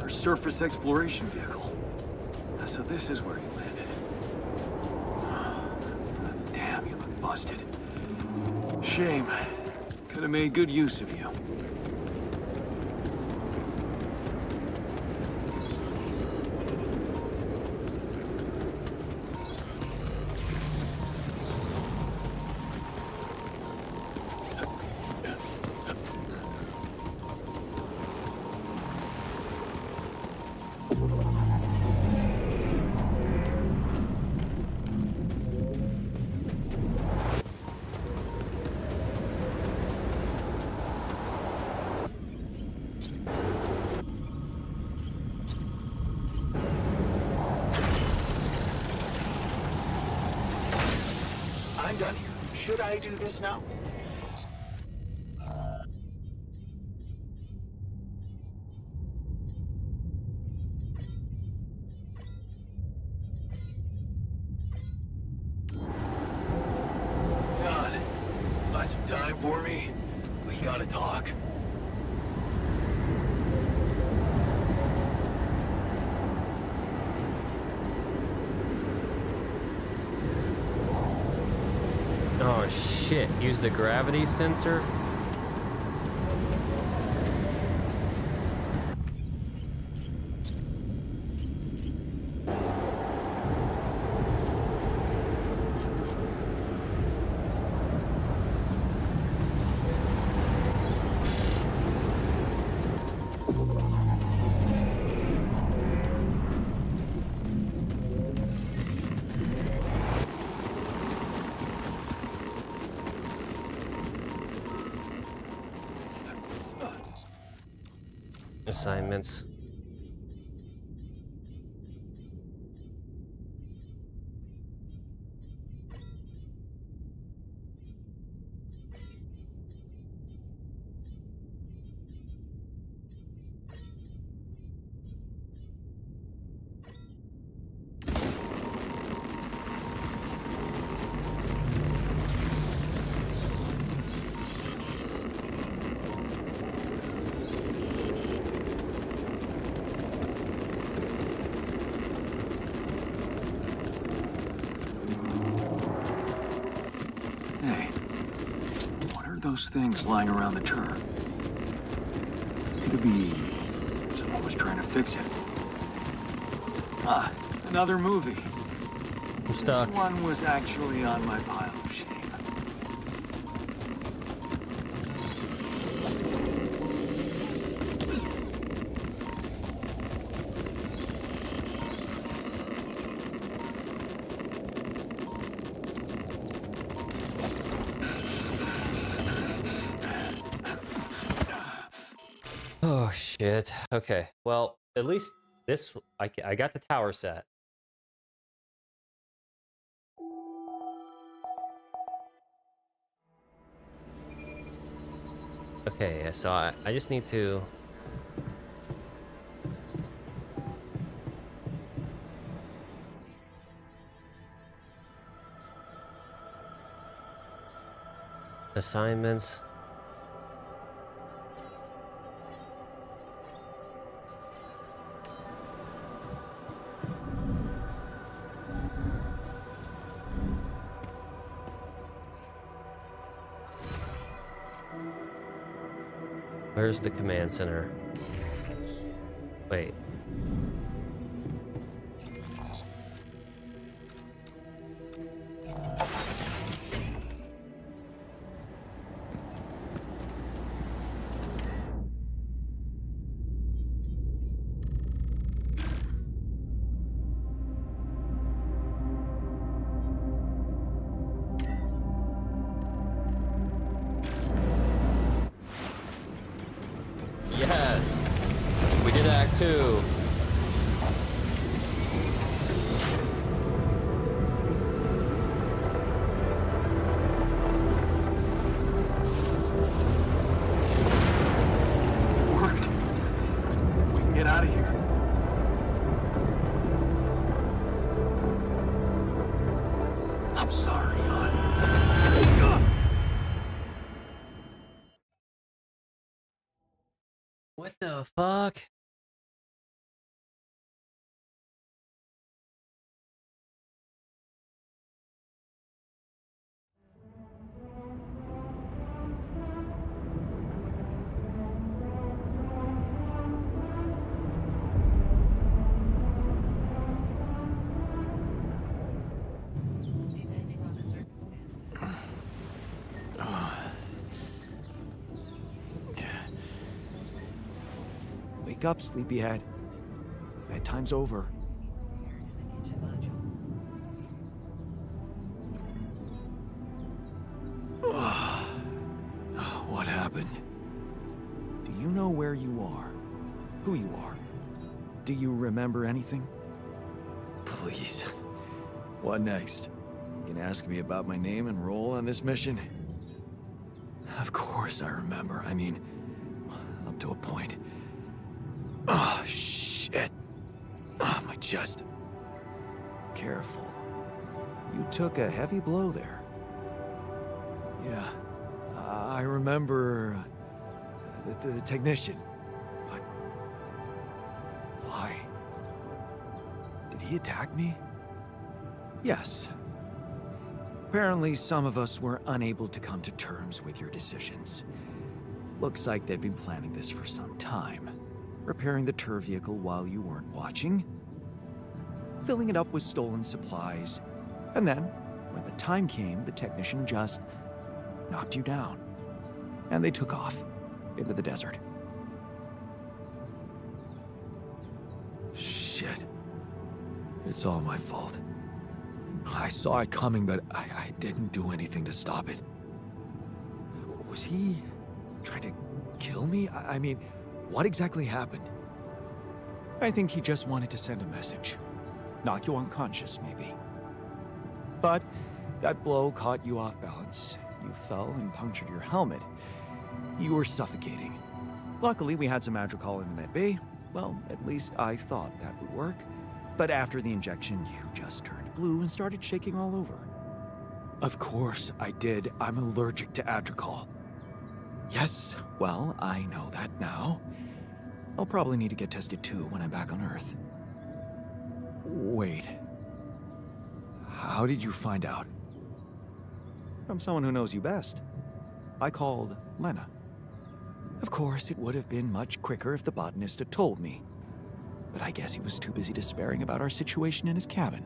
Surface exploration vehicle. So this is where you landed. Damn, you look busted. Shame. Could have made good use of you. I'm done here. Should I do this now? God, find some time for me. We gotta talk. Oh shit, use the gravity sensor? assignments. Hey, what are those things lying around the turret? Could be someone was trying to fix it. Ah, another movie. I'm stuck. This one was actually on my pile of shame. Oh shit. Okay. Well, at least this I got the tower set. Okay, so I just need to assignments. Where's the command center? Wait. Yes! We did Act 2. It worked. We can get out of here. I'm sorry, Jan. What the fuck? Wake up, sleepyhead. Bedtime's over. What happened? Do you know where you are? Who you are? Do you remember anything? Please. What next? You can ask me about my name and role on this mission? Of course I remember. I mean, up to a point. Oh, shit. Oh, my chest. Careful. You took a heavy blow there. Yeah. I remember the technician. But why? Did he attack me? Yes. Apparently, some of us were unable to come to terms with your decisions. Looks like they'd been planning this for some time. Repairing the tour vehicle while you weren't watching. Filling it up with stolen supplies. And then, when the time came, the technician just knocked you down. And they took off into the desert. Shit. It's all my fault. I saw it coming, but I didn't do anything to stop it. Was he trying to kill me? I mean, What exactly happened? I think he just wanted to send a message. Knock you unconscious, maybe. But that blow caught you off balance. You fell and punctured your helmet. You were suffocating. Luckily, we had some Madrigal in the med bay. Well, at least I thought that would work. But after the injection, you just turned blue and started shaking all over. Of course I did. I'm allergic to Adrical. Yes, well, I know that now. I'll probably need to get tested too when I'm back on Earth. Wait. How did you find out? From someone who knows you best. I called Lena. Of course, it would have been much quicker if the botanist had told me. But I guess he was too busy despairing about our situation in his cabin.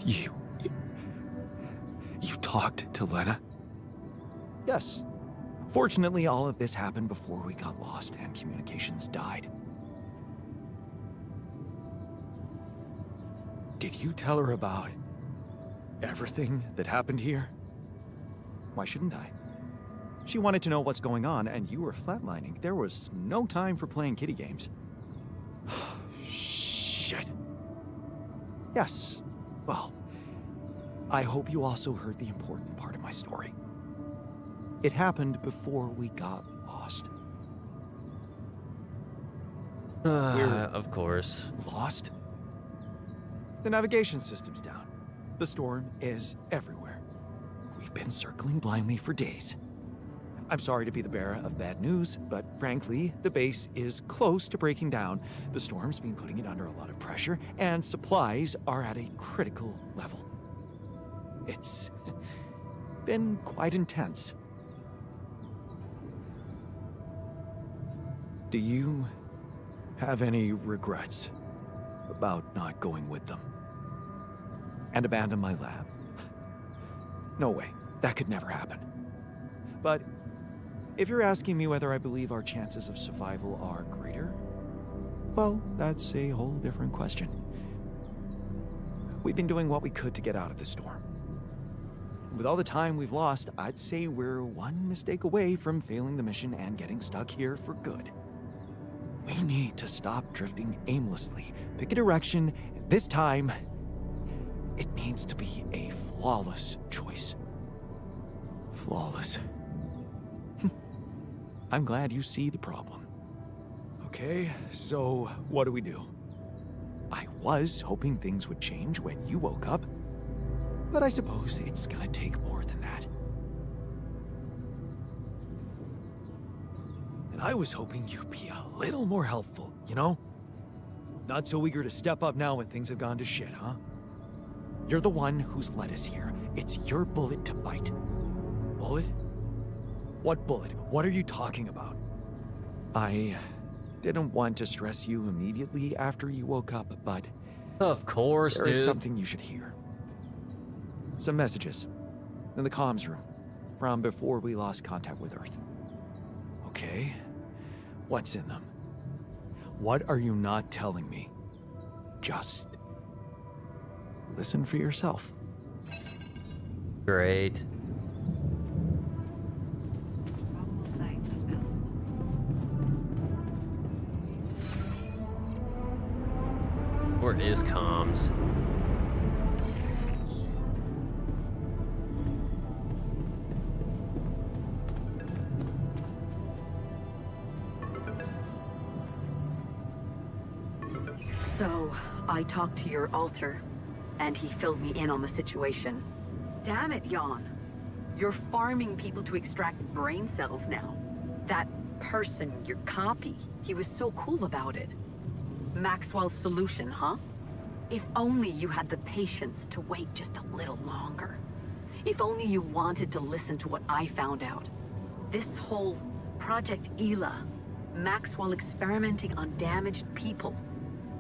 You talked to Lena? Yes. Fortunately, all of this happened before we got lost and communications died. Did you tell her about everything that happened here? Why shouldn't I? She wanted to know what's going on, and you were flatlining. There was no time for playing kiddie games. Shit. Yes. Well, I hope you also heard the important part of my story. It happened before we got lost. Of course. Lost? The navigation system's down. The storm is everywhere. We've been circling blindly for days. I'm sorry to be the bearer of bad news, but frankly, the base is close to breaking down. The storm's been putting it under a lot of pressure, and supplies are at a critical level. It's been quite intense. Do you have any regrets about not going with them? And abandon my lab? No way. That could never happen. But if you're asking me whether I believe our chances of survival are greater, well, that's a whole different question. We've been doing what we could to get out of the storm. With all the time we've lost, I'd say we're one mistake away from failing the mission and getting stuck here for good. We need to stop drifting aimlessly, pick a direction, and this time, it needs to be a flawless choice. Flawless. I'm glad you see the problem. Okay, so what do we do? I was hoping things would change when you woke up, but I suppose it's gonna take more than that. And I was hoping you'd be a little more helpful, you know? Not so eager to step up now when things have gone to shit, huh? You're the one who's led us here. It's your bullet to bite. Bullet? What bullet? What are you talking about? I didn't want to stress you immediately after you woke up, but Of course, there dude. is something you should hear. Some messages in the comms room from before we lost contact with Earth. Okay, what's in them? What are you not telling me? Just listen for yourself. Great. Where is comms? So, I talked to your alter, and he filled me in on the situation. Damn it, Jan. You're farming people to extract brain cells now. That person, your copy, he was so cool about it. Maxwell's solution, huh? If only you had the patience to wait just a little longer. If only you wanted to listen to what I found out. This whole Project Ela, Maxwell experimenting on damaged people,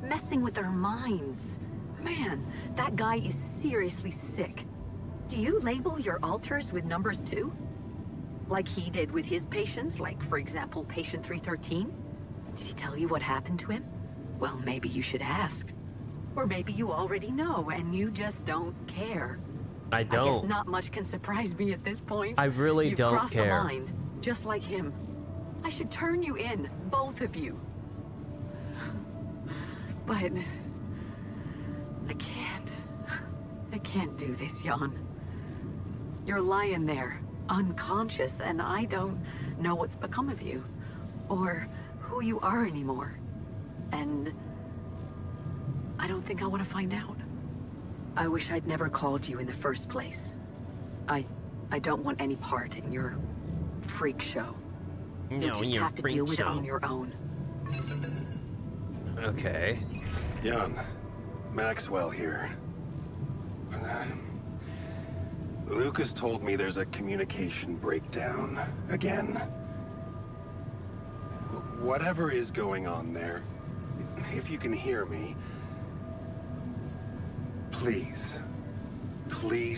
messing with their minds. Man, that guy is seriously sick. Do you label your alters with numbers too? Like he did with his patients, like for example, patient 313? Did he tell you what happened to him? Well, maybe you should ask. Or maybe you already know and you just don't care. I I don't. guess not much can surprise me at this point. I really You've don't crossed care. a line, just like him. I should turn you in, both of you. But I can't. I can't do this, Jan. You're lying there, unconscious, and I don't know what's become of you, or who you are anymore. And I don't think I want to find out. I wish I'd never called you in the first place. I don't want any part in your freak show. You'll just have to deal with it on your own. Okay. Jan, Maxwell here. Lucas told me there's a communication breakdown again. Whatever is going on there, if you can hear me, please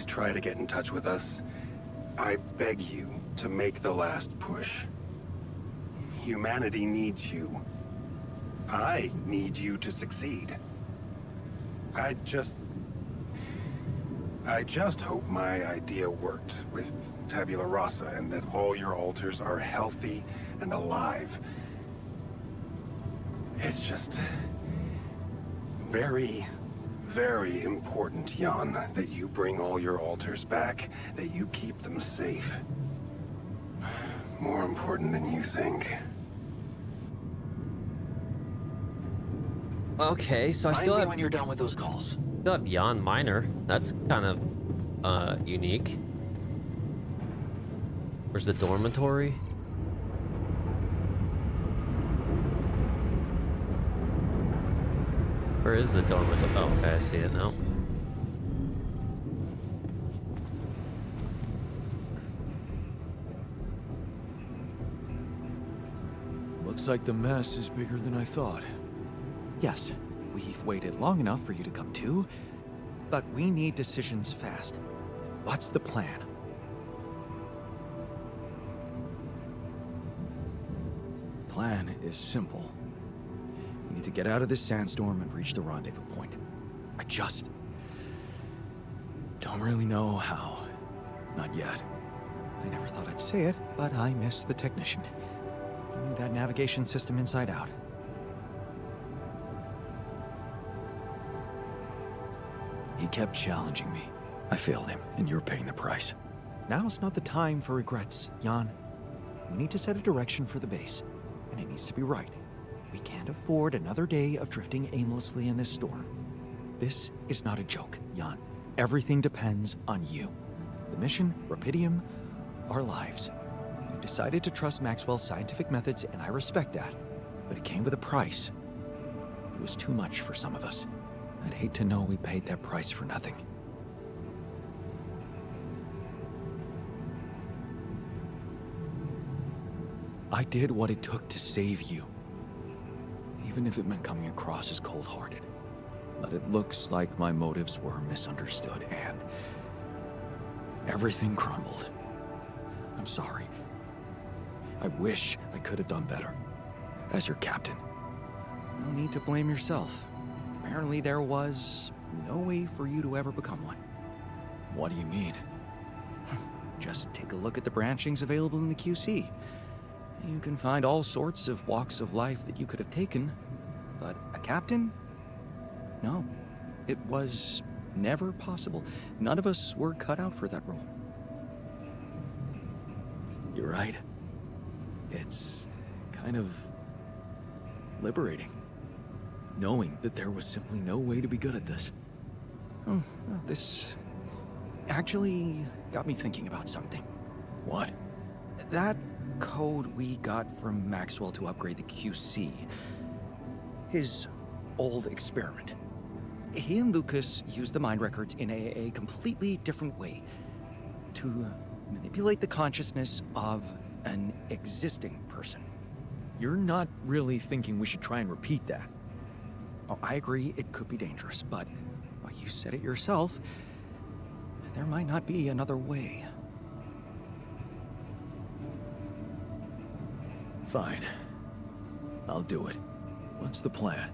try to get in touch with us. I beg you to make the last push. Humanity needs you. I need you to succeed. I just hope my idea worked with Tabula Rasa and that all your alters are healthy and alive. It's just very, very important, Jan, that you bring all your alters back, that you keep them safe. More important than you think. Okay, so I still have when you're done with those calls. Jan Minor. That's kind of unique. Where's the dormitory? Where is the dormitory? Oh, okay, I see it now. Looks like the mess is bigger than I thought. Yes, we've waited long enough for you to come to, but we need decisions fast. What's the plan? Plan is simple. We need to get out of this sandstorm and reach the rendezvous point. I just don't really know how. Not yet. I never thought I'd say it, but I miss the technician. He knew that navigation system inside out. He kept challenging me. I failed him, and you're paying the price. Now's not the time for regrets, Jan. We need to set a direction for the base, and it needs to be right. We can't afford another day of drifting aimlessly in this storm. This is not a joke, Jan. Everything depends on you. The mission, Rapidium, our lives. You decided to trust Maxwell's scientific methods, and I respect that. But it came with a price. It was too much for some of us. I'd hate to know we paid that price for nothing. I did what it took to save you. Even if it meant coming across as cold-hearted. But it looks like my motives were misunderstood, and everything crumbled. I'm sorry. I wish I could have done better. As your captain. No need to blame yourself. Apparently there was no way for you to ever become one. What do you mean? Just take a look at the branchings available in the QC. You can find all sorts of walks of life that you could have taken, but a captain? No. It was never possible. None of us were cut out for that role. You're right. It's kind of liberating, knowing that there was simply no way to be good at this. Oh, this actually got me thinking about something. What? That code we got from Maxwell to upgrade the QC. His old experiment. He and Lucas used the mind records in a completely different way to manipulate the consciousness of an existing person. You're not really thinking we should try and repeat that. Oh, I agree it could be dangerous, but well, you said it yourself. There might not be another way. Fine. I'll do it. What's the plan?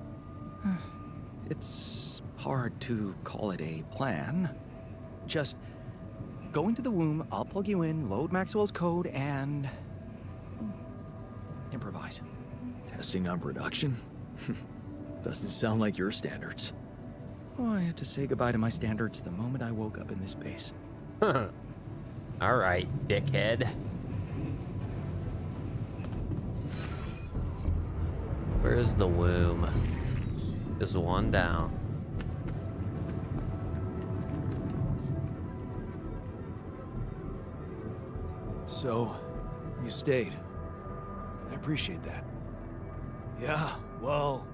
It's hard to call it a plan. Just go into the womb, I'll plug you in, load Maxwell's code, and improvise. Testing on production? Doesn't sound like your standards. Oh, I had to say goodbye to my standards the moment I woke up in this base. Alright, dickhead. Where's the womb? There's one down. So, you stayed. I appreciate that. Yeah, well,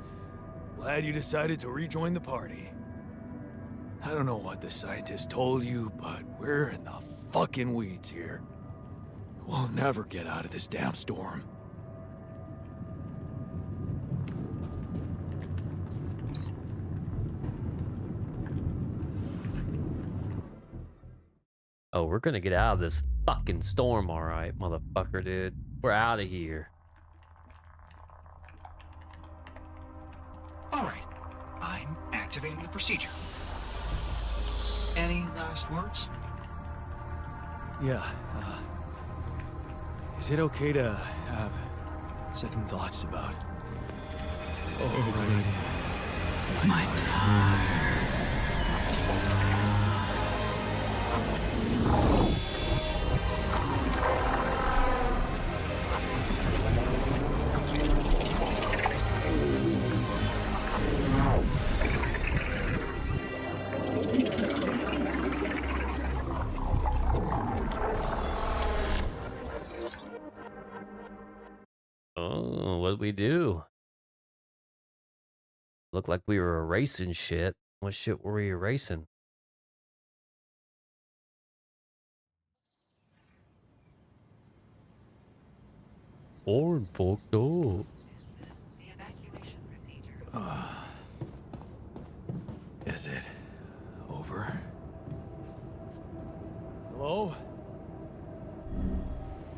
glad you decided to rejoin the party. I don't know what the scientist told you, but we're in the fucking weeds here. We'll never get out of this damn storm. Oh, we're gonna get out of this fucking storm, alright, motherfucker, dude. We're out of here. All right, I'm activating the procedure. Any last words? Yeah, is it okay to have second thoughts about it? Already. My time. Oh, what'd we do? Looked like we were erasing shit. What shit were we erasing? Or fucked up. Is it over? Hello?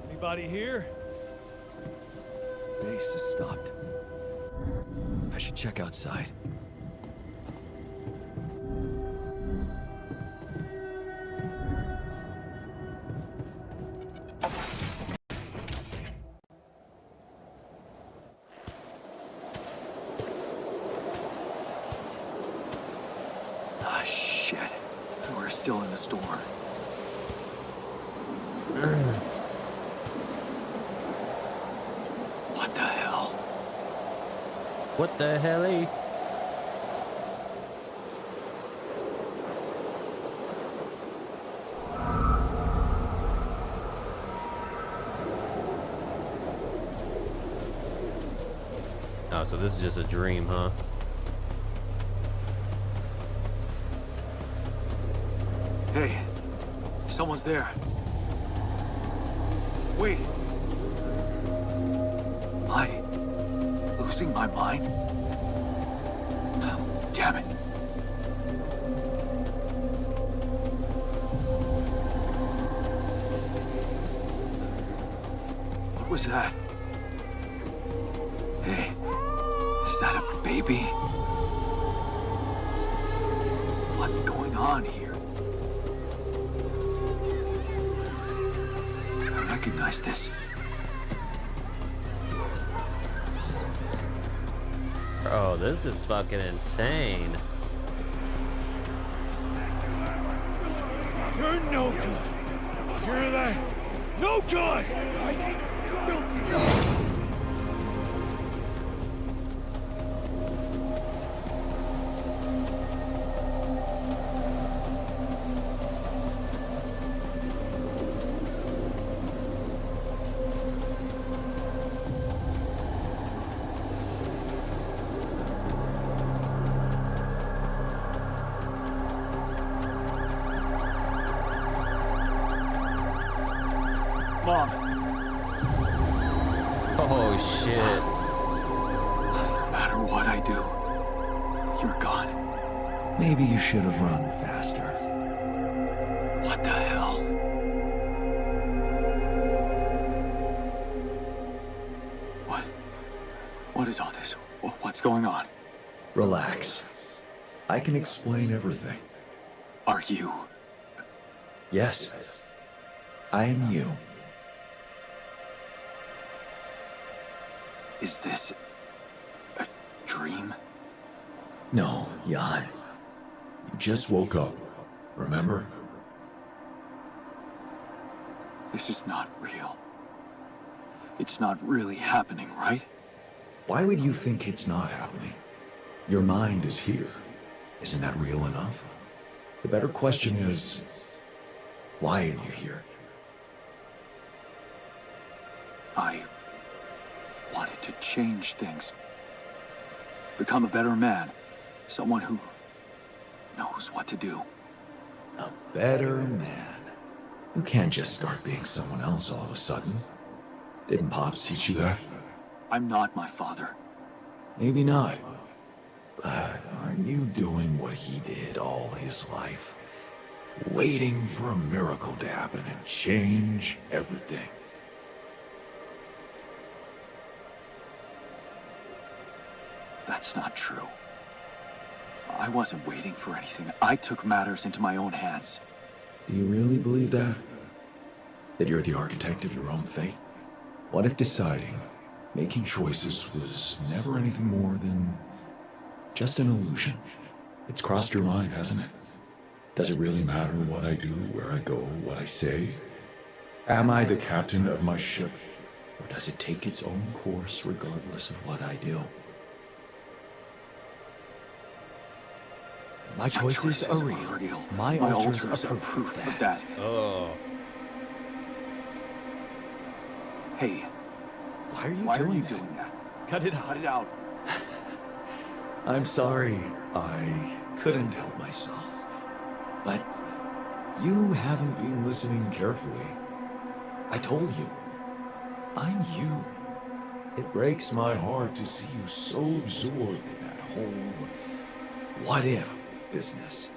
Anybody here? Base has stopped. I should check outside. Ah, shit. We're still in the storm. What the hell? What the hell? Oh, so this is just a dream, huh? Hey, someone's there. Wait. Am I losing my mind? Oh, damn it. What was that? Hey, is that a baby? What's going on here? I recognize this. Oh, this is fucking insane. You're no good. Hear that? No good! Mom. Oh, shit. No matter what I do, you're gone. Maybe you should have run faster. What the hell? What is all this? What's going on? Relax. I can explain everything. Are you? Yes. I am you. Is this a dream? No, Jan. You just woke up, remember? This is not real. It's not really happening, right? Why would you think it's not happening? Your mind is here. Isn't that real enough? The better question is, why are you here? I wanted to change things. Become a better man. Someone who knows what to do. A better man. You can't just start being someone else all of a sudden. Didn't Pops teach you that? I'm not my father. Maybe not. But aren't you doing what he did all his life? Waiting for a miracle to happen and change everything. That's not true. I wasn't waiting for anything. I took matters into my own hands. Do you really believe that? That you're the architect of your own fate? What if deciding, making choices was never anything more than just an illusion? It's crossed your mind, hasn't it? Does it really matter what I do, where I go, what I say? Am I the captain of my ship? Or does it take its own course regardless of what I do? My choices are real. My altars are proof of that. Oh. Hey, Why are you why are doing you that? doing that? Cut it out. Cut it out. I'm sorry. I couldn't help myself. But you haven't been listening carefully. I told you. I'm you. It breaks my heart to see you so absorbed in that whole what if business.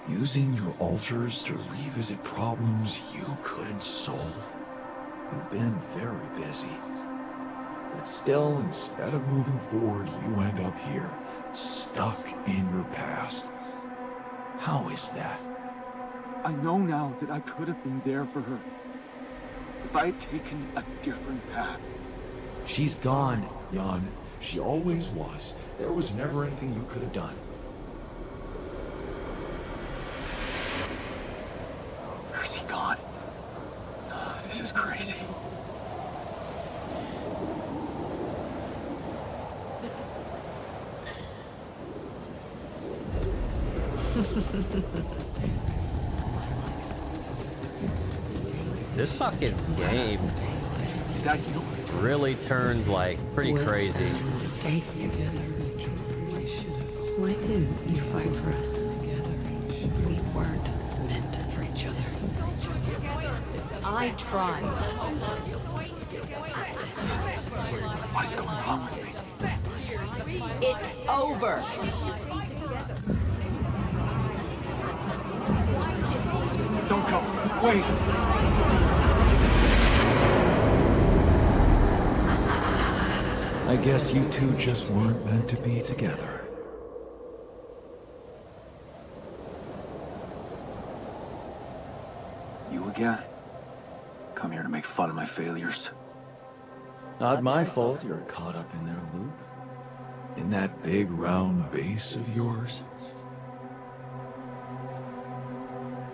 Using your altars to revisit problems you couldn't solve. You've been very busy. But still, instead of moving forward, you end up here, stuck in your past. How is that? I know now that I could have been there for her. If I had taken a different path. She's gone, Jan. She always was. There was never anything you could have done. Where's he gone? Oh, this is crazy. This fucking game Is that you? really turned like pretty crazy. Mistake. Why didn't you fight for us? We weren't meant for each other. I tried. What is going on with me? It's over. Don't go. Wait. I guess you two just weren't meant to be together. You again? Come here to make fun of my failures. Not my fault you're caught up in their loop. In that big round base of yours.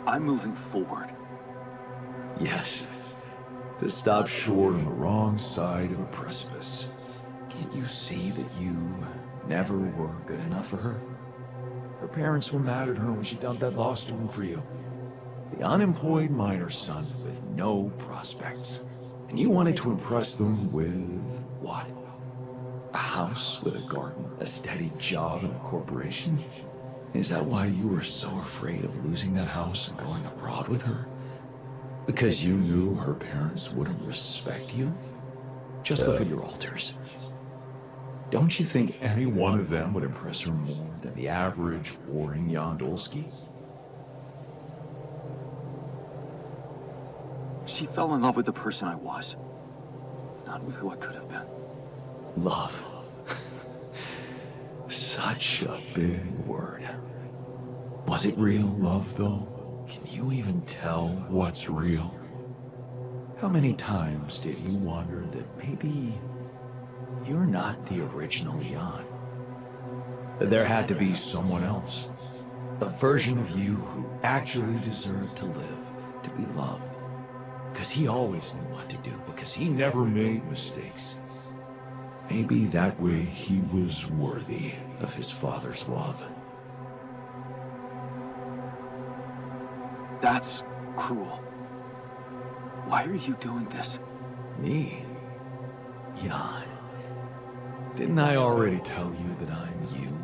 I'm moving forward. Yes. To stop short on the wrong side of a precipice. Can't you see that you never were good enough for her? Her parents were mad at her when she dumped that law student for you. The unemployed miner son with no prospects. And you wanted to impress them with what? A house with a garden, a steady job, and a corporation? Is that why you were so afraid of losing that house and going abroad with her? Because you knew her parents wouldn't respect you? Just look at your altars. Don't you think any one of them would impress her more than the average warring Jan Dolski? She fell in love with the person I was, not with who I could have been. Love. Such a big word. Was it real love, though? Can you even tell what's real? How many times did you wonder that maybe You're not the original Jan. There had to be someone else. A version of you who actually deserved to live, to be loved. Because he always knew what to do, because he never made mistakes. Maybe that way he was worthy of his father's love. That's cruel. Why are you doing this? Me? Jan. Didn't I already tell you that I'm you?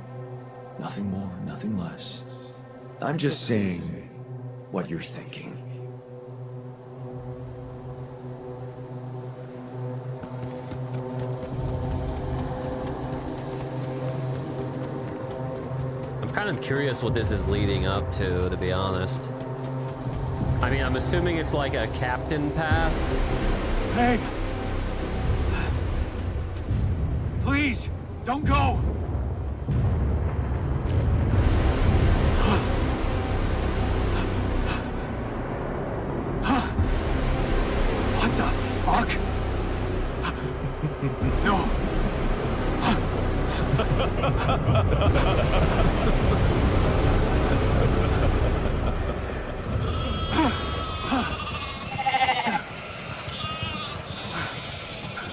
Nothing more, nothing less. I'm just saying what you're thinking. I'm kind of curious what this is leading up to be honest. I mean, I'm assuming it's like a captain path. Hey! Please, don't go! What the fuck? No!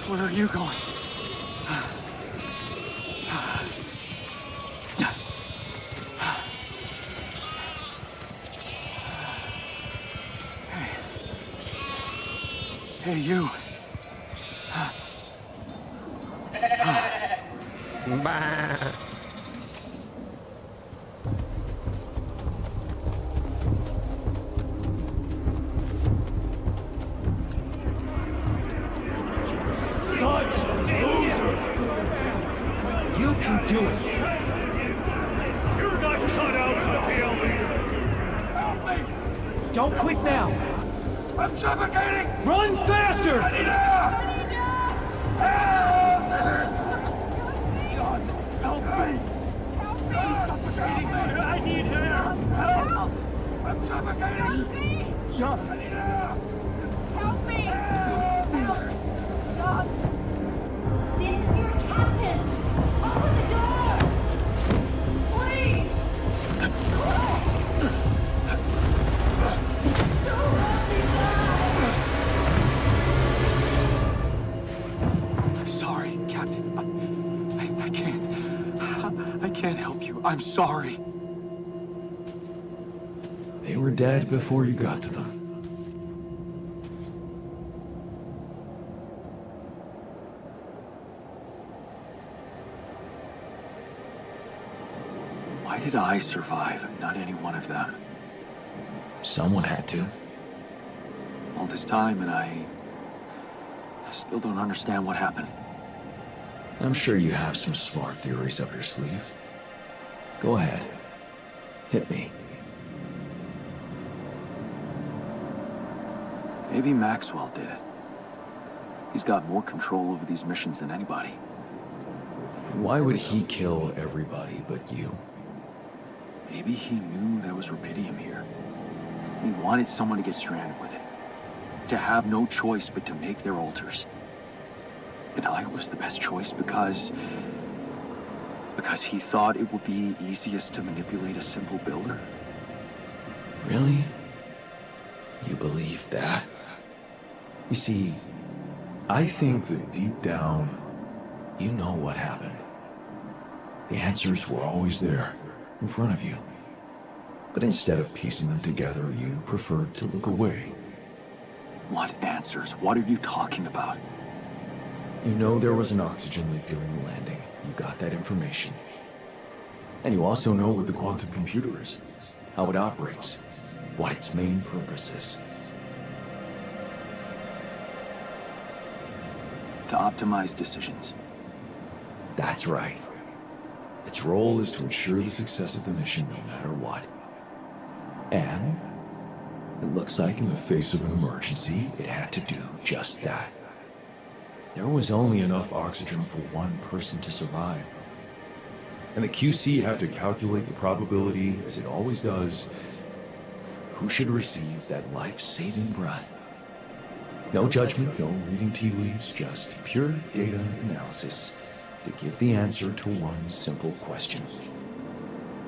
Where are you going? Hey, you. Bah. You can do it. You're not cut out to be a leader. Help me! Don't quit now. I'm suffocating! Run faster! Anita! Help me! Help me! I'm suffocating! I need air! Help! I'm suffocating! Help me! Anita! Help me! Help! Stop! This is your captain! Open the door! Please! Don't let me die! I'm sorry, Captain. I can't help you. I'm sorry. They were dead before you got to them. Why did I survive and not any one of them? Someone had to. All this time and I still don't understand what happened. I'm sure you have some smart theories up your sleeve. Go ahead. Hit me. Maybe Maxwell did it. He's got more control over these missions than anybody. And why would he kill everybody but you? Maybe he knew there was rubidium here. He wanted someone to get stranded with it. To have no choice but to make their altars. And I was the best choice because he thought it would be easiest to manipulate a simple builder. Really? You believe that? You see, I think that deep down, you know what happened. The answers were always there, in front of you. But instead of piecing them together, you preferred to look away. What answers? What are you talking about? You know there was an oxygen leak during the landing. You got that information. And you also know what the quantum computer is, how it operates, what its main purpose is. To optimize decisions. That's right. Its role is to ensure the success of the mission no matter what. And it looks like in the face of an emergency, it had to do just that. There was only enough oxygen for one person to survive. And the QC had to calculate the probability, as it always does, who should receive that life-saving breath. No judgment, no reading tea leaves, just pure data analysis to give the answer to one simple question.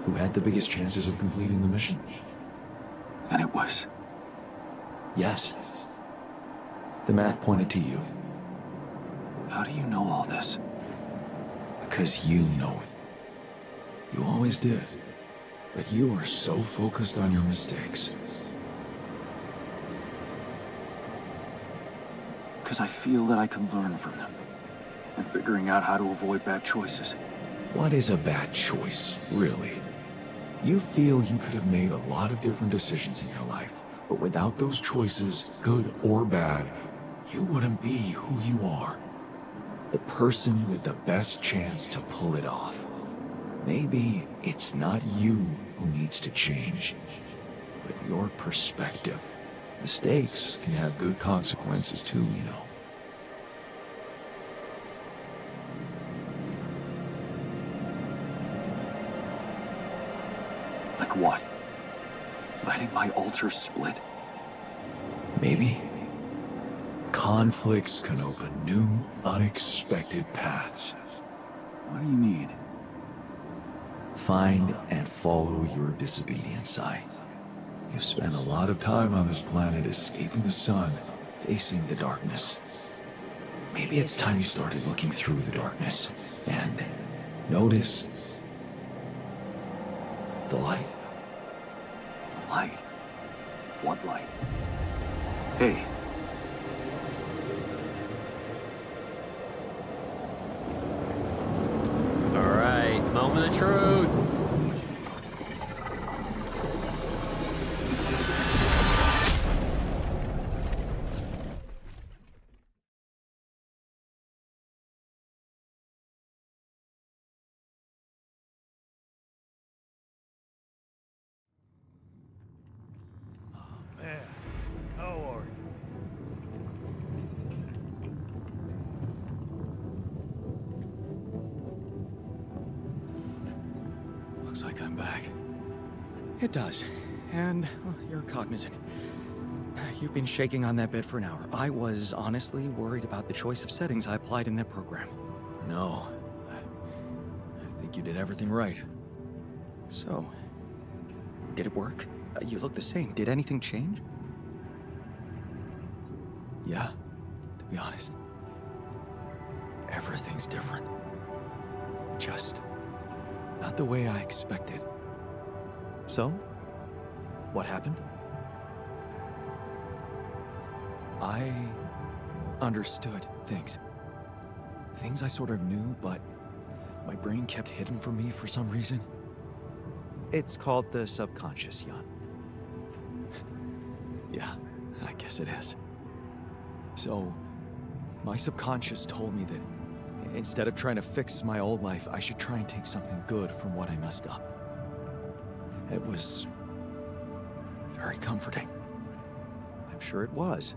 Who had the biggest chances of completing the mission? And it was... Yes. The math pointed to you. How do you know all this? Because you know it. You always did. But you were so focused on your mistakes. Because I feel that I can learn from them. And figuring out how to avoid bad choices. What is a bad choice, really? You feel you could have made a lot of different decisions in your life, but without those choices, good or bad, you wouldn't be who you are. The person with the best chance to pull it off. Maybe it's not you who needs to change, but your perspective. Mistakes can have good consequences too, you know. Like what? Letting my altar split? Maybe. Conflicts can open new, unexpected paths. What do you mean? Find and follow your disobedience, I. You've spent a lot of time on this planet escaping the sun, facing the darkness. Maybe it's time you started looking through the darkness and notice the light. Light? What light? Hey. All right, moment of truth. Man, how are you? Looks like I'm back. It does. And well, you're cognizant. You've been shaking on that bed for an hour. I was honestly worried about the choice of settings I applied in that program. No. I think you did everything right. So, did it work? You look the same. Did anything change? Yeah, to be honest. Everything's different. Just not the way I expected. So, what happened? I understood things. Things I sort of knew, but my brain kept hidden from me for some reason. It's called the subconscious, Jan. Yeah, I guess it is. So, my subconscious told me that instead of trying to fix my old life, I should try and take something good from what I messed up. It was very comforting. I'm sure it was.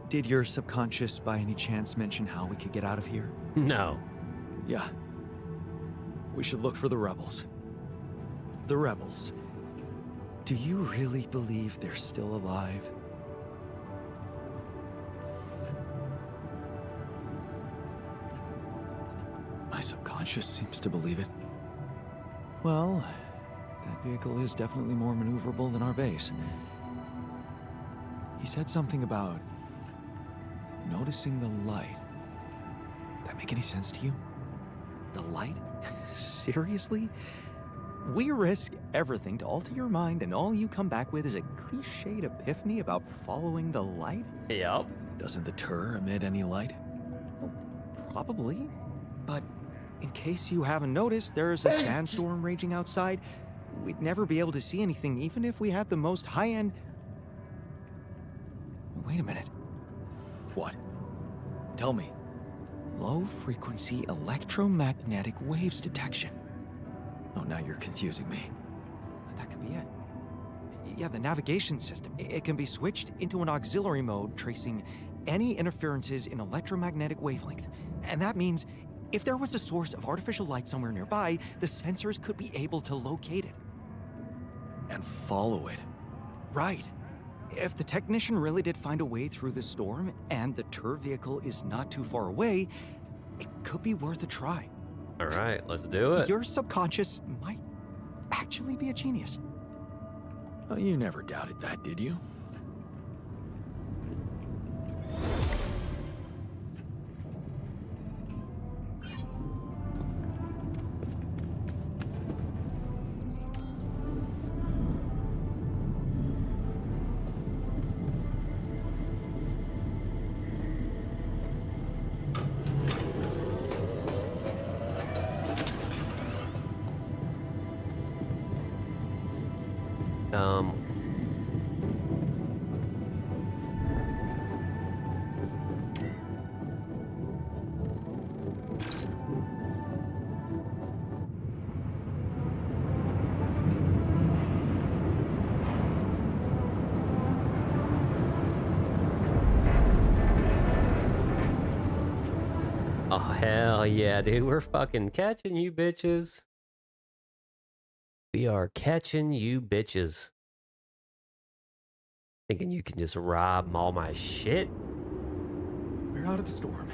Did your subconscious by any chance mention how we could get out of here? No. Yeah. We should look for the rebels. The rebels. Do you really believe they're still alive? My subconscious seems to believe it. Well, that vehicle is definitely more maneuverable than our base. He said something about noticing the light. That make any sense to you? The light? Seriously? We risk everything to alter your mind, and all you come back with is a cliched epiphany about following the light? Yep. Doesn't the tur emit any light? Well, probably. But in case you haven't noticed, there's a sandstorm raging outside. We'd never be able to see anything, even if we had the most high-end... Wait a minute. What? Tell me. Low-frequency electromagnetic waves detection. Oh, now you're confusing me. That could be it. Yeah, the navigation system. It can be switched into an auxiliary mode, tracing any interferences in electromagnetic wavelength. And that means if there was a source of artificial light somewhere nearby, the sensors could be able to locate it. And follow it. Right. if the technician really did find a way through the storm and the tour vehicle is not too far away, it could be worth a try. All right, let's do it. Your subconscious might actually be a genius. Oh, you never doubted that, did you? Oh, hell yeah, dude. We're fucking catching you bitches. We are catching you bitches. Thinking you can just rob all my shit? We're out of the storm.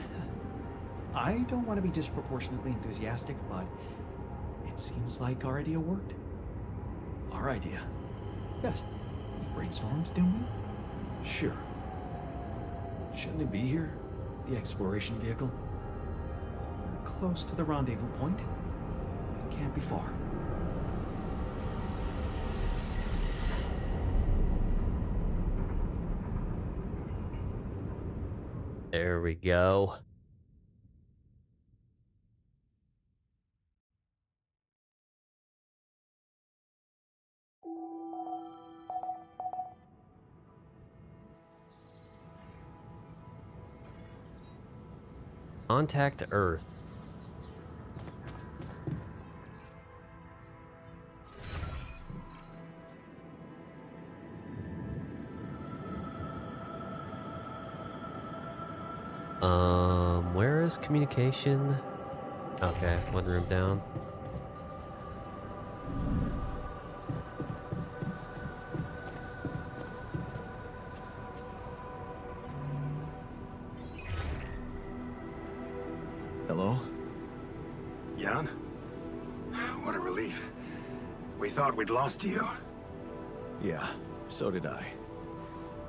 I don't want to be disproportionately enthusiastic, but it seems like our idea worked. Our idea? Yes. We brainstormed, didn't we? Sure. Shouldn't it be here? The exploration vehicle? We're close to the rendezvous point. It can't be far. There we go. Contact Earth. Where is communication? Okay, one room down. Hello? Jan? What a relief. We thought we'd lost you. Yeah, so did I.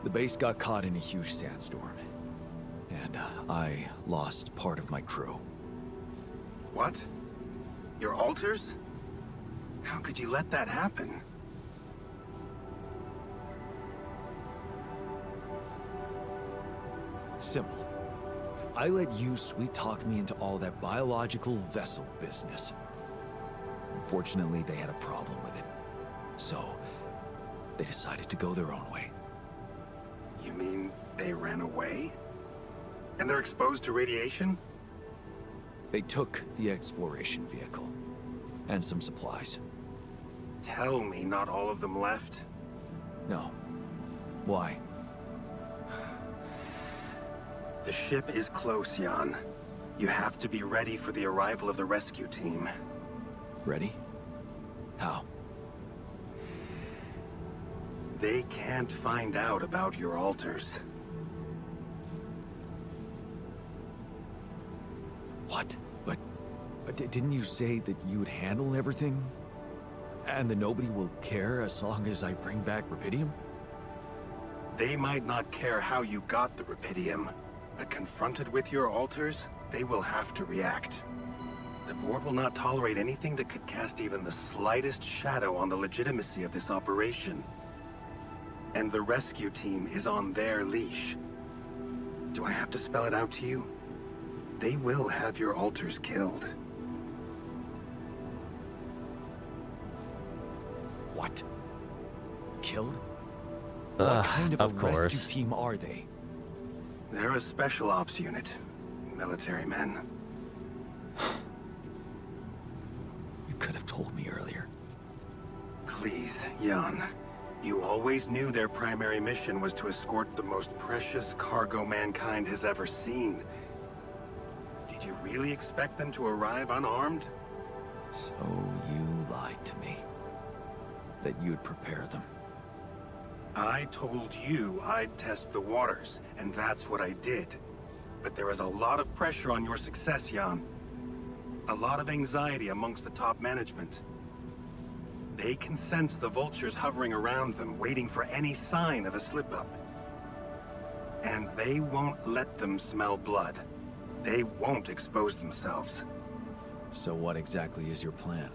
The base got caught in a huge sandstorm. And I lost part of my crew. What? Your alters? How could you let that happen? Simple. I let you sweet-talk me into all that biological vessel business. Unfortunately, they had a problem with it. So, they decided to go their own way. You mean they ran away? And they're exposed to radiation? They took the exploration vehicle. And some supplies. Tell me not all of them left? No. Why? The ship is close, Jan. You have to be ready for the arrival of the rescue team. Ready? How? They can't find out about your alters. What? But didn't you say that you would handle everything? And that nobody will care as long as I bring back Rapidium? They might not care how you got the Rapidium, but confronted with your alters, they will have to react. The board will not tolerate anything that could cast even the slightest shadow on the legitimacy of this operation. And the rescue team is on their leash. Do I have to spell it out to you? They will have your alters killed. What? Killed? What kind of a rescue team are they? They're a special ops unit. Military men. You could have told me earlier. Please, Jan. You always knew their primary mission was to escort the most precious cargo mankind has ever seen. Did you really expect them to arrive unarmed? So you lied to me. That you'd prepare them. I told you I'd test the waters, and that's what I did. But there is a lot of pressure on your success, Jan. A lot of anxiety amongst the top management. They can sense the vultures hovering around them, waiting for any sign of a slip-up. And they won't let them smell blood. They won't expose themselves. So what exactly is your plan?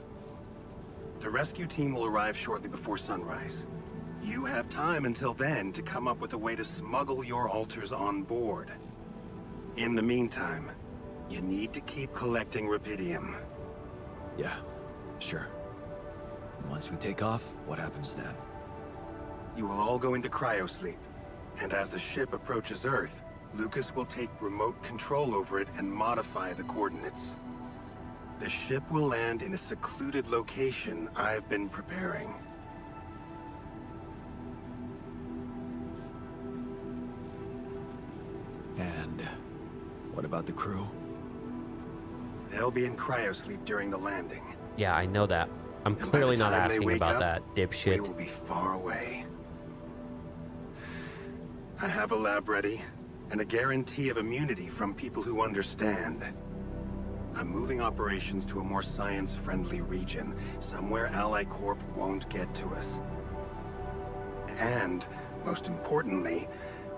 The rescue team will arrive shortly before sunrise. You have time until then to come up with a way to smuggle your alters on board. In the meantime, you need to keep collecting Rapidium. Yeah, sure. And once we take off, what happens then? You will all go into cryosleep, and as the ship approaches Earth, Lucas will take remote control over it and modify the coordinates. The ship will land in a secluded location I've been preparing. And what about the crew? They'll be in cryosleep during the landing. Yeah, I know that. I'm And by clearly the not time they asking wake about up, that, They dipshit. will be far away. I have a lab ready, and a guarantee of immunity from people who understand. I'm moving operations to a more science-friendly region, somewhere Ally Corp won't get to us. And, most importantly,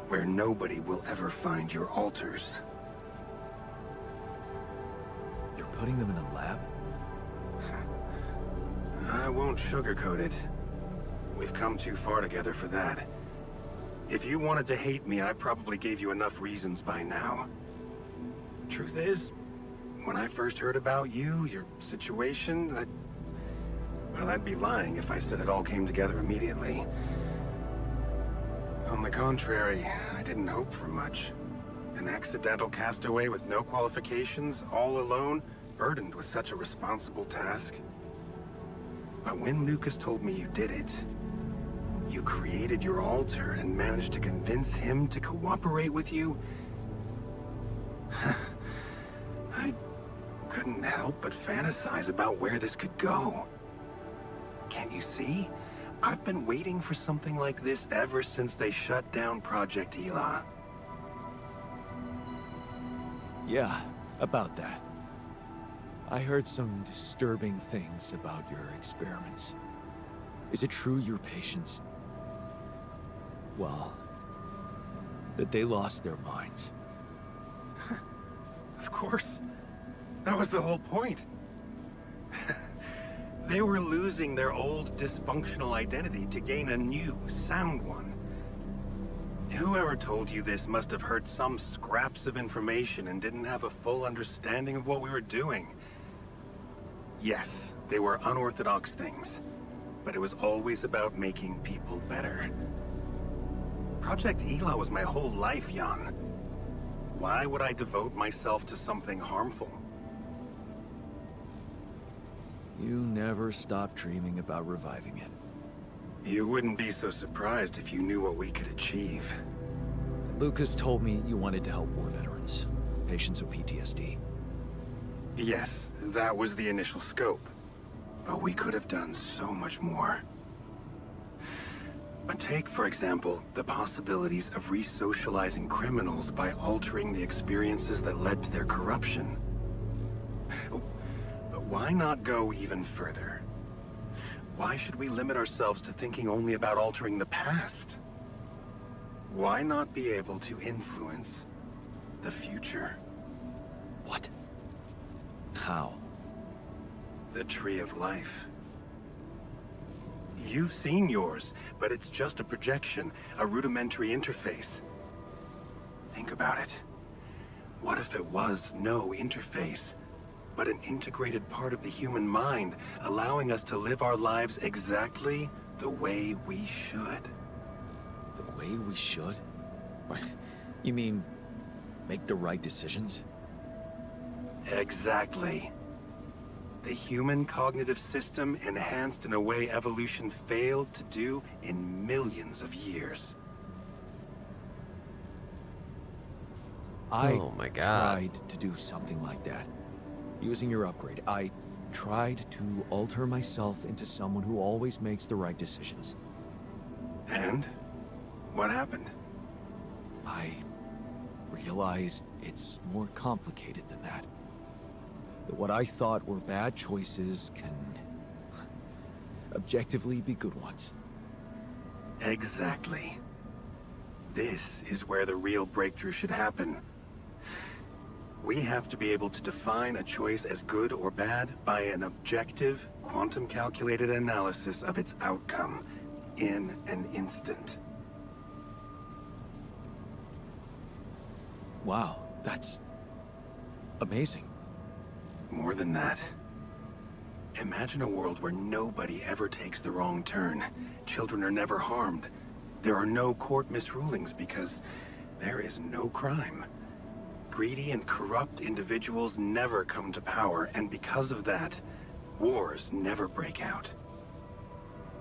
where nobody will ever find your alters. You're putting them in a lab? I won't sugarcoat it. We've come too far together for that. If you wanted to hate me, I probably gave you enough reasons by now. Truth is, when I first heard about you, your situation, I'd be lying if I said it all came together immediately. On the contrary, I didn't hope for much. An accidental castaway with no qualifications, all alone, burdened with such a responsible task. But when Lucas told me you did it, you created your alter and managed to convince him to cooperate with you, I couldn't help but fantasize about where this could go. Can't you see? I've been waiting for something like this ever since they shut down Project Ela. Yeah, about that. I heard some disturbing things about your experiments. Is it true your patients... well, that they lost their minds? Of course. That was the whole point. They were losing their old dysfunctional identity to gain a new, sound one. Whoever told you this must have heard some scraps of information and didn't have a full understanding of what we were doing. Yes, they were unorthodox things, but it was always about making people better. Project Ela was my whole life, Jan. Why would I devote myself to something harmful? You never stopped dreaming about reviving it. You wouldn't be so surprised if you knew what we could achieve. Lucas told me you wanted to help war veterans, patients with PTSD. Yes, that was the initial scope. But we could have done so much more. But take, for example, the possibilities of re-socializing criminals by altering the experiences that led to their corruption. But why not go even further? Why should we limit ourselves to thinking only about altering the past? Why not be able to influence the future? What? How? The Tree of Life. You've seen yours, but it's just a projection, a rudimentary interface. Think about it. What if it was no interface, but an integrated part of the human mind, allowing us to live our lives exactly the way we should? The way we should? What? You mean, make the right decisions? Exactly. The human cognitive system enhanced in a way evolution failed to do in millions of years. Oh my God. tried to do something like that. Using your upgrade, I tried to alter myself into someone who always makes the right decisions. And? What happened? I realized it's more complicated than that. That what I thought were bad choices can objectively be good ones. Exactly. This is where the real breakthrough should happen. We have to be able to define a choice as good or bad by an objective, quantum-calculated analysis of its outcome in an instant. Wow, that's amazing. More than that. Imagine a world where nobody ever takes the wrong turn. Children are never harmed. There are no court misrulings because there is no crime. Greedy and corrupt individuals never come to power, and because of that, wars never break out.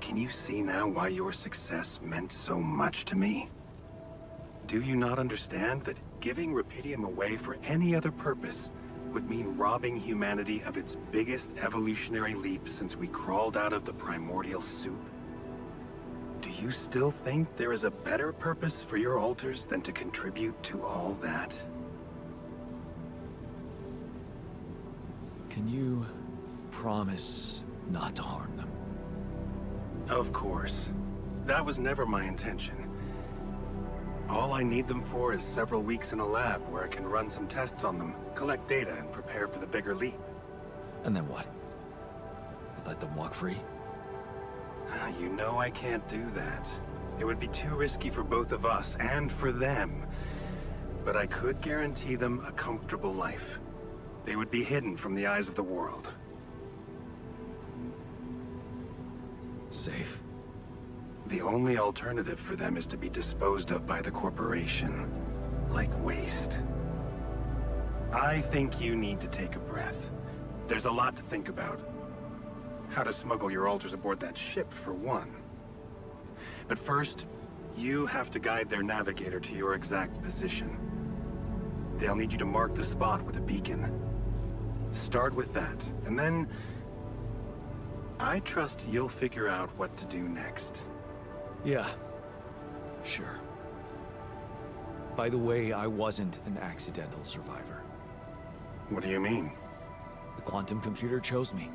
Can you see now why your success meant so much to me? Do you not understand that giving Rupidium away for any other purpose would mean robbing humanity of its biggest evolutionary leap since we crawled out of the primordial soup? Do you still think there is a better purpose for your altars than to contribute to all that? Can you promise not to harm them? Of course. That was never my intention. All I need them for is several weeks in a lab where I can run some tests on them, collect data, and prepare for the bigger leap. And then what? You let them walk free? You know I can't do that. It would be too risky for both of us and for them. But I could guarantee them a comfortable life. They would be hidden from the eyes of the world. Safe? The only alternative for them is to be disposed of by the corporation. Like waste. I think you need to take a breath. There's a lot to think about. How to smuggle your altars aboard that ship, for one. But first, you have to guide their navigator to your exact position. They'll need you to mark the spot with a beacon. Start with that, and then I trust you'll figure out what to do next. Yeah, sure. By the way, I wasn't an accidental survivor. What do you mean? The quantum computer chose me.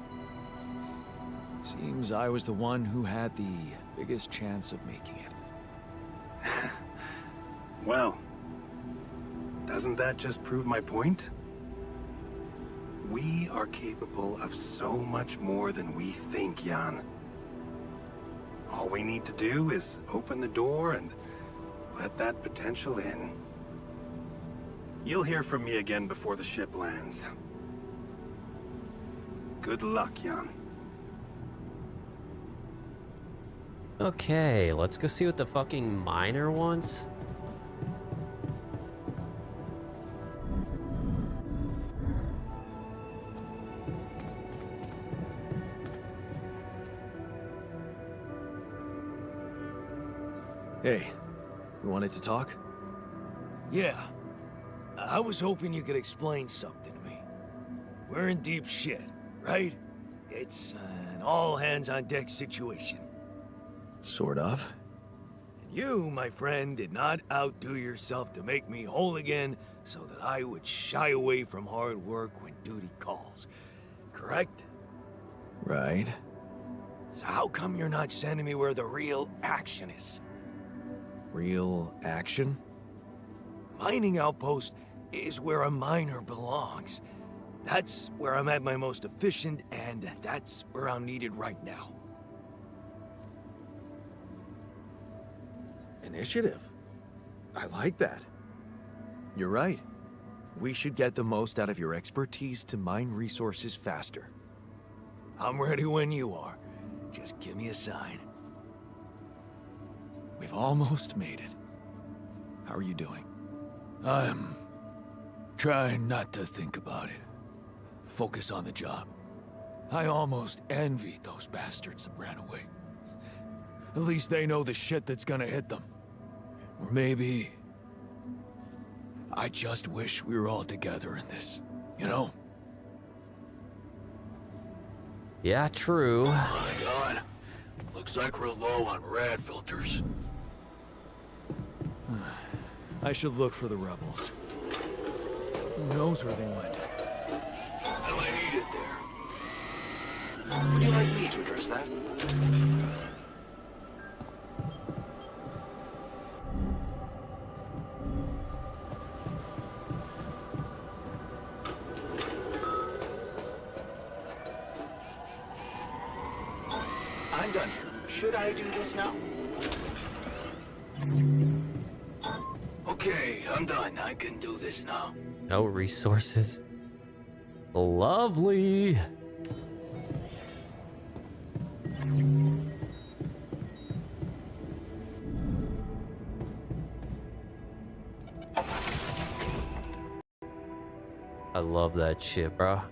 Seems I was the one who had the biggest chance of making it. Well, doesn't that just prove my point? We are capable of so much more than we think, Jan. All we need to do is open the door and let that potential in. You'll hear from me again before the ship lands. Good luck, Jan. Okay, let's go see what the fucking miner wants. Hey, you wanted to talk? Yeah. I was hoping you could explain something to me. We're in deep shit, right? It's an all-hands-on-deck situation. Sort of. And you, my friend, did not outdo yourself to make me whole again so that I would shy away from hard work when duty calls. Correct? Right. So how come you're not sending me where the real action is? Real action? Mining outpost is where a miner belongs. That's where I'm at my most efficient, and that's where I'm needed right now. Initiative. I like that. You're right. We should get the most out of your expertise to mine resources faster. I'm ready when you are. Just give me a sign. We've almost made it. How are you doing? I'm trying not to think about it. Focus on the job. I almost envy those bastards that ran away. At least they know the shit that's gonna hit them. Or maybe I just wish we were all together in this, you know? Yeah, true. Oh my god. Looks like we're low on rad filters. I should look for the rebels. Who knows where they went? I might need it there. Would you like me to address that? I'm done here. Should I do this now? Okay, I'm done. I can do this now. No resources. Lovely. I love that shit, bro.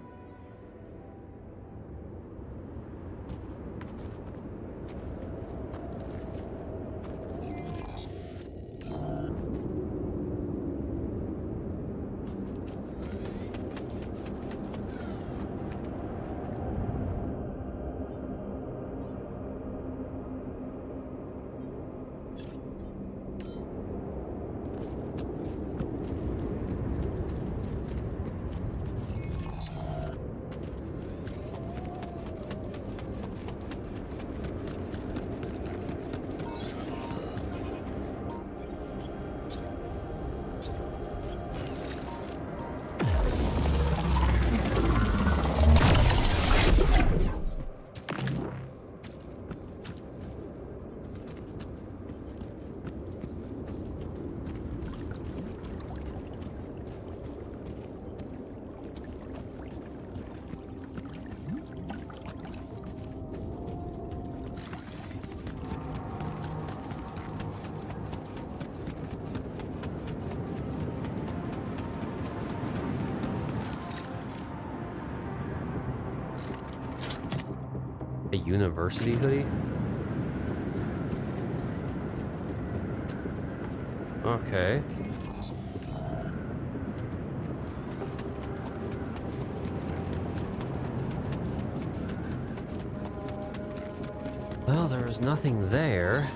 A university hoodie? Okay. Well, there's nothing there.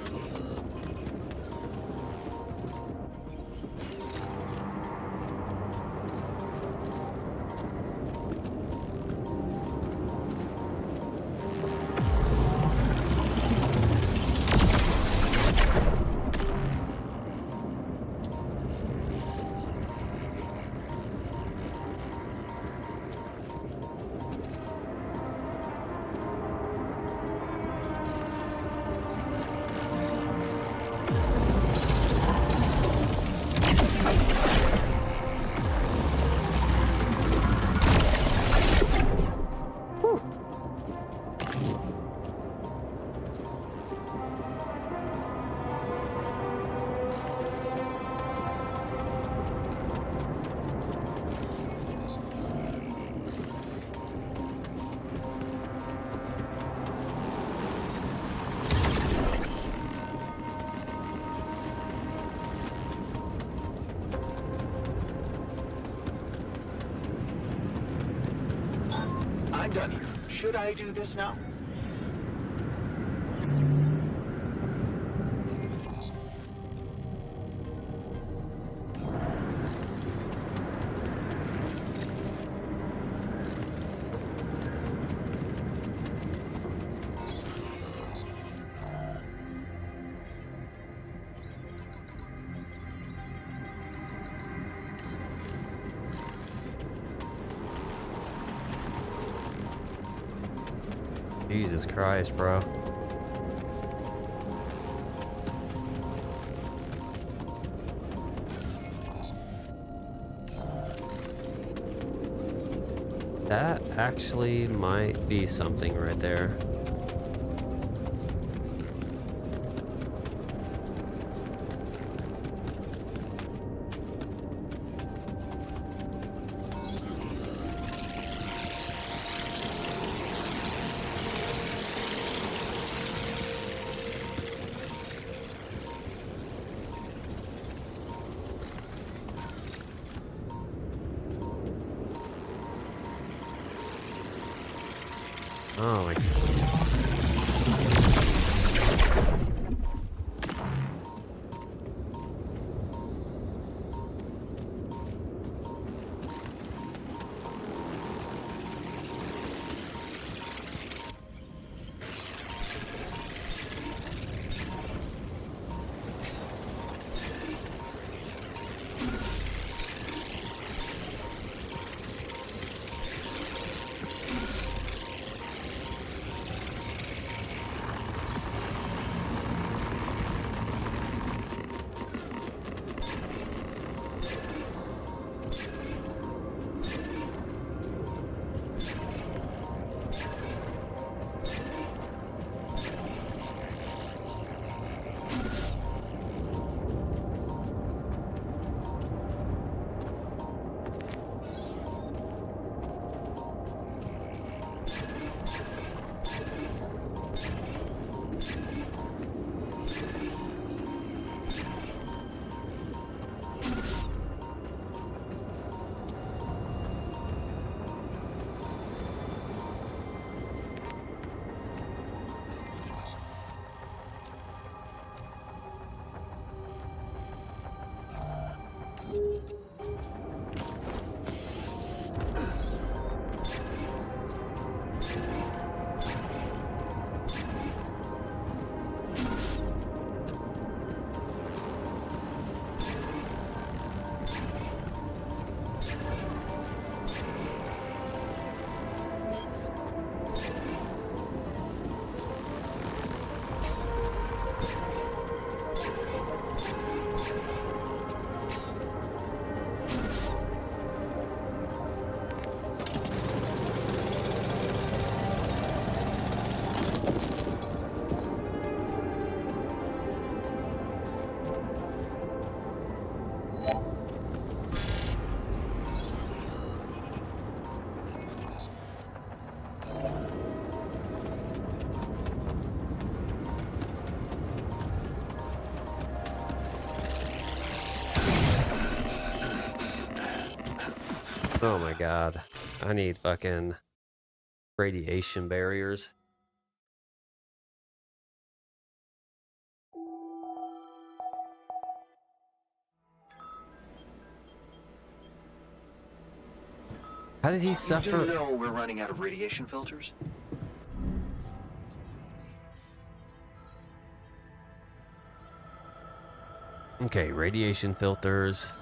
I'm done here. Should I do this now? Jesus Christ, bro. That actually might be something right there. Oh my God. Oh my god. I need fucking radiation barriers. How did he You suffer? do know we're running out of radiation filters? Okay, radiation filters.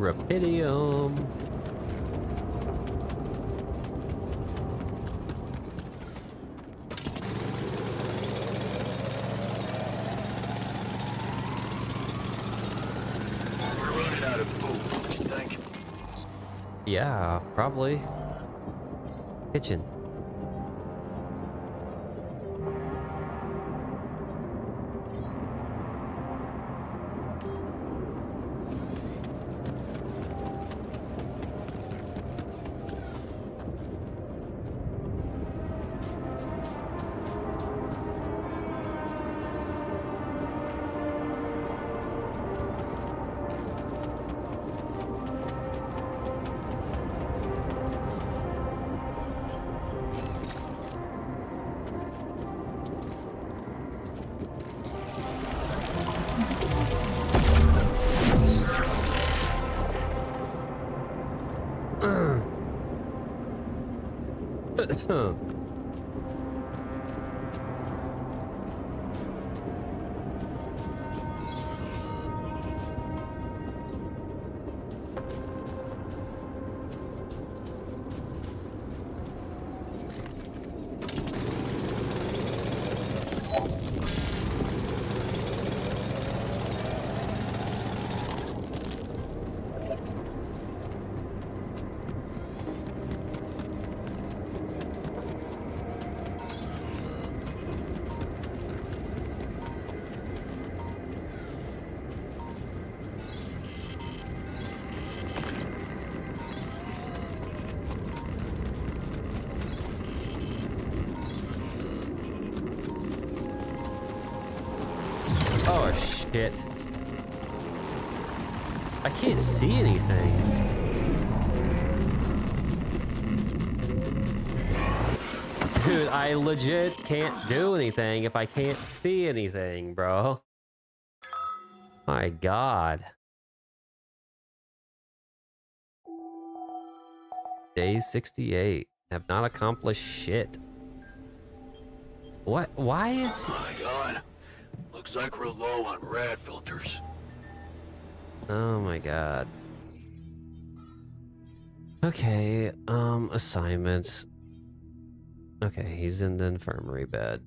Rapidium. We're running out of food, what you think? Yeah, probably. Kitchen. Oh shit. I can't see anything. Dude, I legit can't do anything if I can't see anything, bro. My god. Day 68. Have not accomplished shit. What? Why is... My god. Looks like we're low on rad filters. Oh my god. Okay, assignments. Okay, he's in the infirmary bed.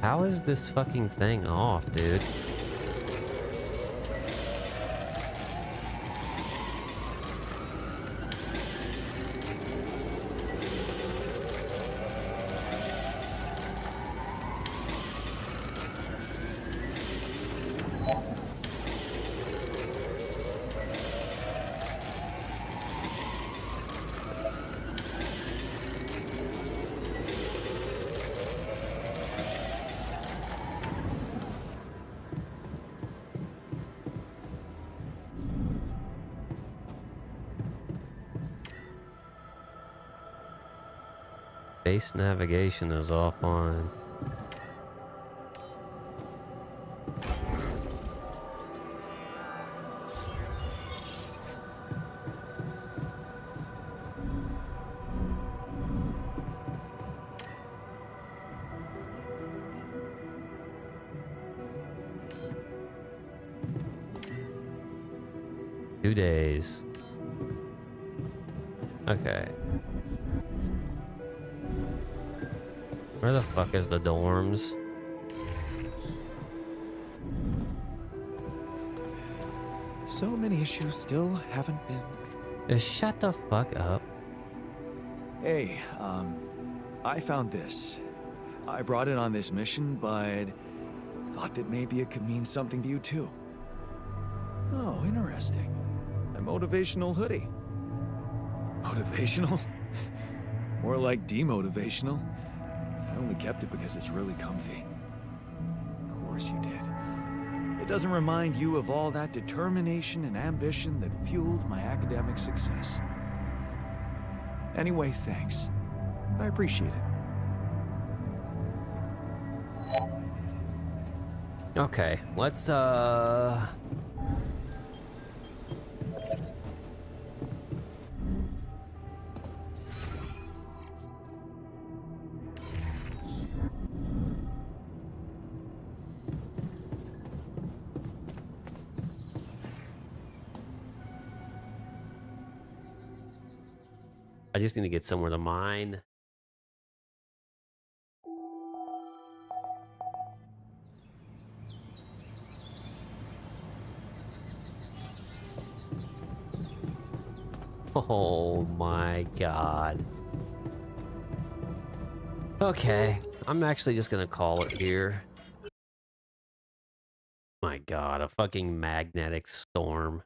How is this fucking thing off, dude? Base navigation is offline. Two days. Okay. Where the fuck is the dorms? So many issues still haven't been... Just shut the fuck up. Hey, I found this. I brought it on this mission, but thought that maybe it could mean something to you too. Oh, interesting. A motivational hoodie. Motivational? More like demotivational. I only kept it because it's really comfy. Of course you did. It doesn't remind you of all that determination and ambition that fueled my academic success. Anyway, thanks. I appreciate it. Okay, let's I just need to get somewhere to mine. Oh my god. Okay, I'm actually just gonna call it here. My god, a fucking magnetic storm.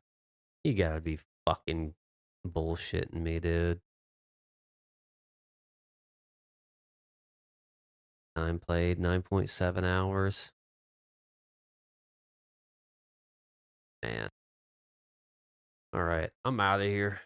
You gotta be fucking bullshitting me, dude. Time played 9.7 hours. Man. Alright, I'm out of here.